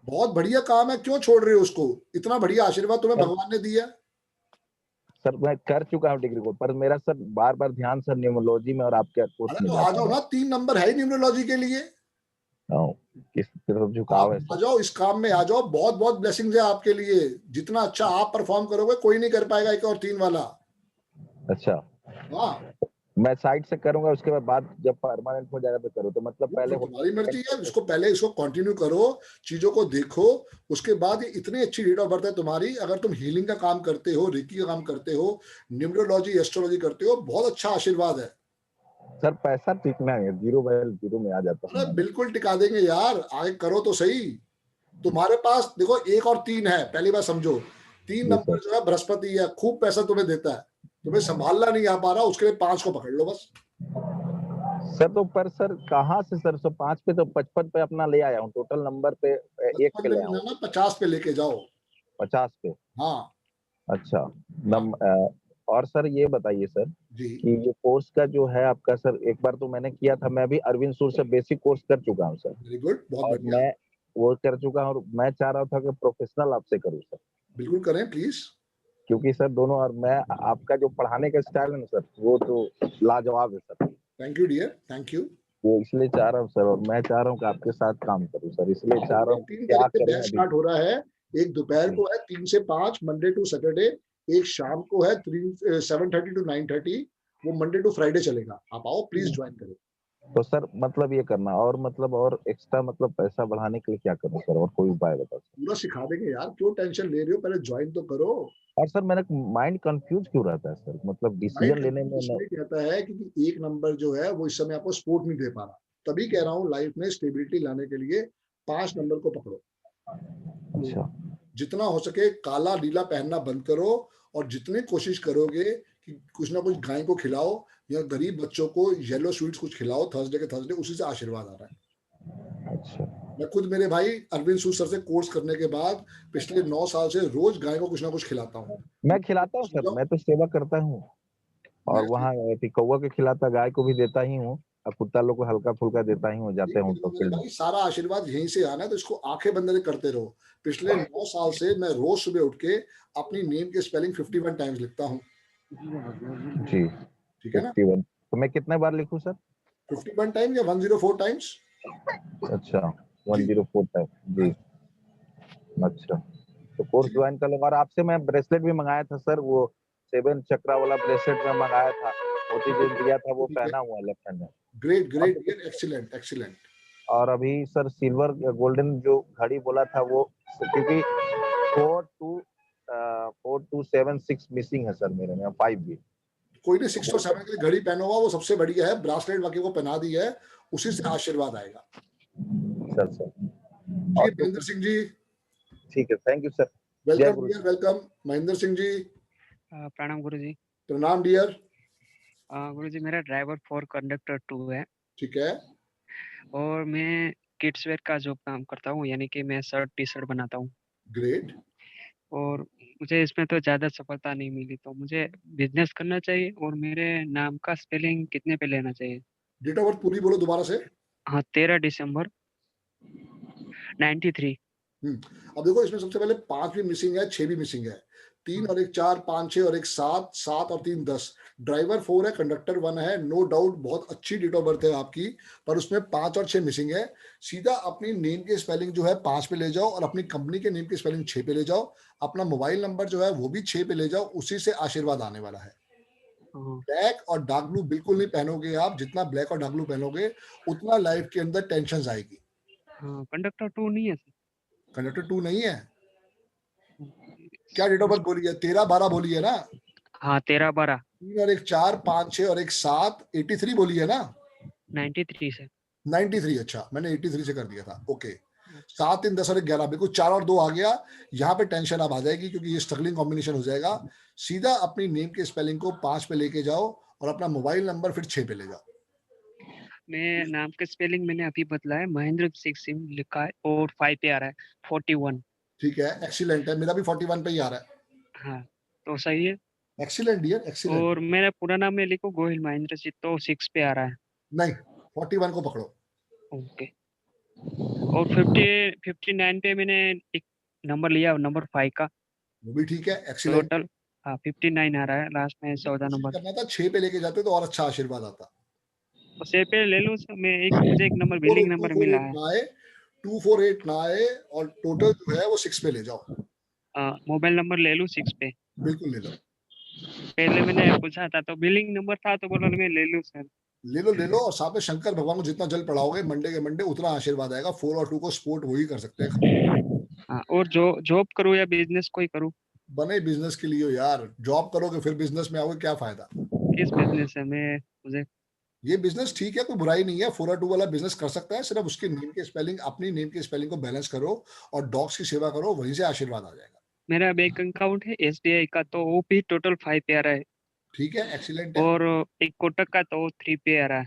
बहुत बढ़िया काम है, क्यों छोड़ रहे हो उसको? इतना बढ़िया आशीर्वाद तुम्हें भगवान ने दिया। सर मैं कर चुका हूँ डिग्री को, पर मेरा सर बार बार ध्यान सर न्यूमरोलॉजी में और आपके कोर्स अरे में तो जाता आ जाओ ना, 3 नंबर है न्यूमरोलॉजी के लिए। किस तरफ झुकाव है आ जाओ, इस काम में आ जाओ, बहुत बहुत ब्लेसिंग्स है आपके लिए। जितना अच्छा आप परफॉर्म करोगे कोई नहीं कर पाएगा 1 और 3 वाला। अच्छा, हाँ, मैं साइड से करूंगा, उसके बाद जब परमानेंट हो जाएगा तो करूँ, तो मतलब पहले तुम्हारी मर्जी है। इसको पहले इसको कंटिन्यू करो, चीजों को देखो, उसके बाद ये इतनी अच्छी डेट ऑफ बर्थ है तुम्हारी। अगर तुम हीलिंग का काम करते हो, रेकी का काम करते हो, न्यूमरोलॉजी एस्ट्रोलॉजी करते हो, बहुत अच्छा आशीर्वाद है सर। पैसा टिकना है, 0 में आ जाता है। अरे बिल्कुल टिका देंगे यार, आगे करो तो सही। तुम्हारे पास देखो 1 और 3 है, पहली बार समझो। 3 नंबर जो है बृहस्पति है, खूब पैसा तुम्हें देता है, तुम्हें संभालना नहीं आ पा रहा, उसके लिए 5 को पकड़ लो बस। सर तो पर सर कहाँ से सर, 5 पे तो 55 पे अपना ले आया हूँ, टोटल नंबर पे 1 पे ले आया हूँ। 50 पे लेके जाओ। 50 पे? हाँ। अच्छा। और सर ये बताइए सर कि ये कोर्स का जो है आपका सर, एक बार तो मैंने किया था, मैं भी अरविंद सूर से बेसिक कोर्स कर चुका हूँ सर। वेरी गुड, बहुत और बढ़िया। मैं वो कर चुका हूँ, और मैं चाह रहा था कि प्रोफेशनल आपसे करूँ सर। बिल्कुल करें प्लीज। क्योंकि सर दोनों, और मैं आपका जो पढ़ाने का स्टाइल है ना सर, वो तो लाजवाब है सर। Thank you dear, thank you. वो इसलिए चाह रहा हूँ सर, और मैं चाह रहा हूँ कि आपके साथ काम करूँ सर, इसलिए चाह रहा हूँ 3 क्या तारीख से करें बैच अभी। स्टार्ट हो रहा है। एक दोपहर को है 3 से 5 मंडे टू सैटरडे, एक शाम को है 7:30 to 9:30, वो मंडे टू फ्राइडे चलेगा। आप आओ प्लीज, ज्वाइन करें। तो सर मतलब ये करना, और मतलब और एक्स्ट्रा मतलब पैसा बढ़ाने के लिए क्या करूं सर, और कोई उपाय बताओ। पूरा सिखा देंगे यार, क्यों टेंशन ले रहे हो, पहले ज्वाइन तो करो। और सर मेरा माइंड कंफ्यूज क्यों रहता है सर, मतलब डिसीजन लेने में इसलिए कहता है क्योंकि 1 नंबर जो है वो इस समय आपको सपोर्ट नहीं दे पा रहा। तभी कह रहा हूँ लाइफ में स्टेबिलिटी लाने के लिए 5 नंबर को पकड़ो। अच्छा। जितना हो सके काला नीला पहनना बंद करो, और जितनी कोशिश करोगे कि कुछ ना कुछ गाय को खिलाओ या गरीब बच्चों को येलो स्वीट्स कुछ खिलाओ थर्सडे के थर्सडे, उसी से आशीर्वाद आ रहा है। अच्छा। मैं खुद मेरे भाई अरविंद सूद सर से कोर्स करने के बाद पिछले 9 साल से रोज गाय को कुछ ना कुछ खिलाता हूँ। मैं खिलाता हूँ सर, मैं तो सेवा करता हूँ, और वहाँ कौवा के खिलाता, गाय को भी देता ही हूँ, और कुत्ता लोग को हल्का फुल्का देता ही हूँ, जाते हूँ तो फील्ड में। सारा आशीर्वाद यहीं से आना है, तो इसको आंखें बंद करते रहो। पिछले 9 साल से मैं रोज सुबह उठ के अपनी नेम के स्पेलिंग 51 टाइम्स लिखता हूँ। जी, ठीक है ना? 51 तो मैं कितने बार लिखूं सर? 51 टाइम्स या 104 टाइम्स? अच्छा, 104 टाइम जी। अच्छा, तो कोर्स ज्वाइन कर लूंगा। और आपसे मैं ब्रेसलेट भी मंगाया था सर, वो 7 चक्रा वाला ब्रेसलेट में मंगाया था, मोती जो दिया था वो पहना हुआ लेफ्ट हैंड में। Great great, excellent excellent. और अभी सर सिल्वर गोल्डन जो घड़ी बोला था वो, क्योंकि 4276 मिसिंग है सर मेरे में, 5 भी। कोई नहीं, 6 और 7 के लिए घड़ी पहना हुआ वो सबसे बढ़िया है। ब्रासलेट बाकी को पहना दी है, उसी से आशीर्वाद आएगा। सर जी महेंद्र सिंह जी। ठीक है, thank you sir. Welcome dear, welcome Mahendra Singh ji. प्रणाम गुरुजी। प्रणाम डियर। गुरुजी मेरा ड्राइवर 4 कंडक्टर 2 है। ठीक है। और मैं किड्स वेयर का जॉब काम करता हूँ, यानी कि मैं शर्ट टी शर्ट बनाता हूँ। ग्रेट। और मुझे इसमें तो ज्यादा सफलता नहीं मिली, तो मुझे बिजनेस करना चाहिए, और मेरे नाम का स्पेलिंग कितने पे लेना चाहिए? डेट ऑफ बर्थ पूरी बोलो दोबारा से। हाँ, 13 दिसंबर 93। अब देखो इसमें सबसे पहले 5 भी मिसिंग है, 6 भी मिसिंग है। 3 और 1 4, 5 6 और 1 7, 7 और 3 10। ड्राइवर 4 है, कंडक्टर 1 है। नो डाउट बहुत अच्छी डेट ऑफ बर्थ है आपकी, पर उसमें 5 और 6 मिसिंग है। सीधा अपनी नेम के स्पेलिंग जो है 5 पे ले जाओ, और अपनी कंपनी के नेम की स्पेलिंग 6 पे ले जाओ। अपना मोबाइल नंबर जो है वो भी 6 पे ले जाओ, उसी से आशीर्वाद आने वाला है। ब्लैक और डार्क ब्लू बिल्कुल नहीं पहनोगे आप। जितना ब्लैक और डार्क ब्लू पहनोगे उतना लाइफ के अंदर टेंशन आएगी। कंडक्टर 2 नहीं है सर? कंडक्टर 2 नहीं है? क्या डेट ऑफ बर्थ बोली है? 13/12 बोली है ना? हाँ, 13/12। 3 और 1 4, 5 6 और 1 7, 83 बोली है ना? 93 से। 93, अच्छा मैंने 83 से कर दिया था। ओके, 7 3 10 और 1 11, बिल्कुल 4 और 2 आ गया। यहाँ पे टेंशन अब आ जाएगी, क्योंकि ये स्ट्रगलिंग कॉम्बिनेशन हो जाएगा। सीधा अपनी नेम के स्पेलिंग को 5 पे लेके जाओ, और अपना मोबाइल नंबर फिर 6 पे ले जाओ। मैं नाम का स्पेलिंग मैंने अभी बदला है, महेंद्र सिंह लिखा है और 5 पे आ रहा है 41। ठीक है, एक्सीलेंट है, मेरा भी 41 पे ही आ रहा है। हाँ तो सही है। Excellent dear, excellent. और मेरा पूरा नाम में लिखो गोहिल महेंद्र सिंह, तो 6 पे आ रहा है। नहीं, 41 को पकड़ो। ओके। और 59 पे मैंने एक नंबर लिया, नंबर 5 का। वो भी ठीक है, एक्सीलेंट। टोटल 59 आ रहा है लास्ट में, 14 नंबर करना था 6 पे लेके जाते तो और अच्छा आशीर्वाद आता। तो 6 पे ले लूं सर मैं, मुझे एक नंबर बिलिंग नंबर मिला है। 248 ना आए और टोटल जो है वो 6 पे ले जाओ। मोबाइल नंबर ले लूं 6 पे? बिल्कुल ले लो। पहले मैंने पूछा था तो बिलिंग नंबर था तो बोला मैं ले लूं सर। ले लो और साथ में शंकर भगवान को जितना जल पढ़ाओगे मंडे के मंडे उतना आशीर्वाद आएगा। 4 और 2 को सपोर्ट वही कर सकते हैं। और जॉब करूं या बिजनेस कोई करूं? बने बिजनेस के लिए हो यार, जॉब करोगे फिर बिजनेस में आओगे, क्या फायदा? किस बिजनेस है? मुझे ये बिजनेस ठीक है, कोई बुराई नहीं है, 4 और 2 वाला बिजनेस कर सकता है, सिर्फ उसके नेम के स्पेलिंग, अपनी नेम के स्पेलिंग को बैलेंस करो और डॉग्स की सेवा करो, वहीं से आशीर्वाद आ जाएगा। मेरा बैंक अकाउंट है SBI का, तो वो भी टोटल 5 पे आ रहा है। ठीक है, एक्सीलेंट है। और एक कोटक का तो 3 पे आ रहा है।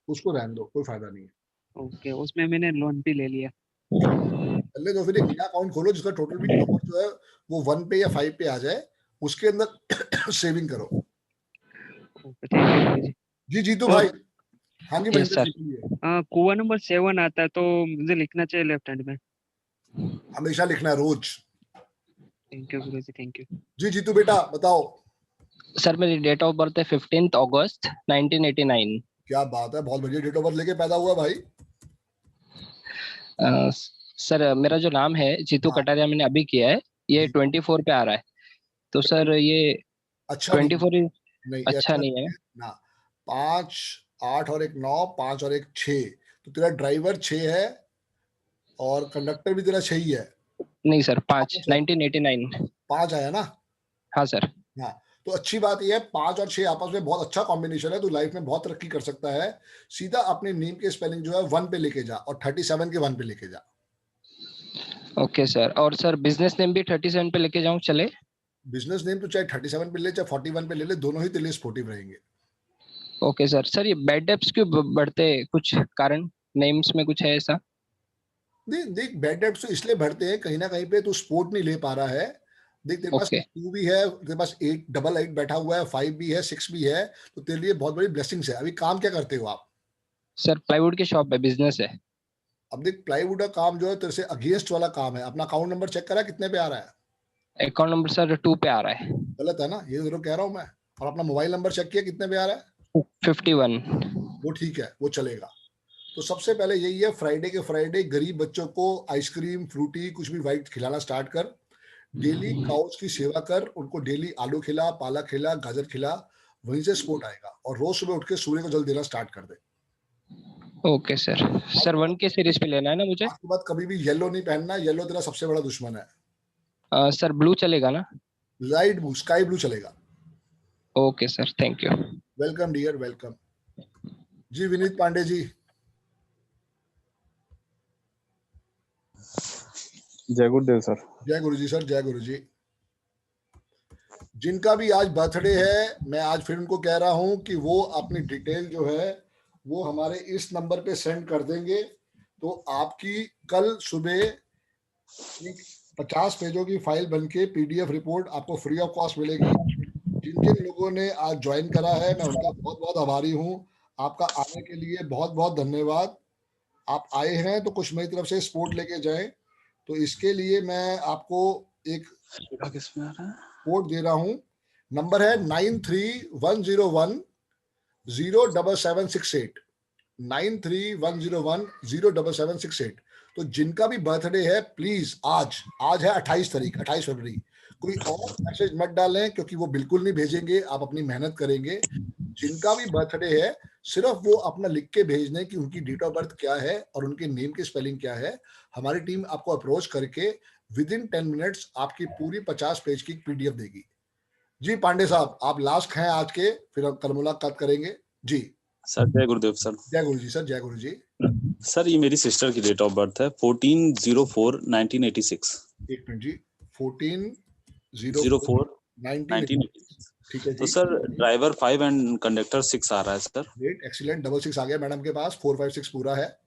उसको रहने दो, कोई फायदा नहीं है। ओके, उसमें मैंने लोन भी ले लिया। पहले तो फिर एक नया अकाउंट खोलो जिसका टोटल भी नंबर जो है वो 1 पे या 5 पे आ जाए, उसके अंदर सेविंग करो। जी जीतू भाई। हाँ जी यस सर। कुआं नंबर 7 आता है, तो मुझे लिखना चाहिए लेफ्ट हैंड में? हमेशा लिखना है, रोज। थैंक यू गुरुजी, थैंक यू। जी जीतू बेटा बताओ। सर मेरी डेट ऑफ बर्थ है 15 अगस्त 1989। क्या बात है, बहुत बढ़िया डेट ऑफ बर्थ लेके पैदा हुआ भाई। सर मेरा जो नाम है जीतू कटारिया, मैंने अभी किया है, ये 24 पे आ रहा है, तो सर ये अच्छा 24 नहीं, अच्छा नहीं है ना। 5 8 और 1 9, 5 और 1 6, तो तेरा ड्राइवर 6 है और कंडक्टर भी तेरा 6 ही है। नहीं सर 5 1989 5 आया ना? हाँ सर। हाँ तो अच्छी बात यह है, 5 और 6 आपस में बहुत अच्छा कॉम्बिनेशन है, तो लाइफ में बहुत तरक्की कर सकता है। सीधा अपने नेम के स्पेलिंग जो है 1 पे लेके जा और 37 के 1 पे लेके जा। Okay sir. और सर बिजनेस नेम भी 37 पे लेके जाऊं चले? बिजनेस नेम तो चाहे 37 पे ले चाहे 41 पे ले ले, दोनों ही तेरे लिए स्पोर्टिव रहेंगे। Okay sir. सर ये बैड डेब्ट्स क्यों बढ़ते, कुछ कारण नेम्स में कुछ है ऐसा? नहीं देख, बैड डेब्ट्स तो इसलिए बढ़ते हैं, कहीं ना कहीं पे तू स्पोर्ट नहीं ले पा रहा है। देख तेरे पास 2 भी है, तेरे पास 8 बैठा हुआ है, 5 भी है, 6 भी है, तो तेरे लिए बहुत बड़ी ब्लेसिंग्स है। अभी काम क्या करते हो आप? सर प्लाईवुड की शॉप है, बिजनेस है। अब देख प्लाईवुड का काम जो है तेरे से अगेंस्ट वाला काम है। अपना अकाउंट नंबर चेक करा कितने पे आ रहा है? अकाउंट नंबर सर 2 पे आ रहा है। गलत है ना, ये जरूर कह रहा हूँ मैं। और अपना मोबाइल नंबर चेक किया कितने पे आ रहा है? 51। वो ठीक है, वो चलेगा। तो सबसे पहले यही है, फ्राइडे के फ्राइडे गरीब बच्चों को आइसक्रीम, फ्रूटी, कुछ भी व्हाइट खिलाना स्टार्ट कर। डेली काउच की सेवा कर, उनको डेली आलू खिला, पालक खिला, गाजर खिला, वहीं से सपोर्ट आएगा। और रोज सुबह उठ के सूर्य को जल देना स्टार्ट कर दे। Okay sir. सर 1 के सीरीज पे लेना है ना मुझे? आपके बाद कभी भी येलो नहीं पहनना, येलो तेरा सबसे बड़ा दुश्मन है। सर ब्लू चलेगा ना? लाइट ब्लू, स्काई ब्लू चलेगा। Okay sir, thank you. Welcome dear, welcome. जी विनीत पांडे जी। जय गुरुदेव सर। जय गुरु जी सर, जय गुरु जी। जिनका भी आज बर्थडे है, मैं आज फिर उनको कह रहा हूं कि वो अपनी डिटेल जो है वो हमारे इस नंबर पे सेंड कर देंगे, तो आपकी कल सुबह 50 पेजों की फाइल बनके PDF रिपोर्ट आपको फ्री ऑफ कॉस्ट मिलेगी। जिन जिन लोगों ने आज ज्वाइन करा है, मैं उनका बहुत बहुत आभारी हूं। आपका आने के लिए बहुत बहुत धन्यवाद। आप आए हैं तो कुछ मेरी तरफ से सपोर्ट लेके जाएं। तो इसके लिए मैं आपको एक कोड दे रहा हूं। नंबर है 9310107768, 9310107768। तो जिनका भी बर्थडे है प्लीज आज है 28 फरवरी, कोई और मैसेज मत डालें क्योंकि वो बिल्कुल नहीं भेजेंगे, आप अपनी मेहनत करेंगे। जिनका भी बर्थडे है सिर्फ वो अपना लिख के भेज दें कि उनकी डेट ऑफ बर्थ क्या है और उनके नेम की स्पेलिंग क्या है। हमारी टीम आपको अप्रोच करके विद इन 10 मिनट्स आपकी पूरी 50 पेज की PDF देगी। जी पांडे साहब, आप लास्ट हैं आज के, फिर हम कल मुलाकात करेंगे। जी सर जय गुरुदेव सर। जय गुरु जी सर, जय गुरु जी। सर ये मेरी सिस्टर की डेट ऑफ बर्थ है 14/04/1986। एक मिनट जी, 14/04/1986। ठीक है तो जी। सर ड्राइवर 5 एंड कंडक्टर 6 आ रहा है सर। ग्रेट, एक्सीलेंट, 66 आ गया मैडम के पास, 4 5 6 पूरा है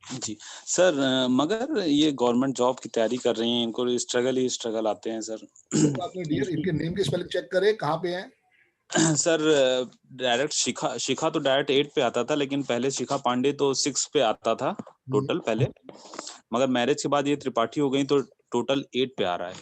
जी सर। मगर ये गवर्नमेंट जॉब की तैयारी कर रही हैं, इनको स्ट्रगल ही स्ट्रगल आते हैं सर। कोई बात नहीं डियर, इनके नेम की स्पेलिंग चेक करें कहाँ पे है। सर डायरेक्ट शिखा तो डायरेक्ट 8 पे आता था, लेकिन पहले शिखा पांडे तो 6 पे आता था टोटल पहले, मगर मैरिज के बाद ये त्रिपाठी हो गई तो टोटल 8 पे आ रहा है।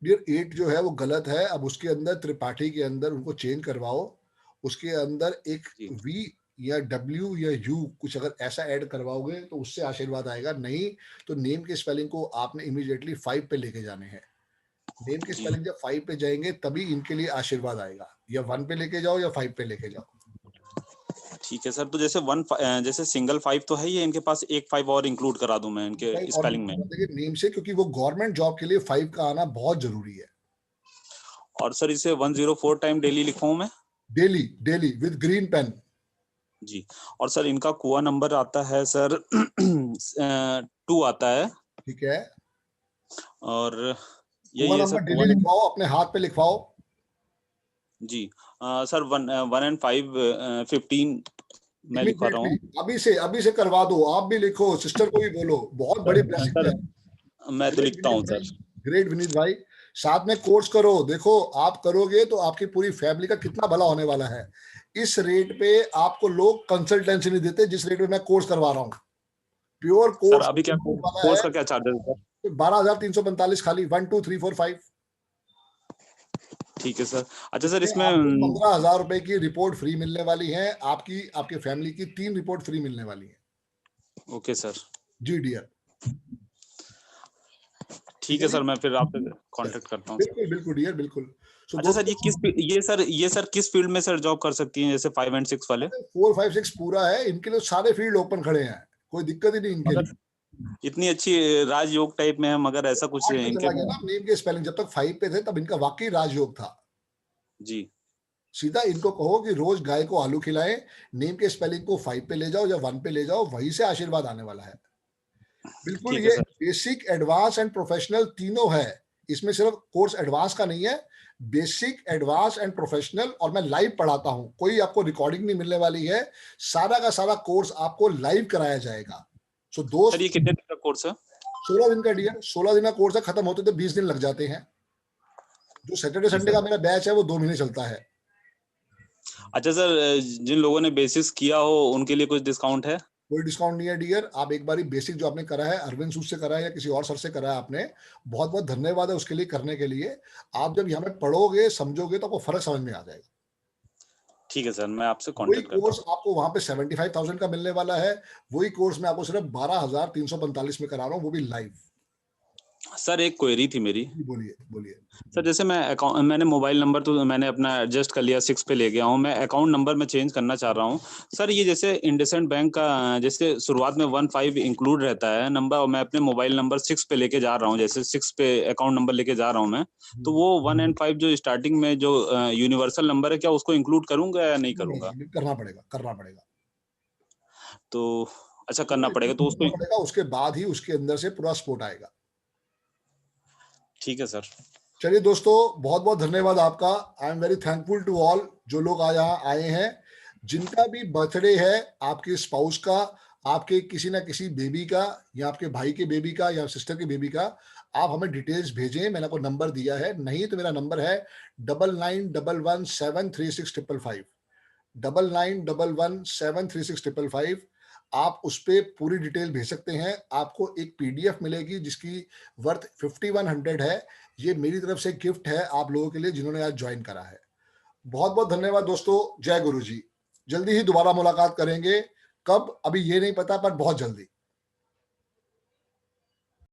डियर 8 जो है वो गलत है, अब उसके अंदर त्रिपाठी के अंदर उनको चेंज करवाओ, उसके अंदर एक वी या डब्ल्यू या यू कुछ अगर ऐसा ऐड करवाओगे तो उससे आशीर्वाद आएगा, नहीं तो नेम के स्पेलिंग को आपने इमीडिएटली 5 पे लेके जाने हैं। नेम के स्पेलिंग जब 5 पे जाएंगे तभी इनके लिए आशीर्वाद आएगा, या 1 पे लेके जाओ या 5 पे लेके जाओ। ठीक है सर। तो जैसे सिंगल 5 तो है ही, इनके पास एक 5 और इंक्लूड करा दूं मैं इनके स्पेलिंग में। देखिए नेम से, क्योंकि वो गवर्नमेंट जॉब के लिए 5 का आना बहुत जरूरी है। और सर इसे 104 टाइम डेली लिखवाऊं मैं? Daily with green pen. जी। और सर इनका कुआ नंबर आता है सर 2 आता है। ठीक है। और यही है सर, डेली लिखवाओ, अपने हाथ पे लिखवाओ। जी सर 1 and 5 15 मैं लिखवा रहा हूँ। अभी से करवा दो, आप भी लिखो, सिस्टर को भी बोलो, बहुत बड़ी ब्लेसिंग है। मैं तो लिखता हूँ सर। ग्रेट विनीत भाई, साथ में कोर्स करो, देखो आप करोगे तो आपकी पूरी फैमिली का कितना भला होने वाला है। इस रेट पे आपको लोग कंसल्टेंसी नहीं देते जिस रेट पे मैं कोर्स करवा रहा हूँ। Pure course. अभी क्या कोर्स का क्या चार्जेस है सर? 12,345 खाली, 1 2 3 4 5। ठीक है सर। अच्छा सर इसमें 15,000 रुपए की रिपोर्ट फ्री मिलने वाली है, आपके फैमिली की 3 रिपोर्ट फ्री मिलने वाली है। Okay sir. जी डियर। ठीक है सर, मैं फिर आपसे कांटेक्ट करता हूँ। बिल्कुल डियर, बिल्कुल। अच्छा सर ये सर किस फील्ड में सर जॉब कर सकती हैं, जैसे 5 and 6 वाले? 4 5 6 पूरा है, इनके लिए सारे फील्ड ओपन खड़े हैं, कोई दिक्कत ही नहीं इनके लिए। इतनी अच्छी राजयोग टाइप में है, मगर ऐसा कुछ इनके नेम के स्पेलिंग जब तक 5 पे थे तब इनका वाकई राजयोग था जी। सीधा इनको कहो कि रोज गाय को आलू खिलाएं, नेम के स्पेलिंग को 5 पे ले जाओ या 1 पे ले जाओ, वहीं से आशीर्वाद आने वाला है। बिल्कुल, ये बेसिक, एडवांस एंड प्रोफेशनल तीनों है, इसमें सिर्फ कोर्स एडवांस का नहीं है, बेसिक, एडवांस एंड प्रोफेशनल। और मैं लाइव पढ़ाता हूं, कोई आपको रिकॉर्डिंग नहीं मिलने वाली है, सारा का सारा कोर्स आपको लाइव कराया जाएगा। सो दोस्त, ये कितने दिन का कोर्स है? 16 दिन का डियर, 16 दिन का कोर्स है, खत्म होते तो 20 दिन लग जाते हैं। जो सैटरडे संडे का मेरा बैच है वो 2 महीने चलता है। अच्छा सर, जिन लोगों ने बेसिक्स किया हो उनके लिए कुछ डिस्काउंट है? कोई डिस्काउंट नहीं है डियर, आप एक बारी बेसिक जो आपने करा है, अरविंद सूद से करा है या किसी और सर से करा है आपने, बहुत बहुत धन्यवाद है उसके लिए, करने के लिए। आप जब यहाँ पे पढ़ोगे, समझोगे तो आपको फर्क समझ में आ जाएगा। ठीक है सर, मैं आपसे कांटेक्ट करता हूं। कोर्स आपको वहां पे 75,000 का मिलने वाला है, वही कोर्स मैं आपको सिर्फ 12,345 में करा रहा हूँ, वो भी लाइव। सर एक क्वेरी थी मेरी। बोलिए सर। जैसे मैंने मोबाइल नंबर तो मैंने अपना एडजस्ट कर लिया, 6 पे ले गया हूँ, मैं अकाउंट नंबर में चेंज करना चाह रहा हूँ सर। ये जैसे इंडसइंड बैंक का जैसे शुरुआत में 1 5 इंक्लूड रहता है नंबर, और मैं अपने मोबाइल नंबर 6 पे लेके जा रहा हूँ, जैसे 6 पे अकाउंट नंबर लेके जा रहा हूँ मैं, तो वो 1 and 5 जो स्टार्टिंग में जो यूनिवर्सल नंबर है, क्या उसको इंक्लूड करूंगा या नहीं करूंगा? करना पड़ेगा। तो अच्छा, करना पड़ेगा, तो उसके बाद ही उसके अंदर से पूरा सपोर्ट आएगा। ठीक है सर। चलिए दोस्तों, बहुत बहुत धन्यवाद आपका। I am very thankful to all जो लोग आज यहाँ आए हैं। जिनका भी बर्थडे है, आपके स्पाउस का, आपके किसी ना किसी बेबी का, या आपके भाई के बेबी का या सिस्टर के बेबी का, आप हमें डिटेल्स भेजें। मैंने आपको नंबर दिया है, नहीं तो मेरा नंबर है 9911736555 9911736555। आप उस पर पूरी डिटेल भेज सकते हैं। आपको एक PDF मिलेगी जिसकी वर्थ 5100 है। ये मेरी तरफ से गिफ्ट है आप लोगों के लिए जिन्होंने आज ज्वाइन करा है। बहुत बहुत धन्यवाद दोस्तों। जय गुरु जी। जल्दी ही दोबारा मुलाकात करेंगे, कब अभी ये नहीं पता, पर बहुत जल्दी।